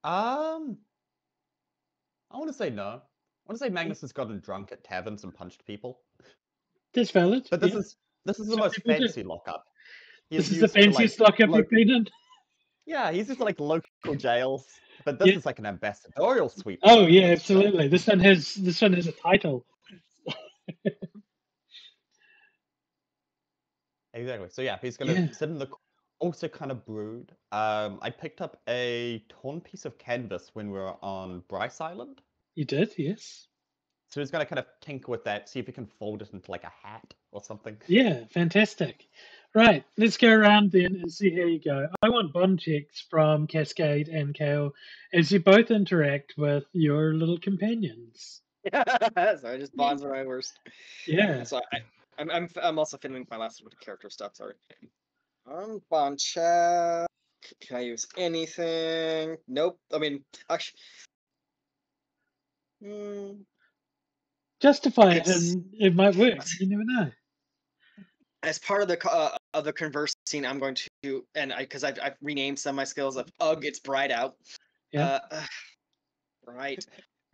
I want to say no. I want to say Magnus has gotten drunk at taverns and punched people. That's valid. But this is the most fancy lockup. This is the fanciest lockup you've been in? Yeah, he's just like local jails. But this Yeah. is like an ambassadorial suite. Oh though, yeah, that's great. absolutely. This one has a title. Exactly. So yeah, he's gonna Yeah, sit in the also kind of brood. I picked up a torn piece of canvas when we were on Bryce Island. you did. Yes. So he's gonna kind of tinker with that, see if he can fold it into like a hat or something. Yeah, fantastic. Right, let's go around then and see how you go. I want bond checks from Cascade and Kale as you both interact with your little companions. Sorry, just bonds are my worst. Yeah. So I'm also finishing my last character stuff. Sorry. Bond check. Can I use anything? Nope. I mean, actually, Justify it It's- and it might work. You never know. as part of the conversing, I'm going to, and because I've renamed some of my skills of ugh, it's bright out. Yeah. Right.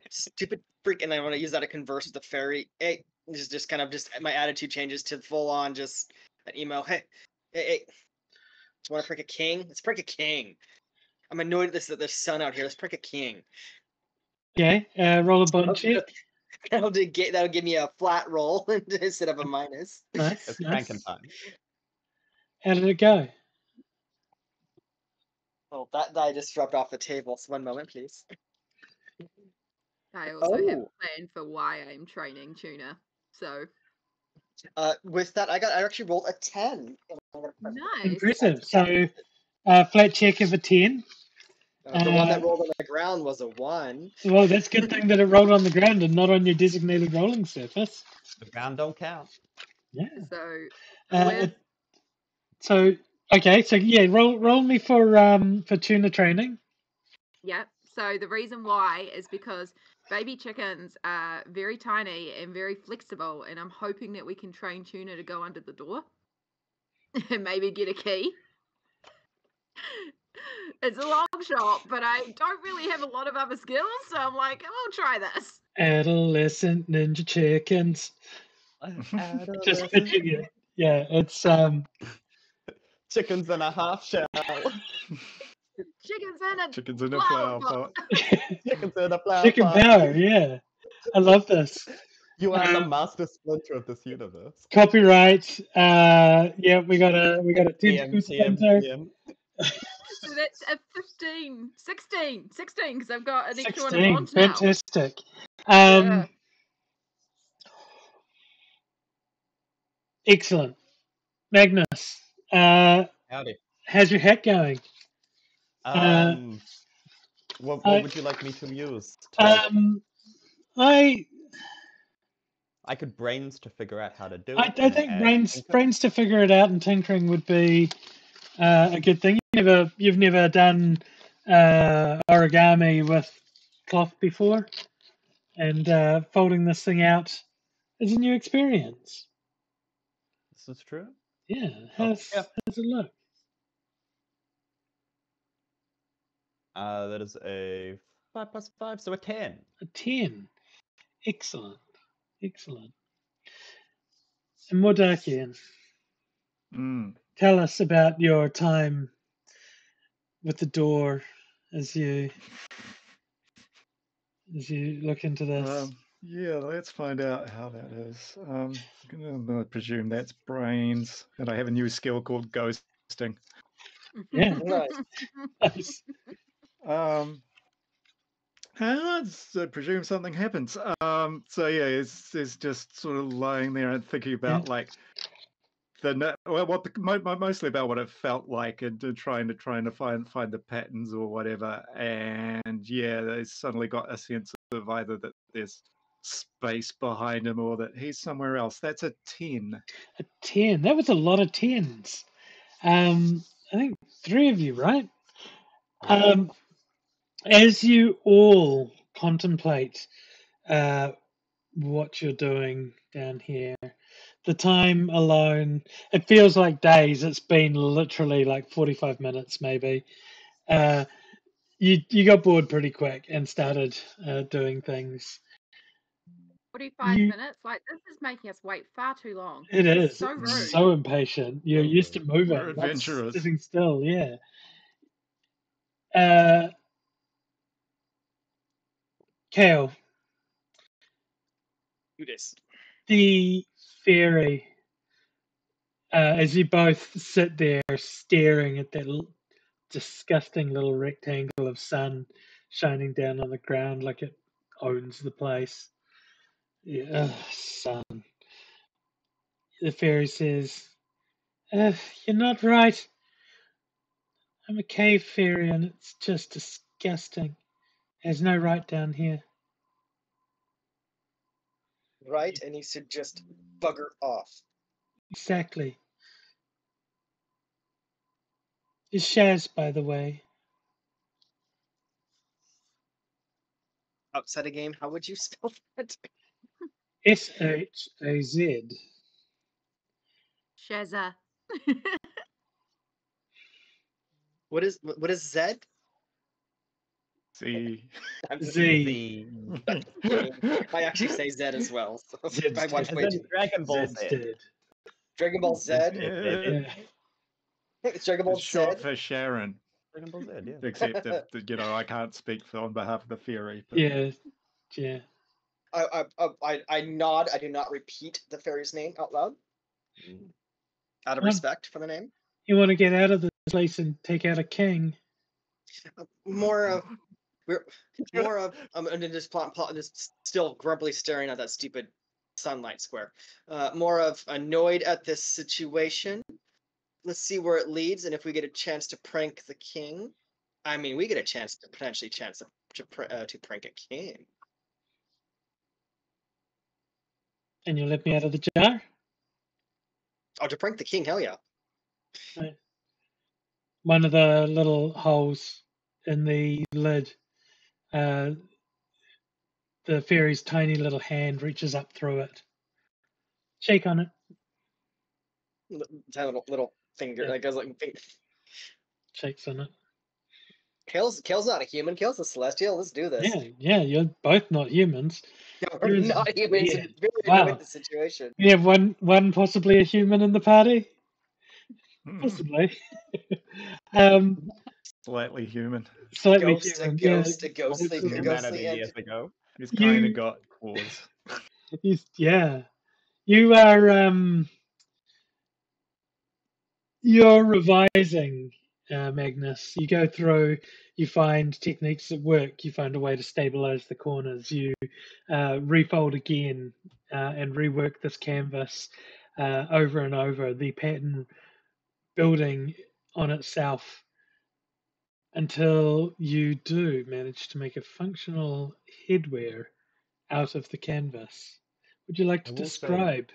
Stupid freak, and I want to use that to converse with the fairy. Hey, just kind of my attitude changes to full on just an email. Hey, do you want to prick a king? Let's prick a king. I'm annoyed that there's sun out here. Let's prick a king. Okay. Roll a bond check. That'll give me a flat roll instead of a minus. Nice. It's Nice. cranking time. How did it go? Oh, that die just dropped off the table. So 1 moment, please. I also have a Oh. plan for why I'm training Tuna. So With that, I actually rolled a 10. nice. Impressive. So, flat check of a 10. The one that rolled on the ground was a 1. Well, that's a good thing that it rolled on the ground and not on your designated rolling surface. The ground don't count. Yeah. So Okay, so yeah, roll me for tuna training. Yep. So the reason why is because baby chickens are very tiny and very flexible, and I'm hoping that we can train Tuna to go under the door and maybe get a key. It's a long shot, but I don't really have a lot of other skills, so I'm like, I'll try this. Adolescent ninja chickens. Just pitching it. Yeah, it's Chickens in a half shell. Chickens in a flower pot. Chickens in a flower chicken pot. power. Yeah, I love this. You are the master splinter of this universe. Copyright. Yeah, we got a tentacle splinter. So that's a 16, because I've got an extra one of 16. bonds now. Fantastic. Yeah. Excellent. Magnus, Howdy. how's your hat going? What would you like me to use? I could brains to figure out how to do it. I think brains to figure it out and tinkering would be a good thing. You've never done origami with cloth before, and folding this thing out is a new experience. This is true. Yeah, how's it look? That is a 5 plus 5, so a 10. A 10. Excellent. And Mordakian, tell us about your time with the door as you look into this. Yeah, let's find out how that is. I'm gonna presume that's brains, and I have a new skill called ghosting. Yeah. Nice. Let's presume something happens. So yeah, it's just sort of lying there and thinking about like mostly about what it felt like and trying to find the patterns or whatever. And yeah, they suddenly got a sense of either that there's space behind him or that he's somewhere else. That's a 10. A 10. That was a lot of 10s. I think 3 of you, right? As you all contemplate what you're doing down here, the time alone, it feels like days. It's been literally like 45 minutes, maybe. You got bored pretty quick and started doing things. 45 minutes? Like, this is making us wait far too long. It This is. so rude. It's so impatient. You're used to moving, We're not adventurous. sitting still. Yeah. Kale, Do this. the fairy, as you both sit there staring at that disgusting little rectangle of sun shining down on the ground like it owns the place. Yeah, sun. The fairy says, "You're not right. I'm a cave fairy and it's just disgusting. There's no right down here." Right, and you should just bugger off. Exactly. It's Shaz, by the way. Outside a game, how would you spell that? Shaz. Shazza. What is Z? See. Z. I actually say Z as well. So Zed's I watch dead. way As too. in Dragon Ball Zed's Z. dead. Dragon Ball Z. Yeah. It's Dragon Ball It's Z. short for Sharon. Dragon Ball Z, yeah. Except that, I can't speak on behalf of the fairy. But Yeah. Yeah. I nod. I do not repeat the fairy's name out loud. Out of Um, respect for the name. You want to get out of this place and take out a king? More of and then just still grumpily staring at that stupid sunlight square. More of annoyed at this situation. Let's see where it leads, and if we get a chance to prank the king. I mean, we get a chance to prank a king. And you let me out of the jar? Oh, to prank the king, hell yeah. Right. One of the little holes in the lid, the fairy's tiny little hand reaches up through it. Shake on it. That little finger, Yeah. like goes like. Shakes on it. Kale's not a human. Kale's a celestial. Let's do this. Yeah, you're both not humans. No, we're Yours is not humans. weird. It's very Wow. annoyed the situation. We have one possibly a human in the party? Hmm. Possibly. Slightly human. Slightly Ghost, human. a ghostly, Some a humanity ghostly years entity. ago. He's You- kind of got claws. Yeah. You are you're revising, Magnus. You go through, you find techniques that work, you find a way to stabilize the corners, you refold again and rework this canvas over and over, the pattern building on itself until you do manage to make a functional headwear out of the canvas. Would you like to I will say- describe?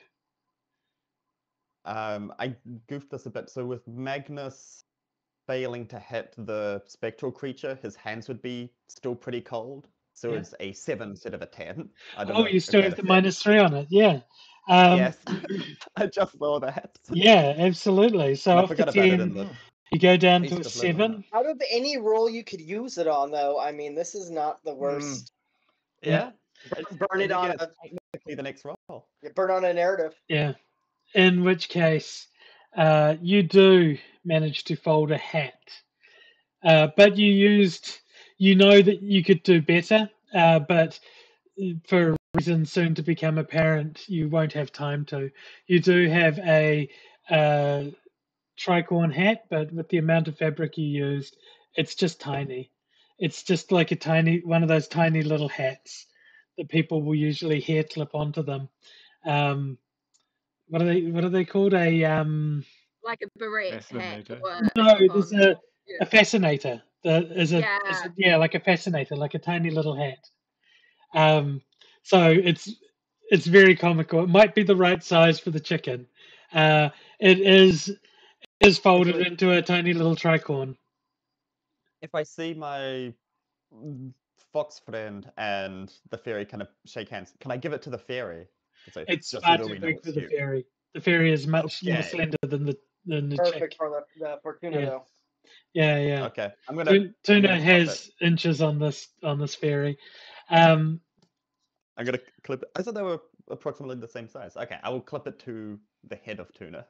I goofed this a bit. So with Magnus failing to hit the spectral creature, his hands would be still pretty cold. So Yeah. it's a 7 instead of a 10. I don't Oh, know you if still that have the affects. -3 on it, yeah. Yes, I just saw that. Yeah, absolutely. So And I off the forgot about it 10, in the you go down Feast to a of Living. 7. Out of any role you could use it on, though, I mean, this is not the worst. Yeah. Burn it on It's technically the next roll. burn on a narrative. Yeah. In which case, you do manage to fold a hat. But you know that you could do better, but for reasons soon to become apparent, you won't have time to. You do have a tricorn hat, but with the amount of fabric you used, it's just tiny. It's just like one of those tiny little hats that people will usually hair clip onto them. What are they called? Like a beret hat. Fascinator. Or No, clip-on. there's a fascinator. Yeah, like a fascinator, like a tiny little hat. So it's very comical. It might be the right size for the chicken. It is folded Actually- into a tiny little tricorn. If I see my fox friend and the fairy kind of shake hands, can I give it to the fairy? It's just far so that too we know big it's for the you. fairy. The fairy is much more Okay. slender than the Perfect chick. for the Fortuna, Yeah. though. Yeah. Okay, I'm gonna Tuna clip has it. inches on this fairy. I'm gonna clip it. I thought they were approximately the same size. Okay, I will clip it to the head of Tuna.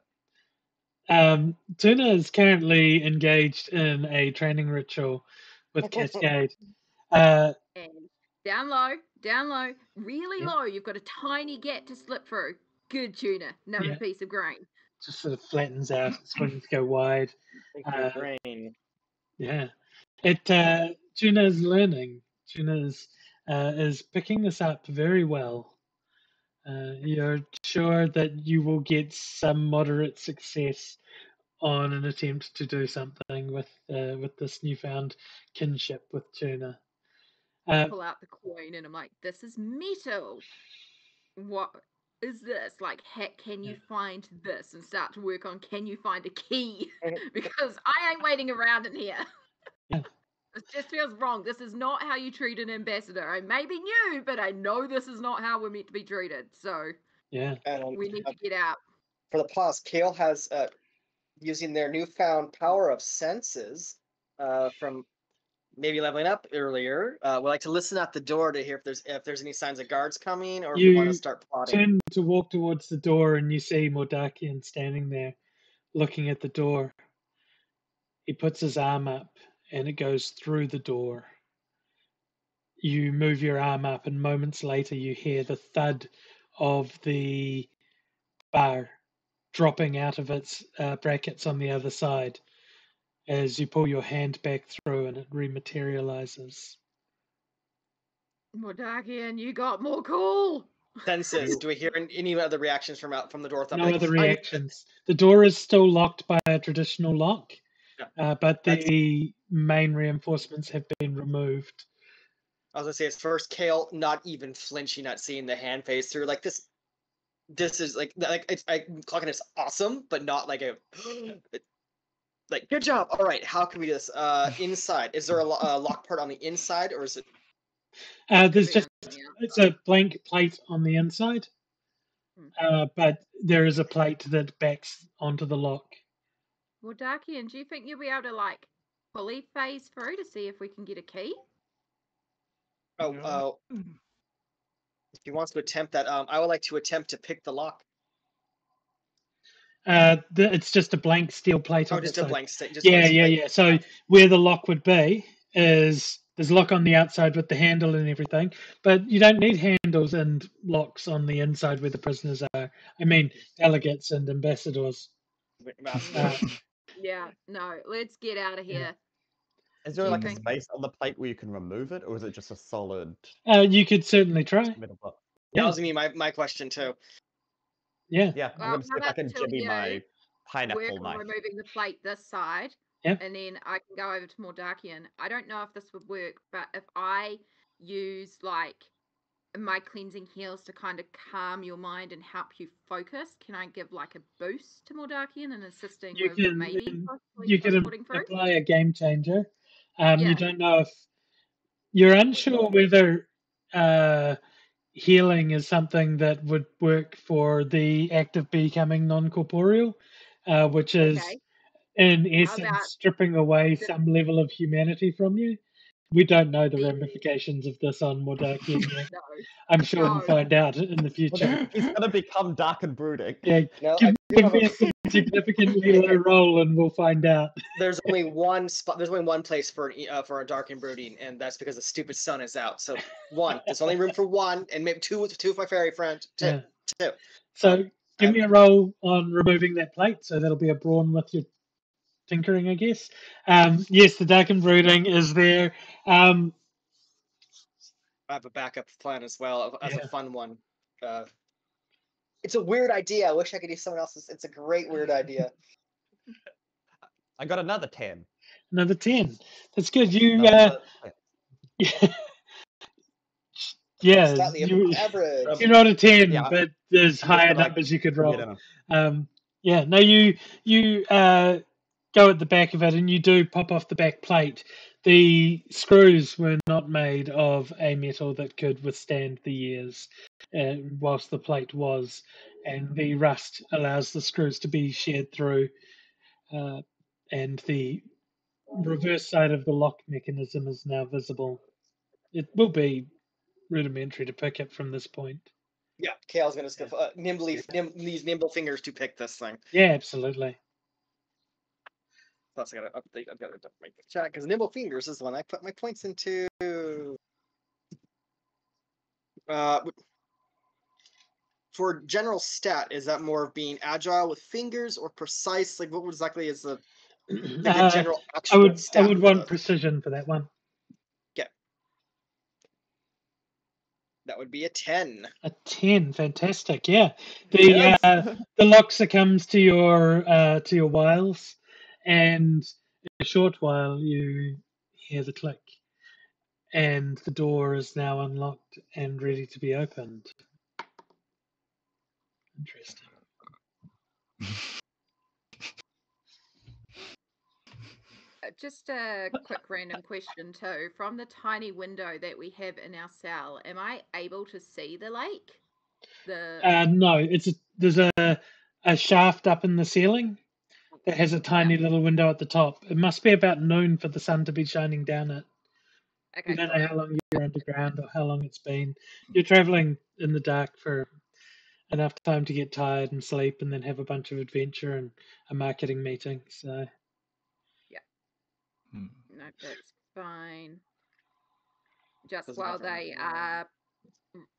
Tuna is currently engaged in a training ritual with Cascade. And Down low, really low. You've got a tiny gap to slip through. Good tuna, another Yeah. piece of grain. Just sort of flattens out. Its wings go wide. Thank you, brain. Yeah. Tuna is learning. Tuna is picking this up very well. You're sure that you will get some moderate success on an attempt to do something with this newfound kinship with tuna. Pull out the coin and I'm like, this is metal. What is this? Like, can you find this? And start to work on, can you find a key? Because I ain't waiting around in here. Yeah. It just feels wrong. This is not how you treat an ambassador. I may be new, but I know this is not how we're meant to be treated. So Yeah. And we need to get out. for the pause, Kale has using their newfound power of senses from maybe leveling up earlier. Would like to listen at the door to hear if there's any signs of guards coming, or if we want to You start plotting. turn to walk towards the door and you see Mordakian standing there looking at the door. He puts his arm up and it goes through the door. You move your arm up, and moments later, you hear the thud of the bar dropping out of its brackets on the other side as you pull your hand back through and it rematerializes. Mordakian, you got more cool. Senses. Do we hear any other reactions from the door? No other reactions. The door is still locked by a traditional lock, but the main reinforcements have been removed. I was gonna say, it's first Kale not even flinching at seeing the hand phase through. Like this is like it's clocking it's awesome, but not like a like good job. All right, how can we do this? Inside, is there a lock part on the inside, or is it? There's just it's a blank plate on the inside, but there is a plate that backs onto the lock. Mordakian, do you think you'll be able to like fully phase through to see if we can get a key? Oh, if he wants to attempt that, I would like to attempt to pick the lock. It's just a blank steel plate. Oh, on just the a side. blank state. Yeah. So where the lock would be is there's a lock on the outside with the handle and everything, but you don't need handles and locks on the inside where the prisoners are. I mean, delegates and ambassadors. Yeah, no, let's get out of here. Is there like a space on the plate where you can remove it, or is it just a solid? You could certainly try. Metal block? That was my question too. Yeah. Yeah, I'm gonna see if I can jimmy my pineapple work on knife. removing the plate this side, and then I can go over to Mordakian. I don't know if this would work, but if I use like my cleansing heals to kind of calm your mind and help you focus, can I give like a boost to Mordakian and assisting You with can maybe you can putting through? apply a game changer. You don't know if you're unsure whether healing is something that would work for the act of becoming non-corporeal, which is in essence stripping away some level of humanity from you. We don't know the ramifications of this on Mordakian yet. No. I'm sure we'll find out in the future. He's gonna become dark and brooding. Yeah, give me a significantly low roll and we'll find out. There's only one spot. There's only one place for a dark and brooding, and that's because the stupid sun is out. So one. There's only room for one, and maybe two with my fairy friend. Two. So give me a roll on removing that plate. So that'll be a brawn with your tinkering, I guess. Yes, the dark and brooding is there. I have a backup plan as well as a fun one. It's a weird idea. I wish I could use someone else's. It's a great weird idea. I got another 10. Another 10. That's good. You you rolled a 10, but there's higher numbers you could roll. You go at the back of it and you do pop off the back plate. The screws were not made of a metal that could withstand the years, whilst the plate was, and the rust allows the screws to be sheared through, and the reverse side of the lock mechanism is now visible. It will be rudimentary to pick it from this point. Yeah, Kale's gonna use nimble fingers to pick this thing. Yeah, absolutely. Plus, I gotta update. I've got to make the chat because nimble fingers is the one I put my points into. For general stat, is that more of being agile with fingers or precise? Like, what exactly is the general I actual stat? would want precision for that one. Okay. That would be a 10. A 10, fantastic. Yeah, Yes. the lock succumbs to your wiles, and in a short while you hear the click, and the door is now unlocked and ready to be opened. Interesting. Just a quick random question too. From the tiny window that we have in our cell, am I able to see the lake? No, there's a shaft up in the ceiling that has a tiny little window at the top. It must be about noon for the sun to be shining down it. Okay, You don't cool. know how long you're underground or how long it's been. You're traveling in the dark for enough time to get tired and sleep, and then have a bunch of adventure and a marketing meeting. So No, that's fine. Just Doesn't while matter. they are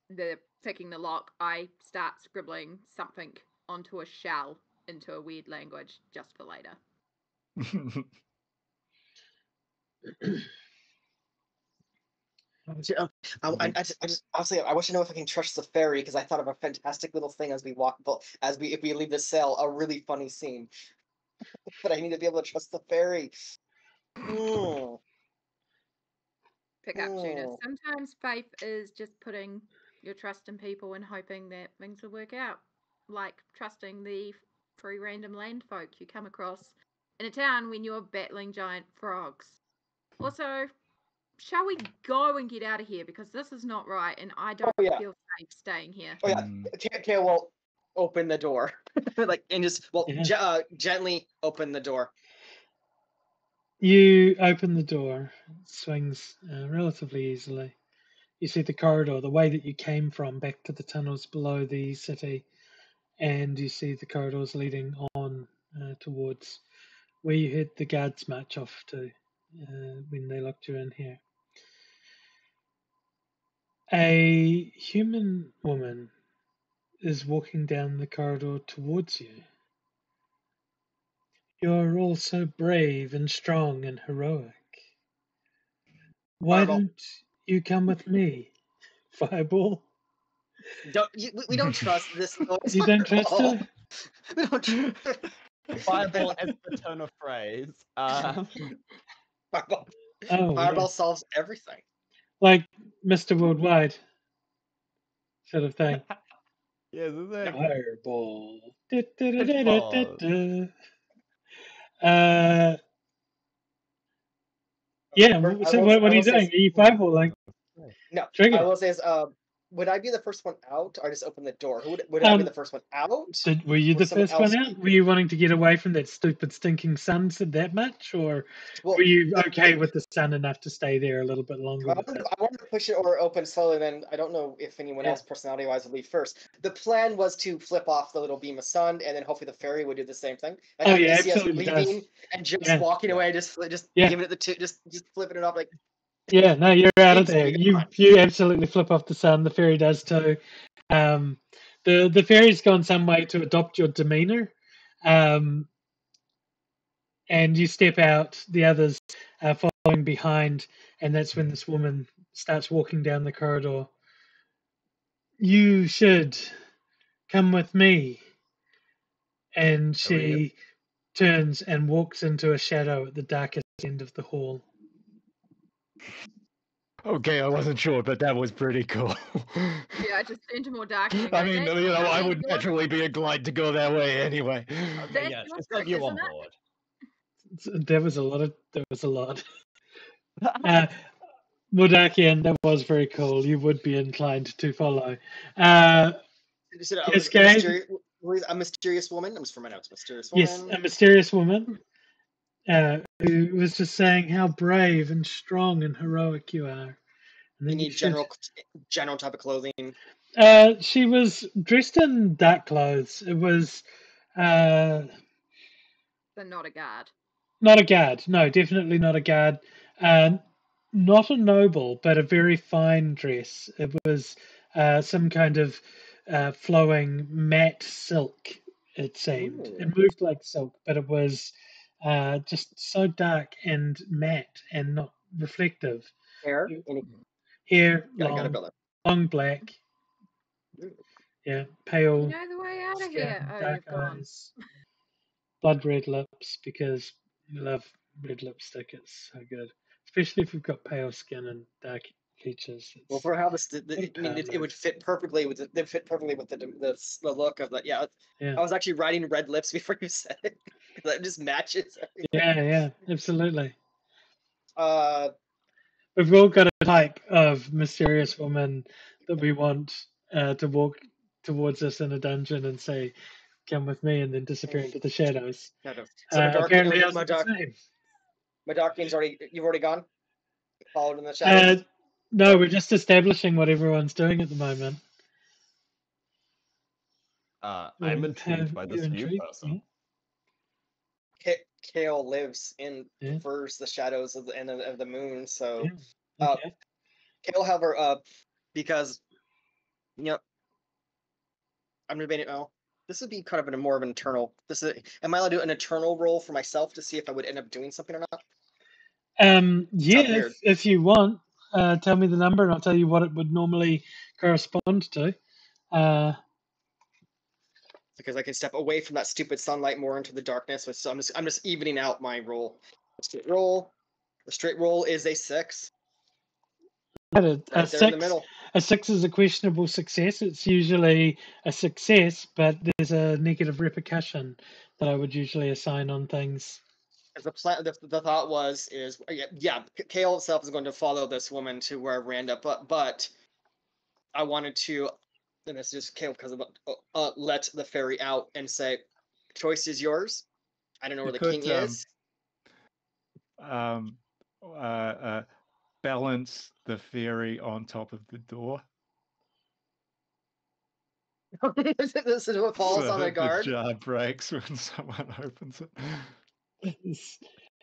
they're picking the lock, I start scribbling something onto a shell into a weird language just for later. I just honestly, I wish I know if I can trust the fairy, because I thought of a fantastic little thing as we walk, if we leave the cell, a really funny scene. But I need to be able to trust the fairy. Mm. Pick up, Juna. Oh. Sometimes faith is just putting your trust in people and hoping that things will work out. Like trusting the three random land folk you come across in a town when you're battling giant frogs. Also, shall we go and get out of here, because this is not right and I don't feel safe staying here. Oh yeah, Kale will open the door, and just gently open the door. you open the door. It swings relatively easily. You see the corridor, the way that you came from, back to the tunnels below the city, and you see the corridors leading on towards where you heard the guards march off to when they locked you in here. A human woman is walking down the corridor towards you. You're all so brave and strong and heroic. Why Fireball. don't you come with me? Fireball? We don't trust this. You don't trust her? We don't trust Fireball as the turn of phrase. Fireball. Oh, Fireball yeah. solves everything. Like Mr. Worldwide sort of thing. Yes, exactly. Fireball. Fireball. Yeah, so what are you doing? Are you fireballing? No, Trigger. I will say is, would I be the first one out, or just open the door? Would I be the first one out? Were you the first one out? Were you wanting to get away from that stupid stinking sun that much, or were you okay with the sun enough to stay there a little bit longer? I wanted to push it or open slowly. Then I don't know if anyone else, personality-wise, would leave first. The plan was to flip off the little beam of sun, and then hopefully the fairy would do the same thing. Oh yeah, absolutely leaving does. and just walking away, just giving it just flipping it off like. Yeah, no, you're out of there. You absolutely flip off the sun. The fairy does too. The fairy's gone some way to adopt your demeanor, and you step out. The others are following behind, and that's when this woman starts walking down the corridor. You should come with me. And she turns and walks into a shadow at the darkest end of the hall. Okay, I wasn't sure, but that was pretty cool. Yeah, I just into more darkening. I mean, I would naturally be inclined to go that way anyway. Okay, yes, it's got you on board. There was a lot. Mudakian, that was very cool. You would be inclined to follow. Cascade? A mysterious woman. I'm just for my notes. Mysterious woman. Yes, a mysterious woman who was just saying how brave and strong and heroic you are. And you need general type of clothing. She was dressed in dark clothes. It was. So not a guard. Not a guard. No, definitely not a guard. Not a noble, but a very fine dress. It was some kind of flowing matte silk. It seemed Ooh. it moved like silk, but it was just so dark and matte and not reflective. Hair. Any Hair gotta build it. long black, Ooh. yeah, You pale know the way out of skin, here. Oh, dark you've gone. eyes, blood red lips because we love red lipstick. It's so good, especially if you've got pale skin and dark features. Well, It's for how this, good I mean, it move. would fit perfectly with it fit perfectly with the look of the yeah. Yeah. I was actually writing red lips before you said it because that just matches everything. Yeah, absolutely. Uh, We've all got a type of mysterious woman that we want to walk towards us in a dungeon and say, "Come with me," and then disappear into the shadows. kind of. So my dark, Apparently, my, ours my are the dark, same. my dark game's already. You've already gone. Followed in the shadows. No, we're just establishing what everyone's doing at the moment. I'm intrigued by this new person. Kale lives and Yeah. prefers the shadows of the end of the moon. So, Yeah. Okay. Kale, however, because you know, I'm debating. Oh, this would be kind of more of an internal. Am I allowed to do an internal roll for myself to see if I would end up doing something or not? Yeah, weird. if you want, tell me the number and I'll tell you what it would normally correspond to. Because I can step away from that stupid sunlight more into the darkness. So I'm just evening out my roll. The straight roll is a 6. Right there in the middle. A 6 is a questionable success. It's usually a success, but there's a negative repercussion that I would usually assign on things. As the thought was Kale itself is going to follow this woman to where we end up, but I wanted to, and this is just Kale because of let the fairy out and say, choice is yours. I don't know where the king is. Balance the fairy on top of the door. This is what falls on So a guard. the jar breaks when someone opens it.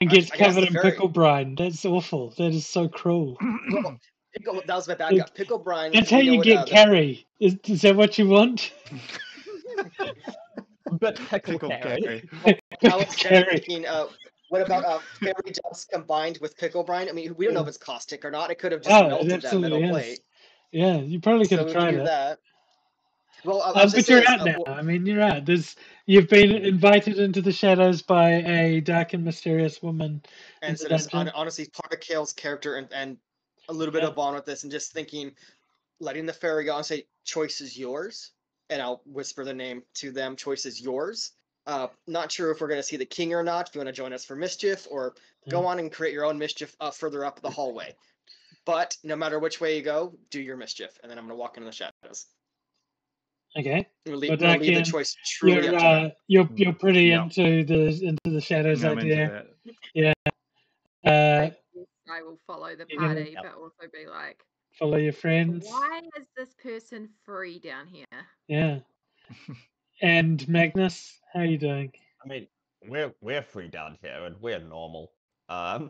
And gets I guess covered the in fairy- pickle brine. That's awful. That is so cruel. Well, that was my bad guy. Pickle brine. That's how you get carry. Is that what you want? But pickle carry. I was thinking, what about fairy dust combined with pickle brine? I mean, we don't know if it's caustic or not. It could have just melted that metal plate. Yeah, you probably could So have we can tried do it. that. Well, I was But you're out now. I mean, you're out. You've been invited into the shadows by a dark and mysterious woman. And so just honestly, part of Kale's character and a little bit of bond with this, and just thinking, letting the fairy go and say, "Choice is yours," and I'll whisper the name to them. "Choice is yours." Not sure if we're going to see the king or not. If you want to join us for mischief, or go on and create your own mischief further up the hallway. But no matter which way you go, do your mischief, and then I'm going to walk into the shadows. Okay. I'm going to leave the choice truly up to them. You're pretty into the shadows idea. Yeah. I will follow the party, but also be like, follow your friends. Why is this person free down here? Yeah. And Magnus, how are you doing? I mean, we're free down here and we're normal. Yeah,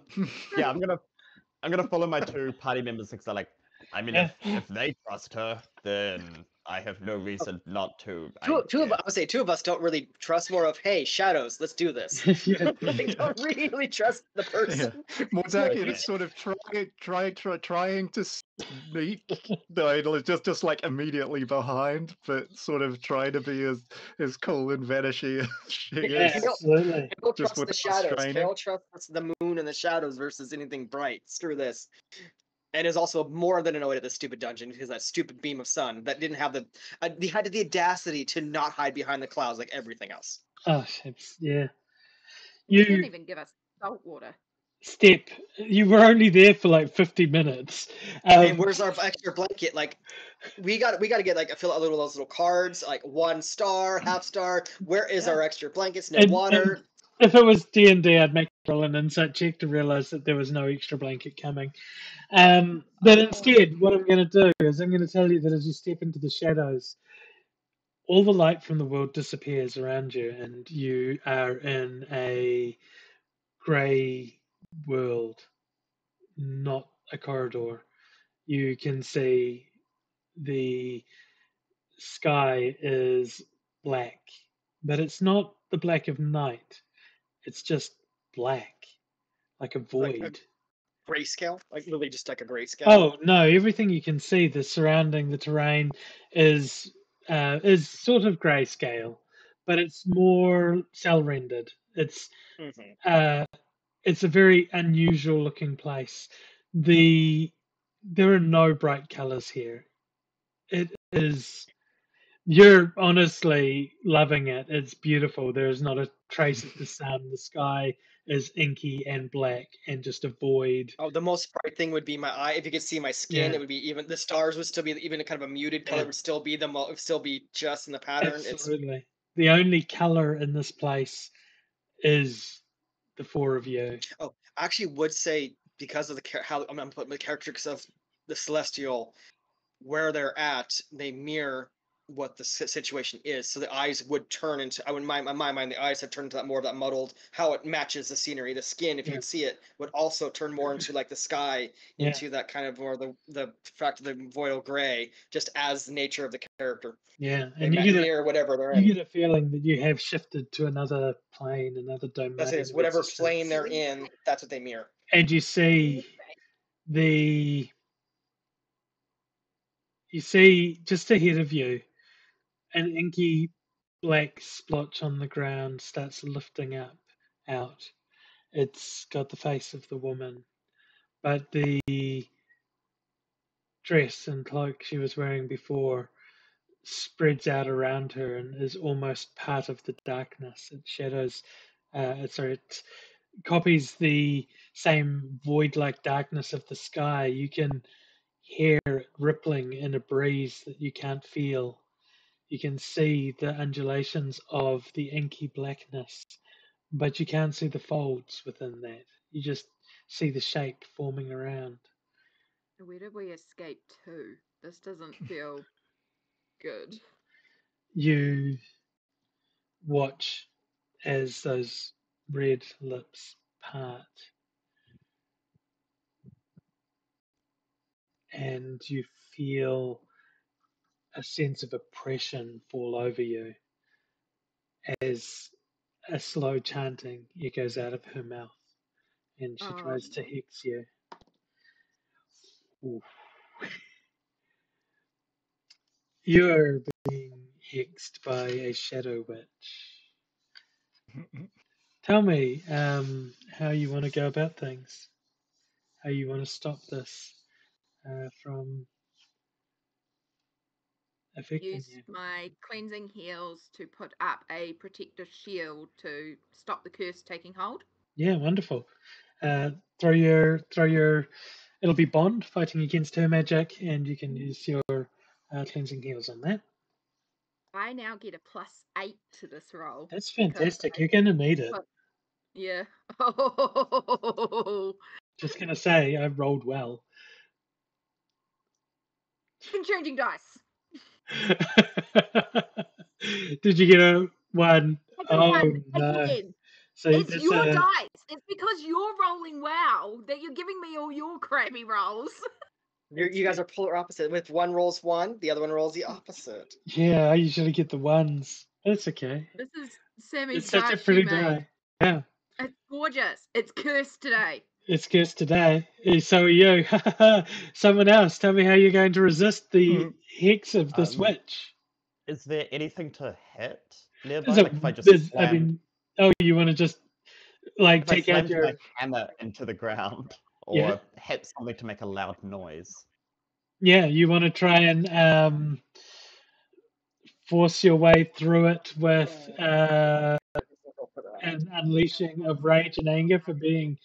I'm gonna follow my 2 party members because I mean, if they trust her, then I have no reason not to. I would say 2 of us don't really trust more of, hey, shadows, let's do this. They don't really trust the person. More Mortaki is sort of trying to sneak, just like immediately behind, but sort of trying to be as cool and vanishy as she is. Absolutely. Carol trusts the shadows. Carol trusts the moon and the shadows versus anything bright. Screw this. And is also more than annoyed at this stupid dungeon because that stupid beam of sun that didn't have they had the audacity to not hide behind the clouds like everything else. Oh, yeah. You didn't even give us salt water. Step, you were only there for like 50 minutes. And where's our extra blanket? Like, we got to get fill out those little cards, like 1 star, half star. Where is our extra blankets? No water. And if it was D&D, I'd make roll an insight check to realize that there was no extra blanket coming. But instead, what I'm going to do is I'm going to tell you that as you step into the shadows, all the light from the world disappears around you, and you are in a grey world, not a corridor. You can see the sky is black, but it's not the black of night. It's just black, like a Like a void. grayscale, like literally just like a grayscale. Oh no! Everything you can see, the surrounding, the terrain, is sort of grayscale, but it's more cell rendered. Mhm. It's a very unusual looking place. There are no bright colors here. It is You're honestly loving it. It's beautiful. There's not a trace of the sun. The sky is inky and black and just a void. Oh, the most bright thing would be my eye. If you could see my skin, Yeah. it would be even. The stars would still be even kind of a muted color. Yeah. It would still be it would still be just in the pattern. It's Absolutely. The only color in this place is the four of you. Oh, I actually would say because of how I'm putting the characteristics of the celestial, where they're at, they mirror what the situation is. So the eyes would turn into. I would in my mind, the eyes have turned into that more of that muddled. How it matches the scenery. The skin, if you Yeah. could see it, would also turn more into like the sky, Yeah. into that kind of more the fact of the voidal gray, just as the nature of the character. Yeah. They And you mirror whatever they're in. get a feeling that you have shifted to another plane, another domain That's it. It's of whatever plane existence. they're in. That's what they mirror. And you see just ahead of you an inky black splotch on the ground starts lifting up out. It's got the face of the woman, but the dress and cloak she was wearing before spreads out around her and is almost part of the darkness. It shadows, it copies the same void like darkness of the sky. You can hear it rippling in a breeze that you can't feel. You can see the undulations of the inky blackness, but you can't see the folds within that. You just see the shape forming around. Where did we escape to? This doesn't feel good. You watch as those red lips part, and you feel a sense of oppression fall over you as a slow chanting echoes out of her mouth, and she tries to hex you. Oof. You are being hexed by a shadow witch. Tell me how you want to go about things, how you want to stop this from affecting Use you. my cleansing heals to put up a protective shield to stop the curse taking hold. Yeah, wonderful. Throw your. It'll be Bond fighting against her magic, and you can use your cleansing heals on that. I now get a +8 to this roll. That's because fantastic. I You're gonna need it. put- Yeah. Oh, Just gonna say, I rolled well. changing dice. Did you get a one? I got Oh one no! again. So It's that's your dice. It's because you're rolling well that you're giving me all your crappy rolls. You guys are polar opposite. With one rolls one, the other one rolls the opposite. Yeah, I usually get the ones. That's okay. This is Sammy's It's such a dice pretty she made. die. Yeah, It's gorgeous. It's cursed today. it's cursed today. So are you. Someone else, tell me how you're going to resist the hex of this witch. Is there anything to hit nearby? So Like if I just slammed, you want to just like if I take out slammed your my hammer into the ground, Yeah. or hit something to make a loud noise. Yeah, you want to try and force your way through it with an unleashing of rage and anger for being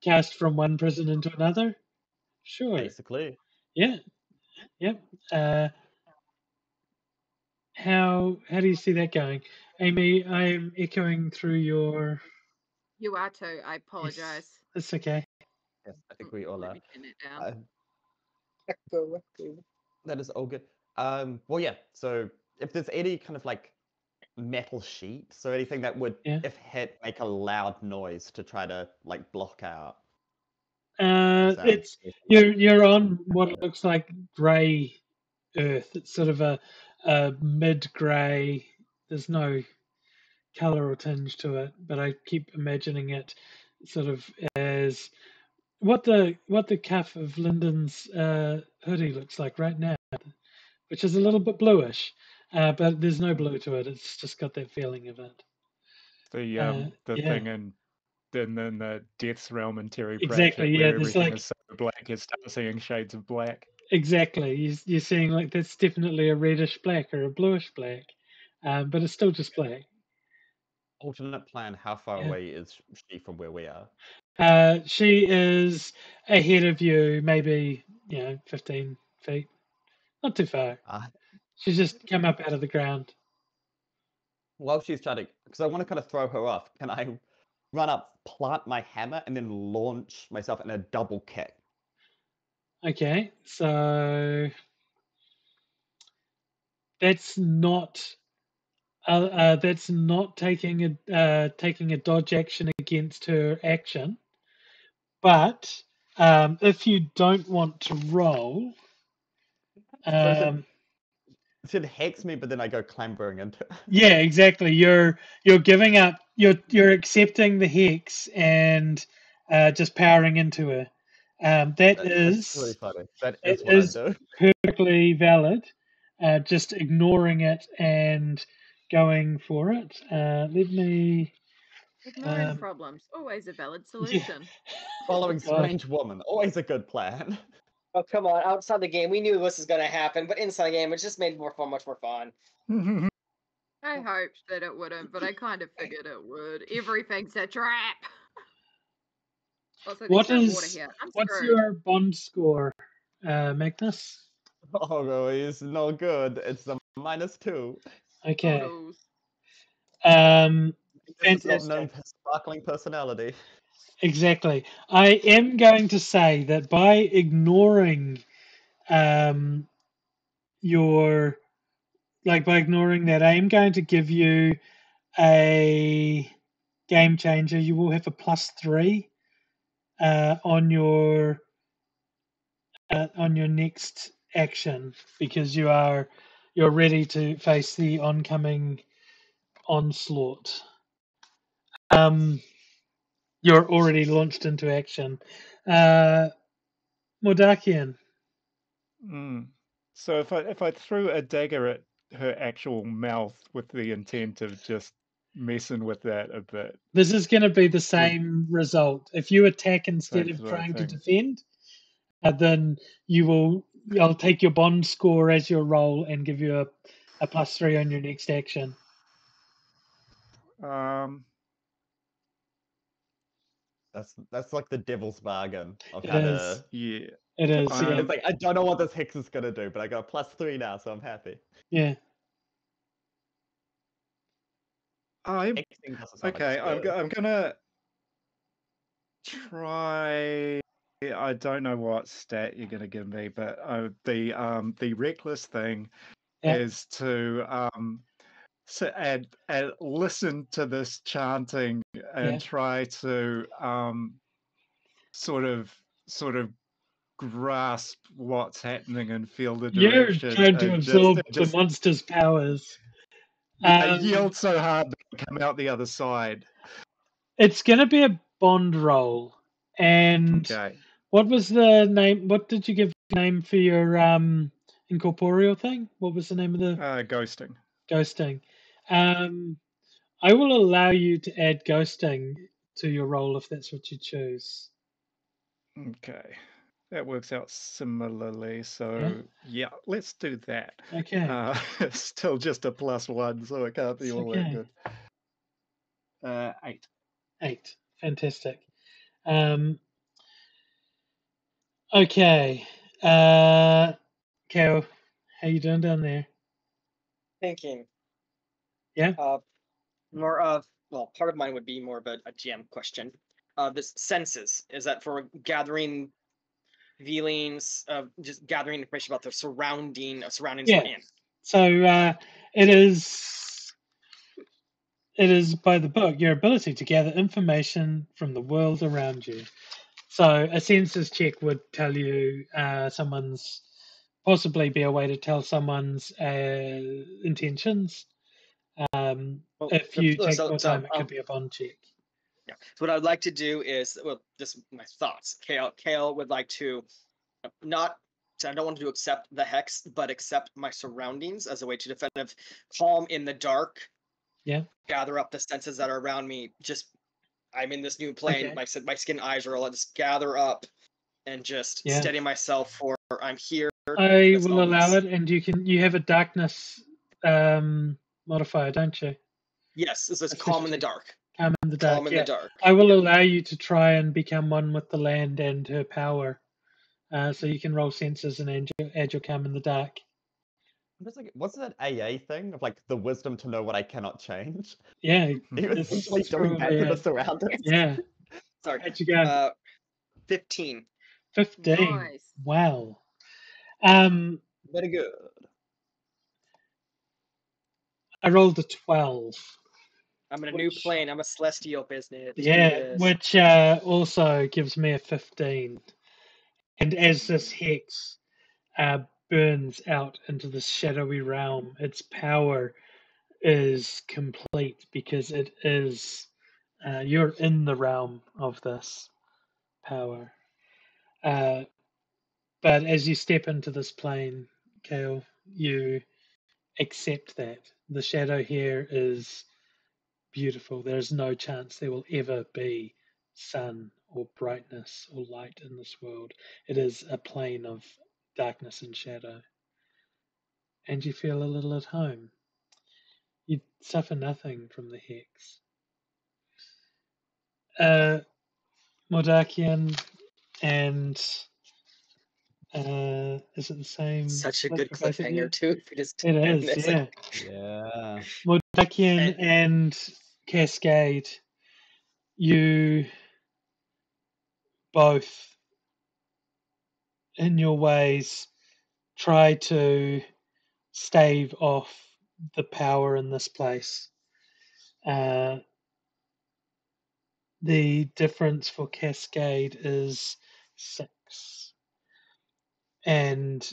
cast from one prison into another? Sure. Basically, Yeah. Yep. How do you see that going? Amie, I'm echoing through your You are too. I apologize. It's okay. yes, I think we all Let are. me turn it down. That is all good. Well, yeah. So if there's any kind of like metal sheet, so anything that would, Yeah. if hit, make a loud noise to try to like block out. sound. It's you're on what looks like grey earth. It's sort of a mid-grey. There's no color or tinge to it, but I keep imagining it sort of as what the cuff of Lyndon's hoodie looks like right now, which is a little bit bluish, but there's no blue to it. It's just got that feeling of it. The Yeah, thing in the Death's Realm and Terry exactly. Pratchett Yeah, where there's everything like is so black you start seeing shades of black. exactly. You're seeing like that's definitely a reddish black or a bluish black, but it's still just black. Alternate plan, how far Yeah. away is she from where we are? She is ahead of you, maybe 15 feet, not too far. She's just come up out of the ground. While she's chatting, because I want to kind of throw her off, can I run up, plant my hammer, and then launch myself in a double kick? Okay, so that's not taking a dodge action against her action. But if you don't want to roll, It should hex me, but then I go clambering into it. yeah, exactly. You're giving up. You're accepting the hex and just powering into her. That's really funny. That is what I do. Perfectly valid. Just ignoring it and going for it. Let me. Ignoring problems, always a valid Yeah. solution. Following God. strange woman, always a good plan. Oh, come on. Outside the game, we knew this was going to happen, but inside the game, it just made much more fun. I hoped that it wouldn't, but I kind of figured it would. Everything's a trap. Also, there's no water here. I'm What's screwed. your bond score, Magnus? Oh, really? It's no good. It's a -2. Okay. Photos. It's not known Fantastic. for sparkling personality. Exactly. I am going to say that by ignoring by ignoring that, I am going to give you a game changer. You will have a +3 on your next action because you're ready to face the oncoming onslaught. You're already launched into action. Mordakian. So if I threw a dagger at her actual mouth with the intent of just messing with that a bit, This is going to be the same result. If you attack instead Same of sort of trying to thing. defend, then I'll take your bond score as your roll and give you a +3 on your next action. That's like the devil's bargain of It how is. to. Yeah. It is. Yeah. It's like I don't know what this hex is gonna do, but I got a +3 now, so I'm happy. Yeah. Hexing doesn't sound like Okay. it's good. I'm gonna try. I don't know what stat you're gonna give me, but the reckless thing Yeah. is to sit and listen to this chanting and Yeah. try to sort of grasp what's happening and feel the direction. You're trying to and absorb just the monster's powers. yelled so hard that I come out the other side. It's going to be a bond roll. And Okay. what was the name? What did you give the name for your incorporeal thing? What was the name of the Ghosting? Ghosting. I will allow you to add ghosting to your roll if that's what you choose. Okay. That works out similarly. So yeah, let's do that. Okay. It's still just a +1, so it can't be It's all okay. that good. 8. 8. Fantastic. Okay. Kel, how you doing down there? Thinking. Yeah. More of part of mine would be more of a GM question. This senses, is that for gathering feelings, just gathering information about the surroundings we're in? So it is by the book your ability to gather information from the world around you. So a senses check would tell you someone's possibly be a way to tell someone's intentions. If you take more time, it could be a bond check. Yeah. So what I'd like to do is, well, just my thoughts. Kale would like to not. I don't want to accept the hex, but accept my surroundings as a way to defend, calm in the dark. Yeah. Gather up the senses that are around me. Just, I'm in this new plane. Okay. My skin eyes are all just gather up and just steady myself for I'm here. I will allow it, and you have a darkness modifier, don't you? Yes, this is calm in the dark. Calm in the dark. Calm in the dark. I will allow you to try and become one with the land and her power. So you can roll senses and add your calm in the dark. I'm just like, what's that AA thing of like the wisdom to know what I cannot change? Yeah, He was it's essentially doing that to the surroundings. Yeah. Sorry. How'd you go? 15. 15. Nice. Wow. Very good. I rolled a 12. I'm in a new plane. I'm a celestial business. Yeah, which also gives me a 15. And as this hex burns out into this shadowy realm, its power is complete because it is you're in the realm of this power. But as you step into this plane, Kale, you accept that the shadow here is beautiful. There's no chance there will ever be sun or brightness or light in this world. It is a plane of darkness and shadow. And you feel a little at home. You suffer nothing from the hex. Mordakian and is it the same? Such a split good for both of you? cliffhanger too. If we just It is, this. yeah. Yeah. Mordakian and Cascade, you both, in your ways, try to stave off the power in this place. The difference for Cascade is 6. And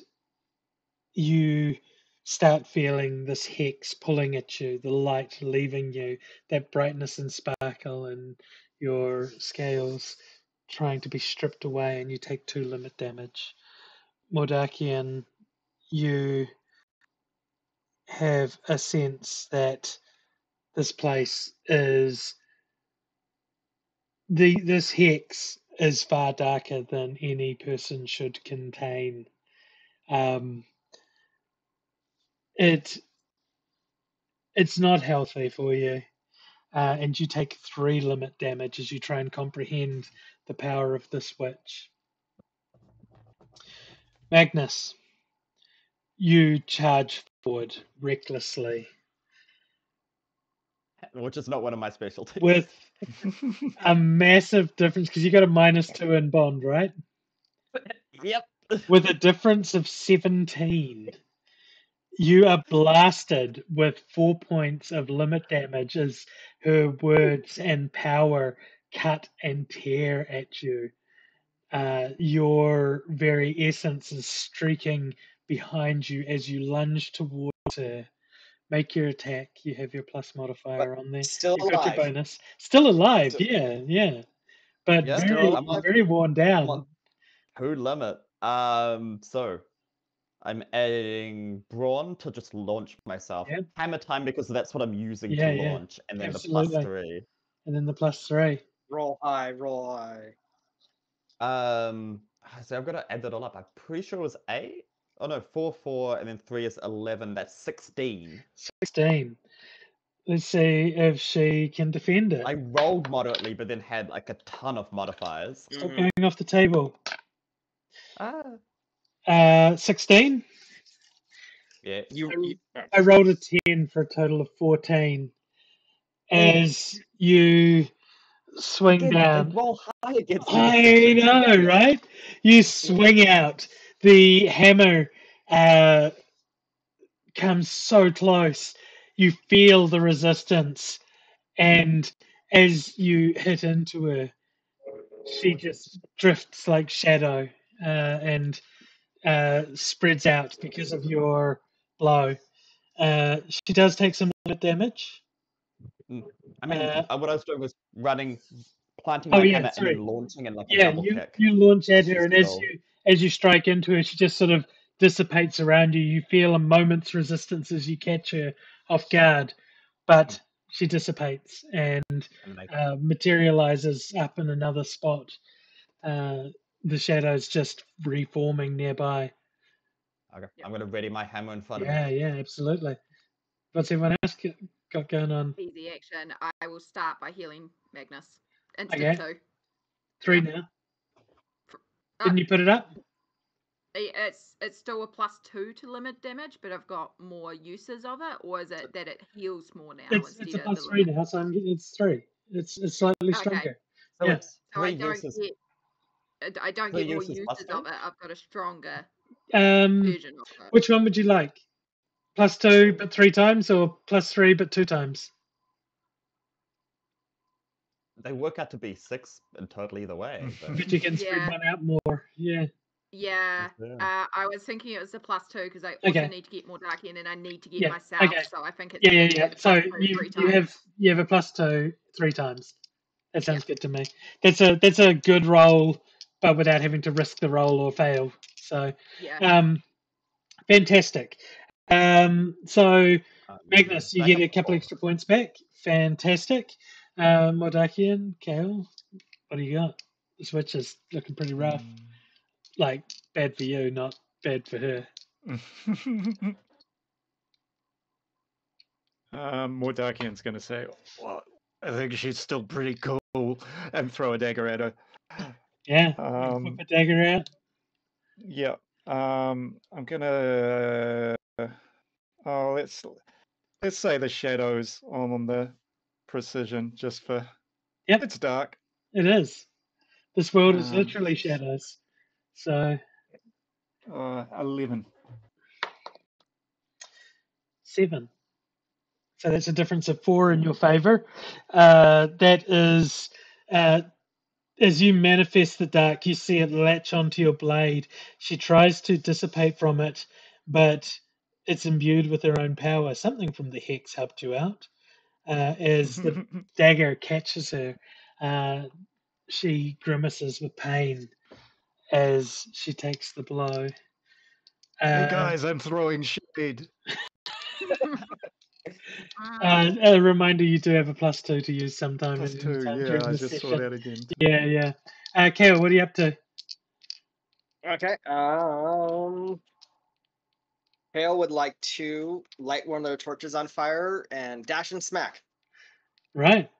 you start feeling this hex pulling at you, the light leaving you, that brightness and sparkle, and your scales trying to be stripped away, and you take 2 limit damage. Mordakian, you have a sense that this place is this hex is far darker than any person should contain. It's not healthy for you, and you take 3 limit damage as you try and comprehend the power of this witch. Magnus, you charge forward recklessly Which is not one of my specialties. with a massive difference because you got a -2 in bond, right? Yep. With a difference of 17. You are blasted with 4 points of limit damage as her words and power cut and tear at you. Your very essence is streaking behind you as you lunge towards her. Make your attack. You have your plus modifier on there. Still You've got your alive. bonus. Still alive, yeah. But Yeah, very worn down. I'm on 2 limit. So I'm adding brawn to just launch myself. Yep. Hammer time because that's what I'm using Yeah, to yeah. launch, and then Absolutely. the +3. And then the +3. Roll high, roll high. So I've got to add that all up. I'm pretty sure it was 8. Oh no, 4, and then 3 is 11. That's 16. 16. Let's see if she can defend it. I rolled moderately, but then had like a ton of modifiers. Stop going off the table. Ah. 16. Yeah. I rolled a 10 for a total of 14. As you swing down. Roll high against me. I know, right? You swing out. The hammer comes so close. You feel the resistance. And as you hit into her, she just drifts like shadow. And spreads out because of your blow. She does take some damage. I mean, what I was doing was planting Oh my yeah, hammer and sorry. then launching in like a Yeah, double kick. you launch at her, She's and still... as you strike into her, she just sort of dissipates around you. You feel a moment's resistance as you catch her off guard, but she dissipates and And then materializes up in another spot. The shadows just reforming nearby. okay, I'm going to ready my hammer in front of Yeah, me. yeah, absolutely. What's everyone else got going on? Easy action. I will start by healing Magnus. Okay. Instant 2. 3 Yeah. now. Didn't you put it up? It's still a +2 to limit damage, but I've got more uses of it, or is it that it heals more now? It's a +3 now, so it's 3. It's slightly stronger. So Yeah. it's So 3 I don't uses. get I don't Three get more uses uses plus of it. I've got a stronger Um, version of it. which one would you like? +2 but 3 times, or +3 but 2 times? They work out to be 6 in total either way. But you can spread Yeah. one out more. Yeah. Yeah. Yeah. I was thinking it was a +2 because I also Okay. need to get more Darkian and I need to get Yeah, myself. okay. So I think it's Yeah. So +2 3 times. you have a +2 3 times. That sounds good to me. That's a good roll, but without having to risk the roll or fail. So Yeah. fantastic. So Magnus, you Back get up a to couple 4. extra points back. Fantastic. Modakian, Kale, what do you got? The switch is looking pretty rough. Like, bad for you, not bad for her. Mordakian's going to say, well, I think she's still pretty cool, and throw a dagger at her. Yeah, whip a dagger out. Yeah. I'm going to... let's say the shadows on the precision, just for... Yep. It's dark. It is. This world is literally shadows. So 11. 7. So that's a difference of 4 in your favor. That is, as you manifest the dark, you see it latch onto your blade. She tries to dissipate from it, but it's imbued with her own power. Something from the hex helped you out. As the dagger catches her, she grimaces with pain as she takes the blow. Hey guys, I'm throwing shade. A reminder, you do have a +2 to use sometime. +2, yeah, during I the just saw session. that again. Yeah. Kale, what are you up to? Okay. Hale would like to light one of their torches on fire and dash and smack. Right.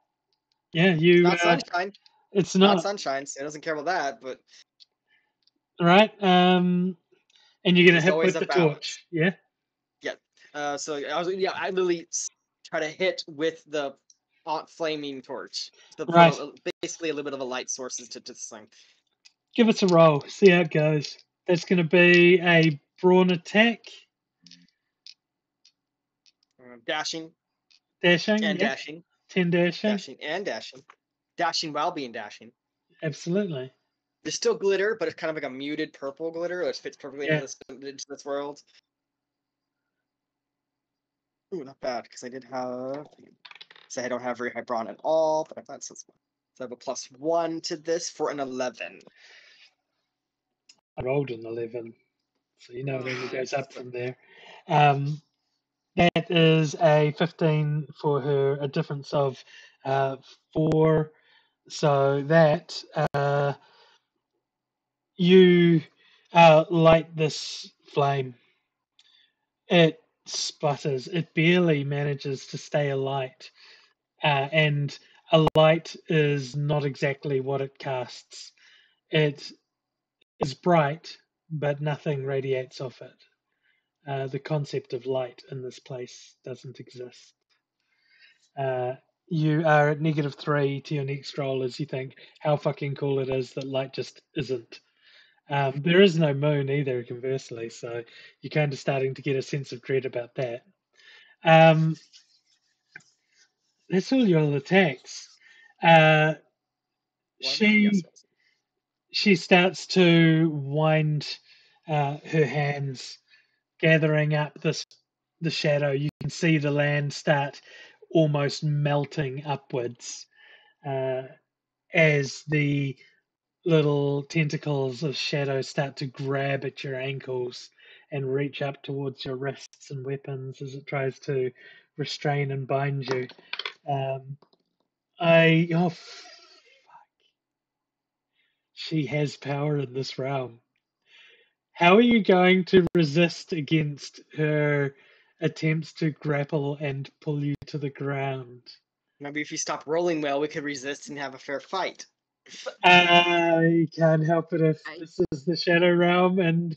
Yeah, you. Not sunshine. It's Not not. sunshine. So he doesn't care about that, but Right. And you're gonna there's hit always with a the balance. torch. Yeah. So I literally try to hit with the flaming torch. Right. Basically a little bit of a light source to this thing. Give us a roll. See how it goes. That's gonna be a brawn attack. Dashing. Dashing. And yeah. dashing. 10 dashing. Dashing and dashing. Dashing while being dashing. Absolutely. There's still glitter, but it's kind of like a muted purple glitter, which fits perfectly into this world. Ooh, not bad, because I did have... So I don't have very high brawn at all, but I thought so. So I have a +1 to this for an 11. I rolled an 11, so you know it only goes up from there. That is a 15 for her, a difference of 4. So that you light this flame. It sputters. It barely manages to stay alight. And a light is not exactly what it casts. It is bright, but nothing radiates off it. The concept of light in this place doesn't exist. You are at -3 to your next roll as you think how fucking cool it is that light just isn't. There is no moon either, conversely, so you're kind of starting to get a sense of dread about that. That's all your attacks. She starts to wind her hands gathering up the shadow. You can see the land start almost melting upwards as the little tentacles of shadow start to grab at your ankles and reach up towards your wrists and weapons as it tries to restrain and bind you. She has power in this realm. How are you going to resist against her attempts to grapple and pull you to the ground? Maybe if you stop rolling well, we could resist and have a fair fight. I can't help it if Hey. this is the Shadow Realm and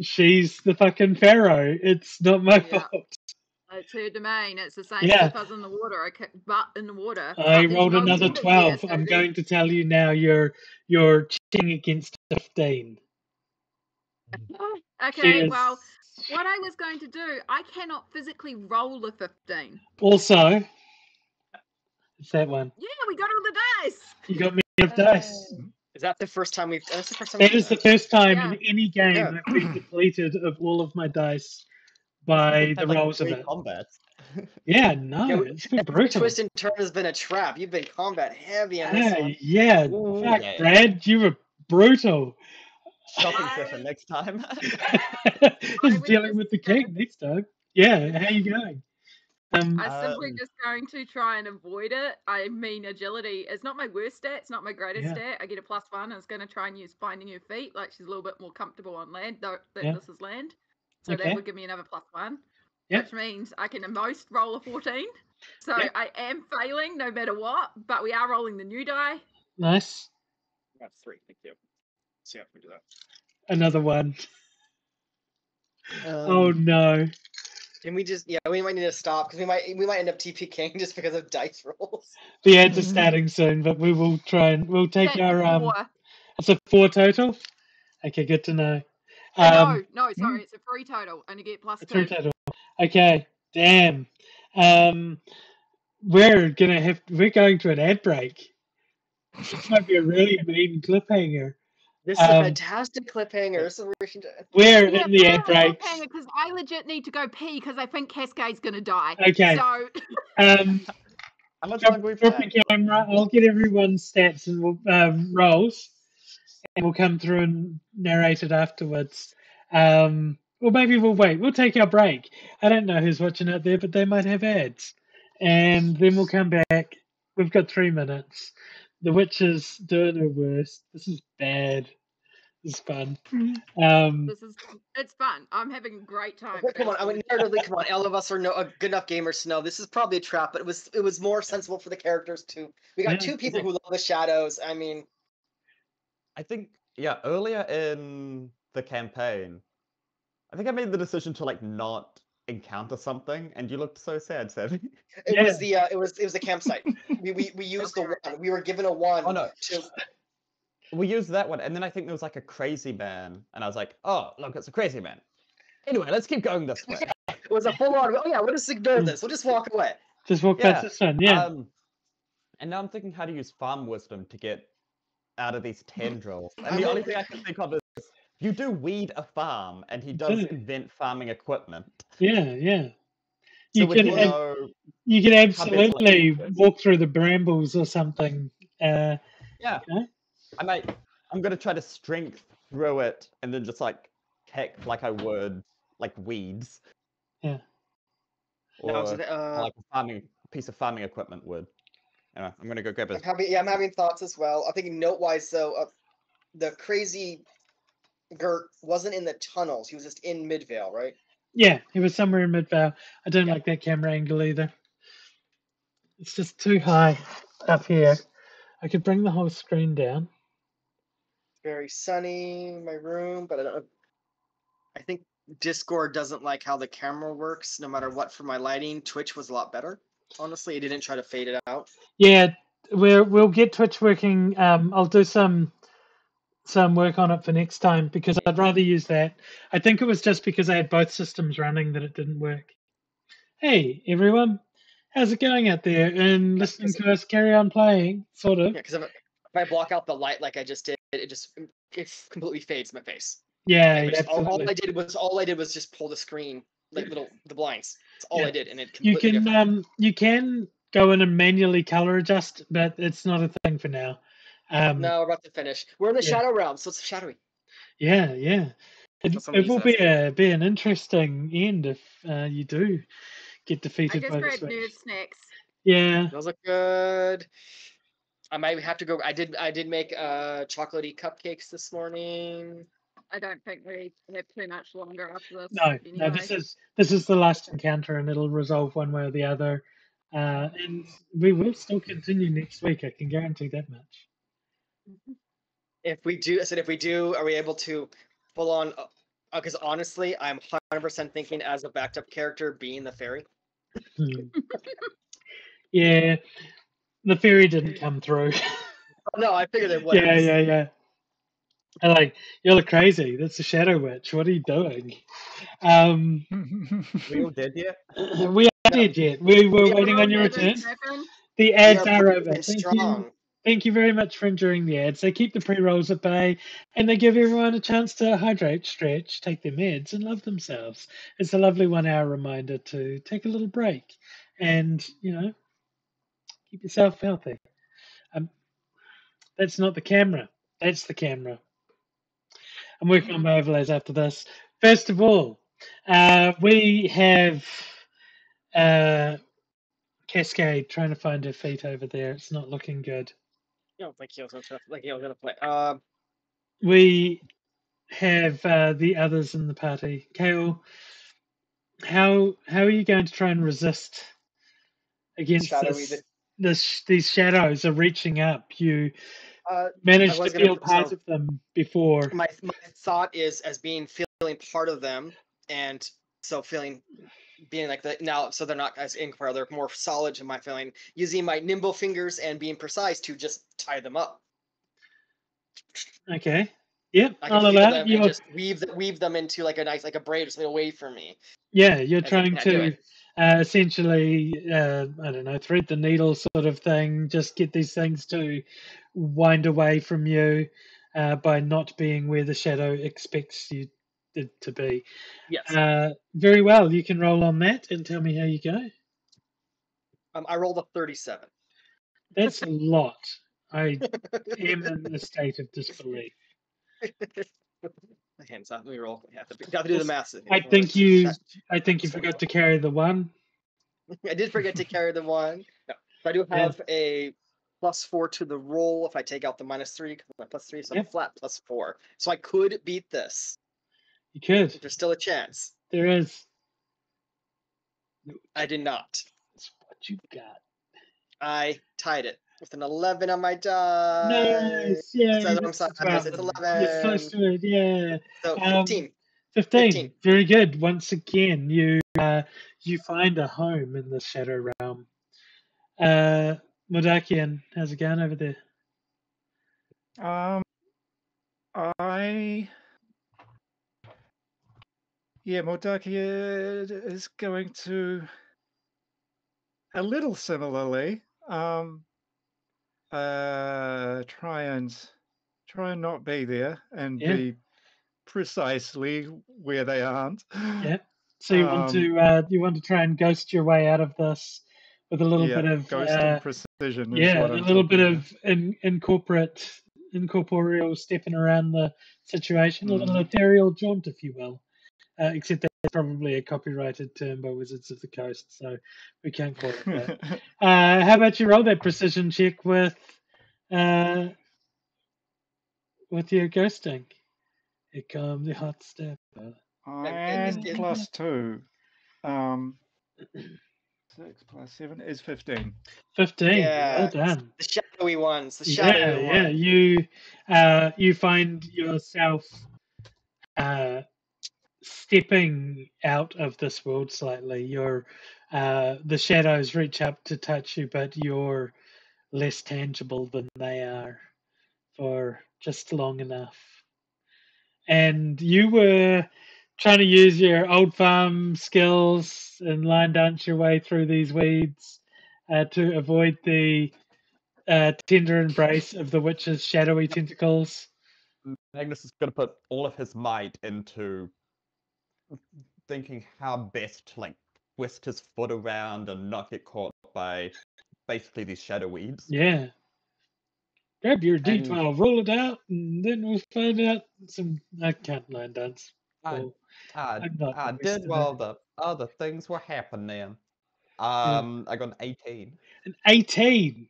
she's the fucking Pharaoh. It's not my Yeah. fault. It's her domain. It's the same Yeah. as if I was in the water. I kick butt in the water. I but there's rolled no another water 12. There, so I'm there's- going to tell you now you're cheating against 15. Okay, Cheers. well, what I was going to do, I cannot physically roll a 15. Also, it's that one. Yeah, we got all the dice. You got me of dice. Is that the first time we've? That's the first time. That is the first time Yeah. in any game Yeah. I've been depleted of all of my dice by the Had, like, rolls of 3 it. combats. Yeah, no, Yeah, it's been Every brutal. twist and turn has been a trap. You've been combat heavy on this one. Yeah, Ooh, fuck, yeah. Brad, you were brutal. Shopping I- session next time. Just would dealing just with the say- king next time. Yeah, how you going? I'm simply Um, just going to try and avoid it. I mean, agility is not my worst stat. It's not my greatest Yeah. stat. I get a +1. I was going to try and use finding her feet. Like she's a little bit more comfortable on land, though that Yeah. this is land. So Okay. that would give me another +1, Yep. which means I can at most roll a 14. So Yep. I am failing no matter what, but we are rolling the new die. Nice. That's 3. Thank you. See how we do that. Another one. Oh no. Can we just? Yeah, we might need to stop because we might end up TPKing just because of dice rolls. The ads are starting soon, but we will try and we'll take That's our 4. It's a 4 total. Okay, good to know. No, sorry, it's a 3 total, and you get +2. 3 total. Okay, damn. We're going to an ad break. This might be a really mean cliffhanger. This is a fantastic cliffhanger. So We're Yeah, in the ad break. because I legit need to go pee because I think Cascade's gonna die. Okay. So How much drop longer we the playing? camera. I'll get everyone's stats and rolls, and we'll come through and narrate it afterwards. Or maybe we'll wait. We'll take our break. I don't know who's watching out there, but they might have ads, and then we'll come back. We've got 3 minutes. The witch is doing her worst. This is bad. This is fun. it's fun. I'm having a great time. come on, I mean, narratively, come on. All of us are good enough gamers to know this is probably a trap, but it was more sensible for the characters too. We got 2 people who love the shadows. I mean, I think, yeah, earlier in the campaign, I think I made the decision to, like, not encounter something, and you looked so sad, Savvy. it was the campsite. we used the one. We were given a one. Oh, no. To, We used that one, and then I think there was, like, a crazy man, and I was like, oh, look, it's a crazy man. Anyway, let's keep going this way. it was a full on. Oh yeah, we'll just ignore this. We'll just walk away. Just walk Yeah. past this one. Yeah. And now I'm thinking how to use farm wisdom to get out of these tendrils. And the only thing I can think of is you do weed a farm, and he does invent farming equipment. Yeah. So You can absolutely walk through the brambles or something. Yeah. You know? I'm gonna try to strength through it and then just like kick like I would like weeds. Yeah. Or like a piece of farming equipment would. Anyway, I'm gonna go grab his. I'm having thoughts as well. I'm thinking note wise though, the crazy Gert wasn't in the tunnels. He was just in Midvale, right? Yeah, he was somewhere in Midvale. I don't like that camera angle either. It's just too high up here. I could bring the whole screen down. Very sunny in my room, but I think Discord doesn't like how the camera works no matter what for my lighting. Twitch was a lot better. Honestly, it didn't try to fade it out. Yeah, we'll get Twitch working. I'll do some work on it for next time because I'd rather use that. I think it was just because I had both systems running that it didn't work. Hey, everyone. How's it going out there? And listening to us carry on playing, sort of. Yeah, because if I block out the light like I just did, it completely fades my face. Yeah, And yeah, all absolutely. I did was just pull the screen, like the blinds. That's all Yeah. I did, and it You completely different. can go in and manually color adjust, but it's not a thing for now. No, we're about to finish. We're in the yeah. shadow realm, so it's shadowy. Yeah, yeah. That's It will that's good. be an interesting end if you do get I defeated just by the grabbed Switch. nerd snacks. Yeah. Those look good. I might have to go. I did make chocolatey cupcakes this morning. I don't think we have too much longer after this. No, no. Anyway. This is the last encounter, and it'll resolve one way or the other. And we will still continue next week. I can guarantee that much. If we do, I said if we do, are we able to full on? Because honestly, I'm 100% thinking as a backed up character being the fairy. Hmm. Yeah, the fairy didn't come through. No, I figured it wouldn't. Yeah. And like, you look crazy. That's a shadow witch. What are you doing? We all dead yet? We aren't No. dead yet. We were We are waiting on your brave. return. Severin? The We ads are are brave over. and strong. Thank you very much for enjoying the ads. They keep the pre-rolls at bay, and they give everyone a chance to hydrate, stretch, take their meds, and love themselves. It's a lovely 1 hour reminder to take a little break and, keep yourself healthy. Um, that's not the camera. That's the camera. I'm working on my overlays after this. First of all, we have Cascade trying to find her feet over there. It's not looking good. I don't think he was gonna play. We have the others in the party. Kale, how are you going to try and resist against Shadowy. these shadows are reaching up? You I managed to was gonna. feel part of them before. My thought is as feeling part of them, and so being like that now, so they're not as inquire, they're more solid to my feeling. Using my nimble fingers and being precise to just tie them up. Okay. Yep, I can I'll feel allow them and you. just weave them into like a nice like a braid or something away from me. Yeah, you're As I trying can't do to it. essentially, I don't know, thread the needle sort of thing. Just get these things to wind away from you by not being where the shadow expects you to be. Yes. Very well. You can roll on that and tell me how you go. I rolled a 37. That's a lot. I am in a state of disbelief. Hands up. Let me roll. Yeah, got to do the math. I think you forgot to carry the one. I did forget to carry the one. No, but I do have a +4 to the roll if I take out the -3 because my +3, so I'm a flat +4. So I could beat this. You could. There's still a chance. There is. I did not. That's what you got. I tied it with an 11 on my die. Nice. Yeah. It's the wrong size. It's 11. You're close to it. Yeah. So 15. 15. Very good. Once again, you find a home in the Shadow Realm. Modakian, how's it going over there? Mordakia is going to a little similarly try and not be there and be precisely where they aren't. Yeah. So you want to try and ghost your way out of this with a little bit of ghost and precision. Yeah, a little bit of incorporeal stepping around the situation, a little ethereal jaunt, if you will. Except that's probably a copyrighted term by Wizards of the Coast, so we can't call it that. How about you roll that precision check with your ghosting? Here comes the hot stepper. And +2. 6 + 7 is 15. 15. Yeah, Well done. the shadowy ones. The shadowy ones. You find yourself stepping out of this world slightly. The shadows reach up to touch you, but you're less tangible than they are for just long enough. And you were trying to use your old farm skills and line dance your way through these weeds to avoid the tender embrace of the witch's shadowy tentacles. Magnus is going to put all of his might into thinking how best to like twist his foot around and not get caught by basically these shadow weeds. Yeah. Grab your And- D12, roll it out, and then we'll find out some. I can't line dance. I, Well, I, I'm not I the best did at while it. the other things were happening. Yeah. I got an 18. An 18.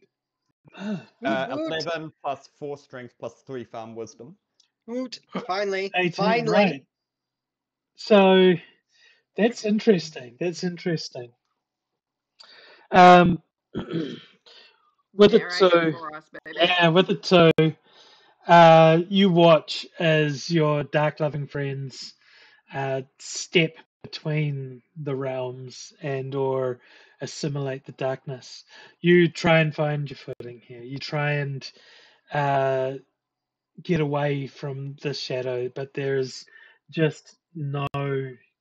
Ah, Woot, woot. 11 plus 4 strength plus 3 farm wisdom. Woot. Finally. 18, Finally. right. So that's interesting. That's interesting. With it, Narrate so for us, baby. yeah, with it, so you watch as your dark loving friends step between the realms and or assimilate the darkness. You try and find your footing here. You try and get away from the shadow, but there's just no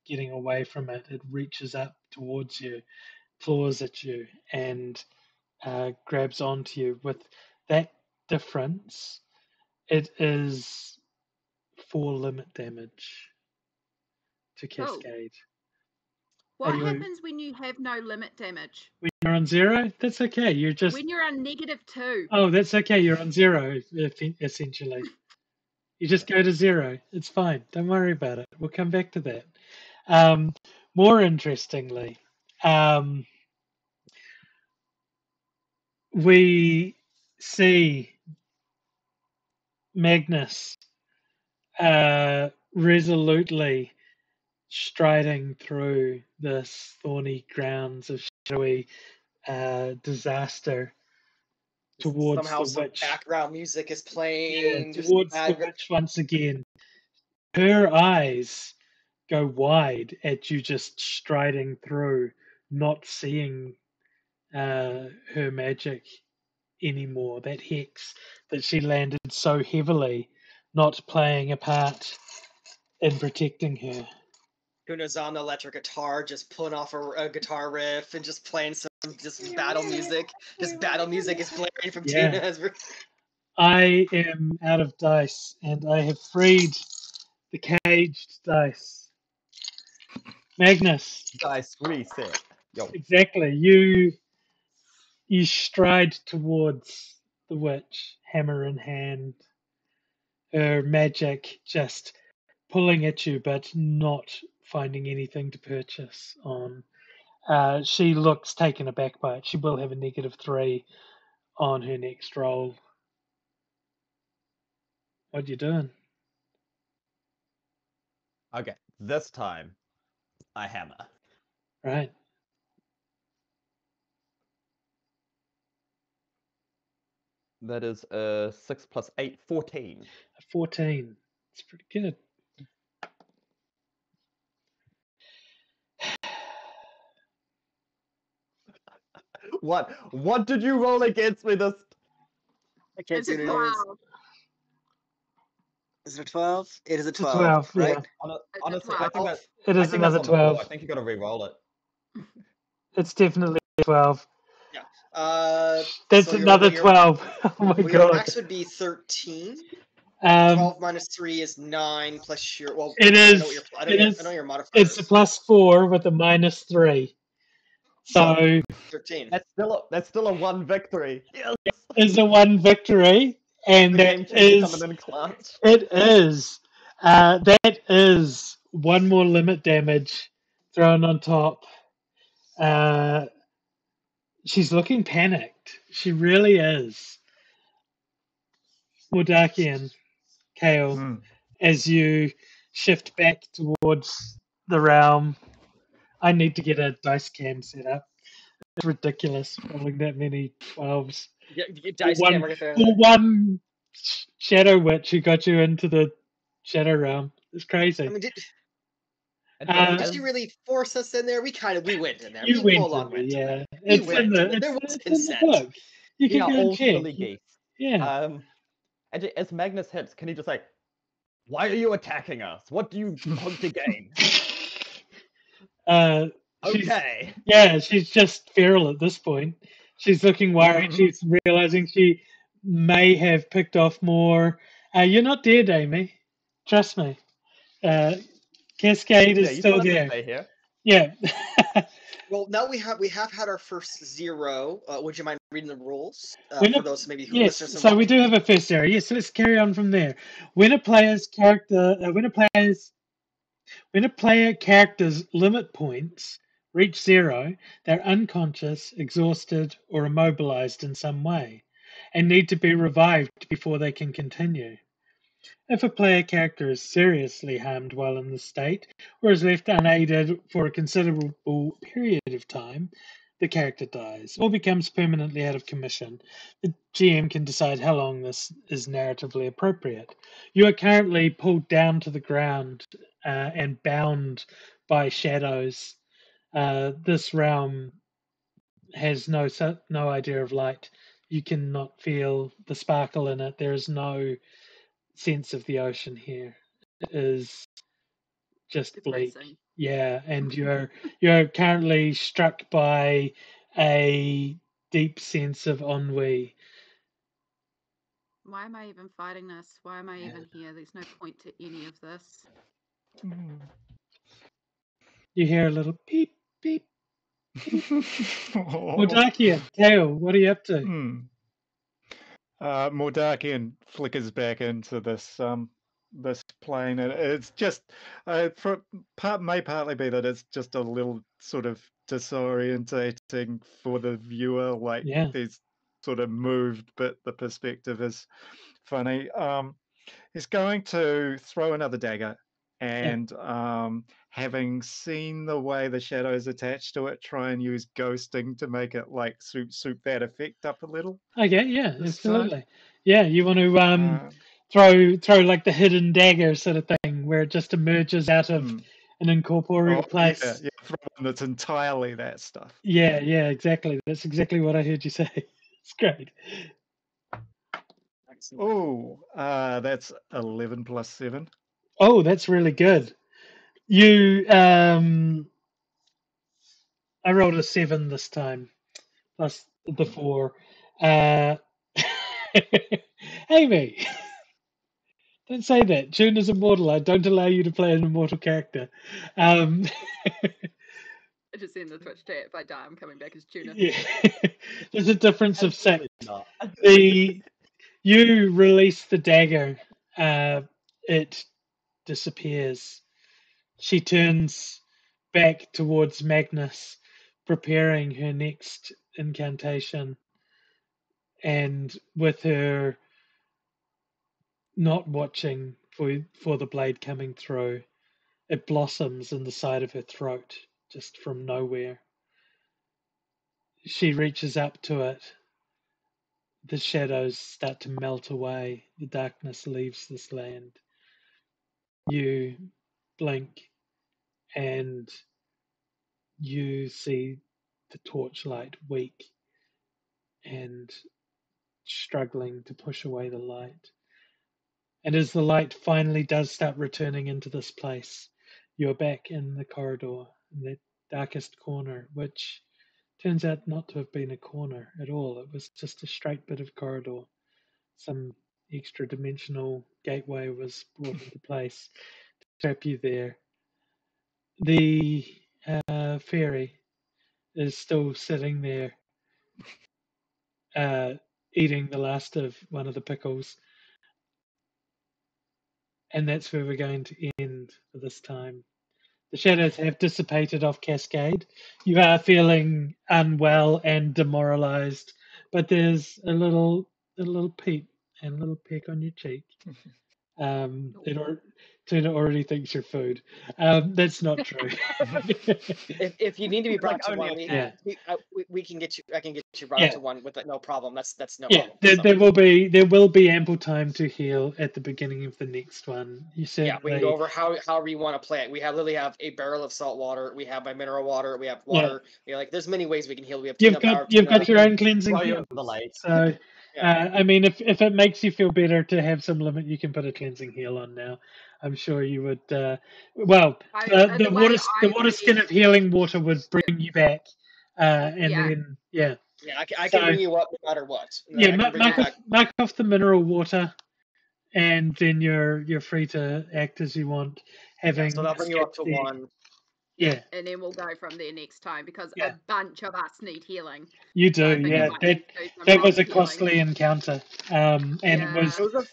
getting away from it. It reaches up towards you, claws at you, and grabs onto you. With that difference, it is 4 limit damage to Cascade. What you- happens when you have no limit damage? When you're on 0, that's okay. You're just. When you're on -2. Oh, that's okay. You're on 0, essentially. You just go to 0. It's fine. Don't worry about it. We'll come back to that. More interestingly, we see Magnus resolutely striding through this thorny grounds of shadowy disaster towards Somehow the some witch. background music is Yeah, playing. just towards the bad- witch once again. Her eyes go wide at you just striding through, not seeing her magic anymore. That hex that she landed so heavily, not playing a part in protecting her. Kuna's on the electric guitar, just pulling off a guitar riff and just playing some just battle music. Just battle music is blaring from Yeah. Tuna as we're I am out of dice, and I have freed the caged dice. Magnus, Dice reset. Yo. exactly. You stride towards the witch, hammer in hand, her magic just pulling at you, but not finding anything to purchase on. She looks taken aback by it. She will have a -3 on her next roll. What you doing? Okay, this time I hammer. Right. That is 6 plus 8, 14. A 14. It's pretty good. What did you roll against me this? I can't It's see a what it is. 12. Is it a 12? It is a It's a 12, 12, right? yeah. It's a Honestly, I 12. think that It I is think that's another on the floor. 12. I think you got to re-roll it. It's definitely a 12. That's So another 12. Oh my Well, your god. max would be 13. Um, 12 minus 3 is 9 plus your well. It I is. know what your I know your modifiers. It's a +4 with a -3. So +13. That's still a 1 victory. Yes. is a 1 victory, and The that game changer is coming in clutch. it is that is 1 more limit damage thrown on top. She's looking panicked. She really is. Mordakian, Kale, Hmm. as you shift back towards the realm. I need to get a dice cam set up. It's ridiculous rolling that many 12s. You dice one, camera there. for one shadow witch who got you into the shadow realm. It's crazy. I mean, And did you really force us in there? We went in there. You We went full on in went there, in yeah. We It's went in the in there. There was it's in the consent. book. You we can are go and all check. silly geese. Yeah. And as Magnus hits, can he just like, why are you attacking us? What do you hope to gain? Okay. She's just feral at this point. She's looking worried. She's realizing she may have picked off more You're not dead, Amy. Trust me. Cascade Yeah, is you still told us to there. stay here. Yeah. Well, now we have had our first 0. Would you mind reading the rules When for a- those maybe who yes, listeners and so we watching? do have a first area. Yes, so let's carry on from there. When a player's character, when a player character's limit points reach 0, they're unconscious, exhausted, or immobilized in some way, and need to be revived before they can continue. If a player character is seriously harmed while in this state, or is left unaided for a considerable period of time, the character dies or becomes permanently out of commission. The GM can decide how long this is narratively appropriate. You are currently pulled down to the ground and bound by shadows. This realm has no idea of light. You cannot feel the sparkle in it. There is no sense of the ocean here. It is just bleak. Depressing. Yeah, and you're currently struck by a deep sense of ennui. Why am I even fighting this? Why am I even here? There's no point to any of this. You hear a little peep, peep. Oh. Mordakian, Kale, what are you up to? Mordakian flickers back into this this plane, and it's just may partly be that it's just a little sort of disorientating for the viewer. Like Yeah. there's sort of moved, but the perspective is funny. He's going to throw another dagger, and having seen the way the shadow's attached to it, try and use ghosting to make it like soup that effect up a little. Okay, yeah, This absolutely. time. Yeah, you want to throw like the hidden dagger sort of thing where it just emerges out of an incorporeal place. Yeah, throw one that's entirely that stuff. Yeah, exactly. That's exactly what I heard you say. It's great. Oh, that's 11 plus 7. Oh, that's really good. You I rolled a 7 this time, plus the 4. Amy, don't say that. June is immortal. I don't allow you to play an immortal character. I just in the Twitch chat, if I die, I'm coming back as Tuna. Yeah. There's a difference of 6. Not. You release the dagger. It disappears. She turns back towards Magnus, preparing her next incantation. And with her not watching for the blade coming through, it blossoms in the side of her throat, just from nowhere. She reaches up to it. The shadows start to melt away. The darkness leaves this land. You blink and you see the torchlight weak and struggling to push away the light. And as the light finally does start returning into this place, you're back in the corridor, in the darkest corner, which turns out not to have been a corner at all. It was just a straight bit of corridor. Some extra dimensional gateway was brought into place to trap you there. The fairy is still sitting there, eating the last of one of the pickles. And that's where we're going to end for this time. The shadows have dissipated off Cascade. You are feeling unwell and demoralized, but there's a little peep and a little peck on your cheek. Tuna already thinks you're food. That's not true. If you need to be brought to only one, a cat. we can get you. I can get you brought to one with it, no problem. That's no Yeah, problem. there will be ample time to heal at the beginning of the next one. You certainly, we can go over however you want to play it. We literally have a barrel of salt water. We have my mineral water. We have water. There's many ways we can heal. We have you've got your own cleansing Throw you heal. into the light. So, I mean, if it makes you feel better to have some limit, you can put a cleansing heal on now. I'm sure you would. The water skin of healing water would bring you back, then I can bring you up no matter what. mark off the mineral water, and then you're free to act as you want, having So that'll bring you up to escaped the- 1. Yeah, And then we'll go from there next time because Yeah. a bunch of us need healing. you So I do. think I Yeah, might need to do some that was a random healing. costly encounter, and Yeah.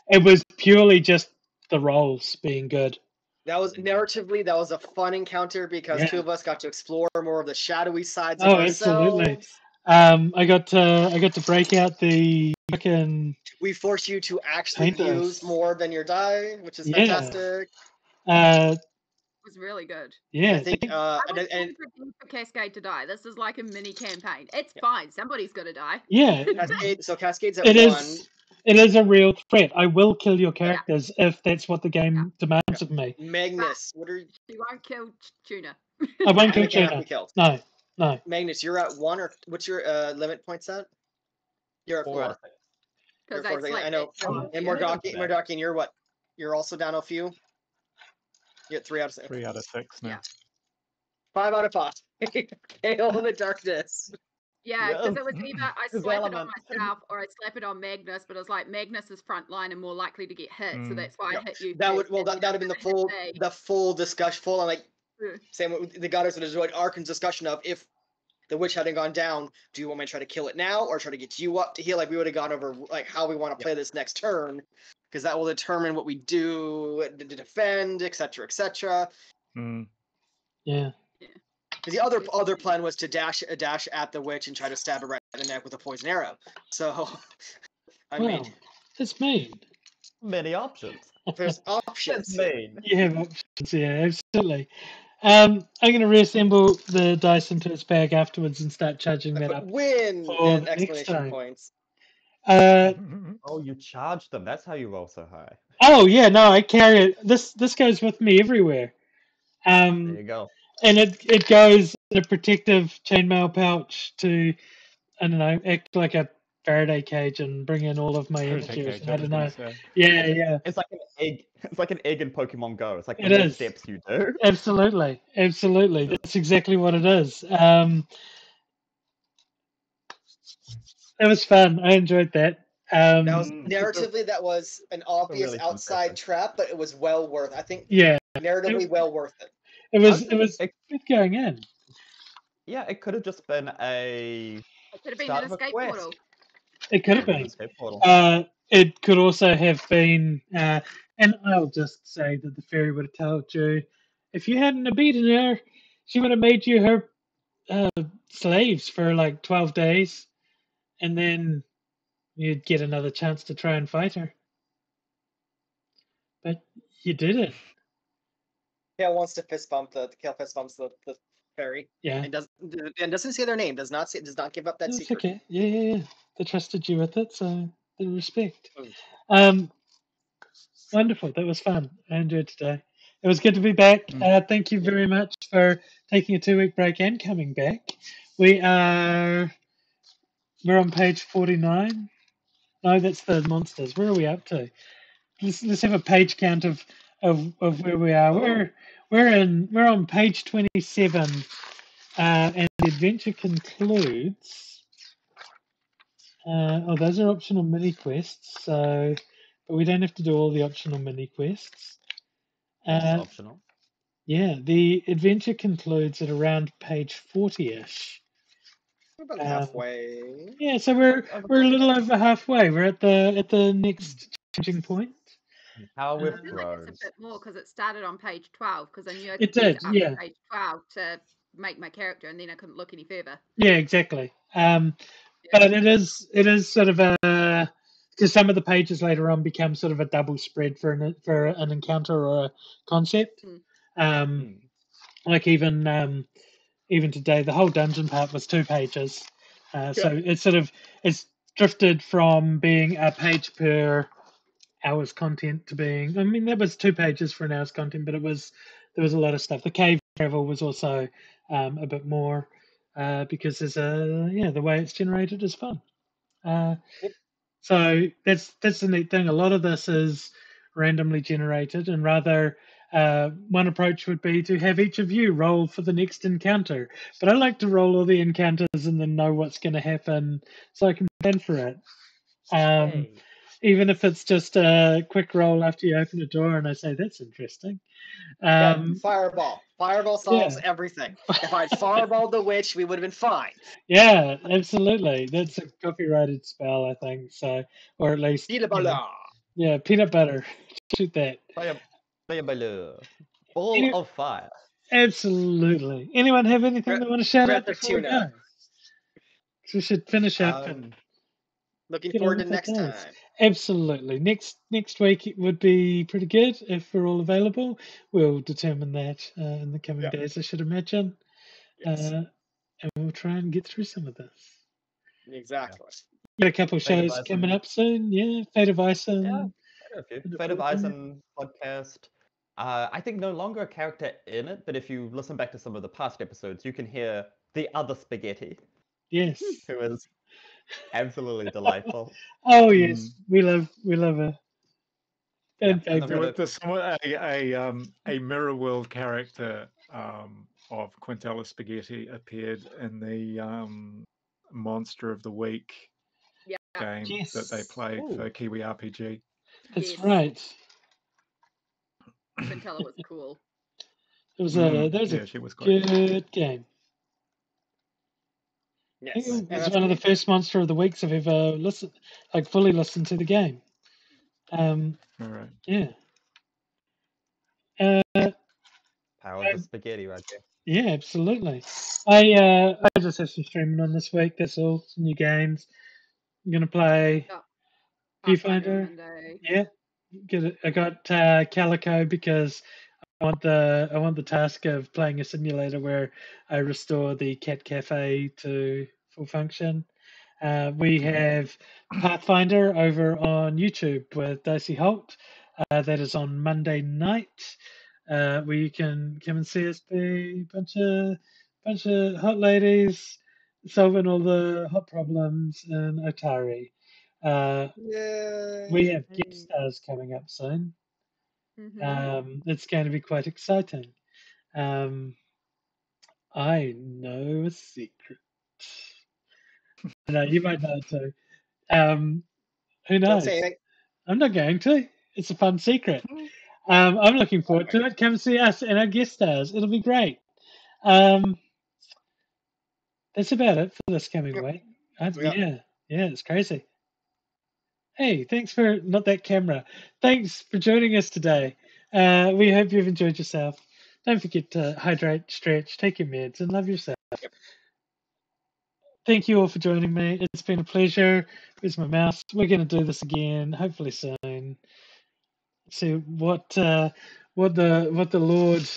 it was purely just the rolls being good. That was narratively, that was a fun encounter because Yeah. 2 of us got to explore more of the shadowy sides of Oh, ourselves. absolutely. I got to break out the fucking We force you to actually Paintballs. use more than your die, which is Yeah. fantastic. It was really good. Yeah, I think, I and, was and waiting for Cascade to die. This is like a mini campaign. It's Yeah. fine. Somebody's gonna die. yeah. Cascade's at It 1. is. It is a real threat. I will kill your characters if that's what the game demands of me. Magnus, what are you? She won't kill Tuna. I won't kill Tuna cannot Tuna. be killed. No. Magnus, you're at 1, or what's your limit points at? You're at 4 out 4. of 6. Because You're they four, I slept know. at 12. And Yeah. Mordaki, you're what? You're also down a few? You're at 3 out of 6. 3 out of 6 now. Yeah. 5 out of 5. Hail in the darkness. Yeah, because Yes. it was either I His slap it on element. myself or I slap it on Magnus, but it's like Magnus is front line and more likely to get hit, so that's why I hit you. That would first, and that then would have been I'm gonna hit me. the full discussion, like Yeah. same with the goddess would have enjoyed Arkan's discussion of if the witch hadn't gone down, do you want me to try to kill it now or try to get you up to heal? Like we would have gone over like how we want to play this next turn, because that will determine what we do to defend, etc., etc. Mm. Yeah. Because the other plan was to dash at the witch and try to stab her right in the neck with a poison arrow. So, I Well, mean, it's mean. Many options. there's That's options. mean. You have options. Yeah, absolutely. I'm going to reassemble the dice into its bag afterwards and start charging that up. Win for and the next explanation time. points. Oh, you charged them. That's how you roll so high. Oh yeah, no, I carry it. This goes with me everywhere. There you go. And it goes in a protective chainmail pouch to, I don't know, act like a Faraday cage and bring in all of my Faraday energy. cage, I I was don't gonna know. say. Yeah. It's like an egg. It's like an egg in Pokemon Go. It's like the It more is. steps you do. Absolutely. That's exactly what it is. It was fun. I enjoyed that. That was Mm. narratively that was an obvious really fun outside session. trap, but it was well worth. I think Yeah, narratively well worth it. it was good going in. Yeah, it could have just been a It could have been start an of a escape quest. portal. It could have An been. escape portal. It could also have been, and I'll just say that the fairy would have told you, if you hadn't have beaten her, she would have made you her slaves for like 12 days, and then you'd get another chance to try and fight her. But you didn't. Kale wants to fist bump Kale fist bumps the fairy. Yeah. And doesn't say their name. Does not give up that It's secret. okay. Yeah. They trusted you with it, so they respect. Mm. Wonderful. That was fun. I enjoyed today. It was good to be back. Thank you very much for taking a 2-week break and coming back. We're on page 49. No, that's the monsters. Where are we up to? Let's have a page count of where we are. We're on page 27, and the adventure concludes. Those are optional mini quests. So, but we don't have to do all the optional mini quests. It's optional. Yeah, the adventure concludes at around page 40-ish. We're about halfway. Yeah, so we're a little over halfway. We're at the next changing point. How I we've feel like grown. it's a bit more because it started on page 12 because I knew I It could use did, up yeah. to page 12 to make my character, and then I couldn't look any further. Yeah, exactly. But it is sort of a, because some of the pages later on become sort of a double spread for an encounter or a concept. Like even today, the whole dungeon part was 2 pages. So it's drifted from being a page per hour's content to being, I mean, that was 2 pages for an hour's content, but there was a lot of stuff. The cave travel was also a bit more because there's the way it's generated is fun. So that's the neat thing. A lot of this is randomly generated, and rather one approach would be to have each of you roll for the next encounter. But I like to roll all the encounters and then know what's going to happen, so I can plan for it. even if it's just a quick roll after you open a door, and I say that's interesting. Yeah, fireball. Fireball solves yeah. everything. If I'd fireballed the witch, we would have been fine. Yeah, absolutely. That's a copyrighted spell, I think. So, or at least, Peanut you know, butter. yeah, peanut butter. Shoot that. Fire balloon. Ball Any- of fire. Absolutely. Anyone have anything they want to shout out Breath of before we go? tuna. 'Cause we should finish up and Looking get on forward to with our next days. time. Absolutely. Next week it would be pretty good if we're all available. We'll determine that in the coming Yeah. days, I should imagine. Yes. And we'll try and get through some of this. Exactly. Got a couple of Fate of shows coming Eisen. up soon. Yeah, Fate of Ison. Yeah, quite a few. in the Fate of forthcoming. Eisen podcast. I think no longer a character in it, but if you listen back to some of the past episodes, you can hear the other Spaghetti, Yes. who is absolutely delightful. Oh yes, we love her. Yeah, Fan and I've There got favorite. was somewhat a Mirror World character of Quintella Spaghetti appeared in the Monster of the Week Yeah. game that they Yes, played for Ooh. Kiwi RPG. that's Yes. right. Quintella was cool. It was Yeah, a she was great. good game. I think Yes. it And was that's one of the first Monster of the Weeks I've ever listened, like fully listened to the game. All right. Yeah. Uh, Power of the Spaghetti right there. yeah, absolutely. I just have some streaming on this week. That's all. Some new games. I'm gonna play Oh, Pathfinder on Viewfinder. Monday. Yeah. I got Calico because I want the task of playing a simulator where I restore the cat cafe to full function. We have Pathfinder over on YouTube with Dicey Holt. That is on Monday night, where you can come and see us be bunch of hot ladies solving all the hot problems in Otari. We Yay. have guest stars coming up soon. It's going to be quite exciting. Um, I know a secret. No, you might know it too. Who Don't say knows? anything. I'm not going to. It's a fun secret. I'm looking forward to it. Come see us and our guest stars. It'll be great. Um, that's about it for this coming week. Yeah. Yeah, it's crazy. Hey, thanks for not that camera. Thanks for joining us today. We hope you've enjoyed yourself. Don't forget to hydrate, stretch, take your meds, and love yourself. Yep. Thank you all for joining me. It's been a pleasure. Where's my mouse? We're going to do this again, hopefully soon. See what the Lord,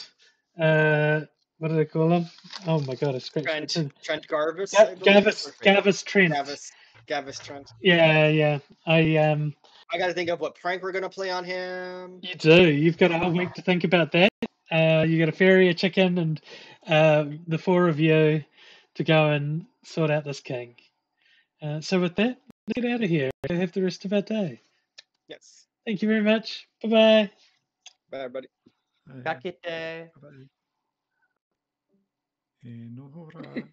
what do they call him? Oh my God, I scratched my chin. Trent Garvis, I believe. Gavis Trent. Gavis Trent. Yeah. I got to think of what prank we're gonna play on him. You do. You've got a whole week to think about that. You got a fairy, a chicken, and the four of you to go and sort out this king. So with that, let's get out of here. Have the rest of our day. Yes. Thank you very much. Bye-bye. Bye, everybody. Kakite. Bye-bye. Enora.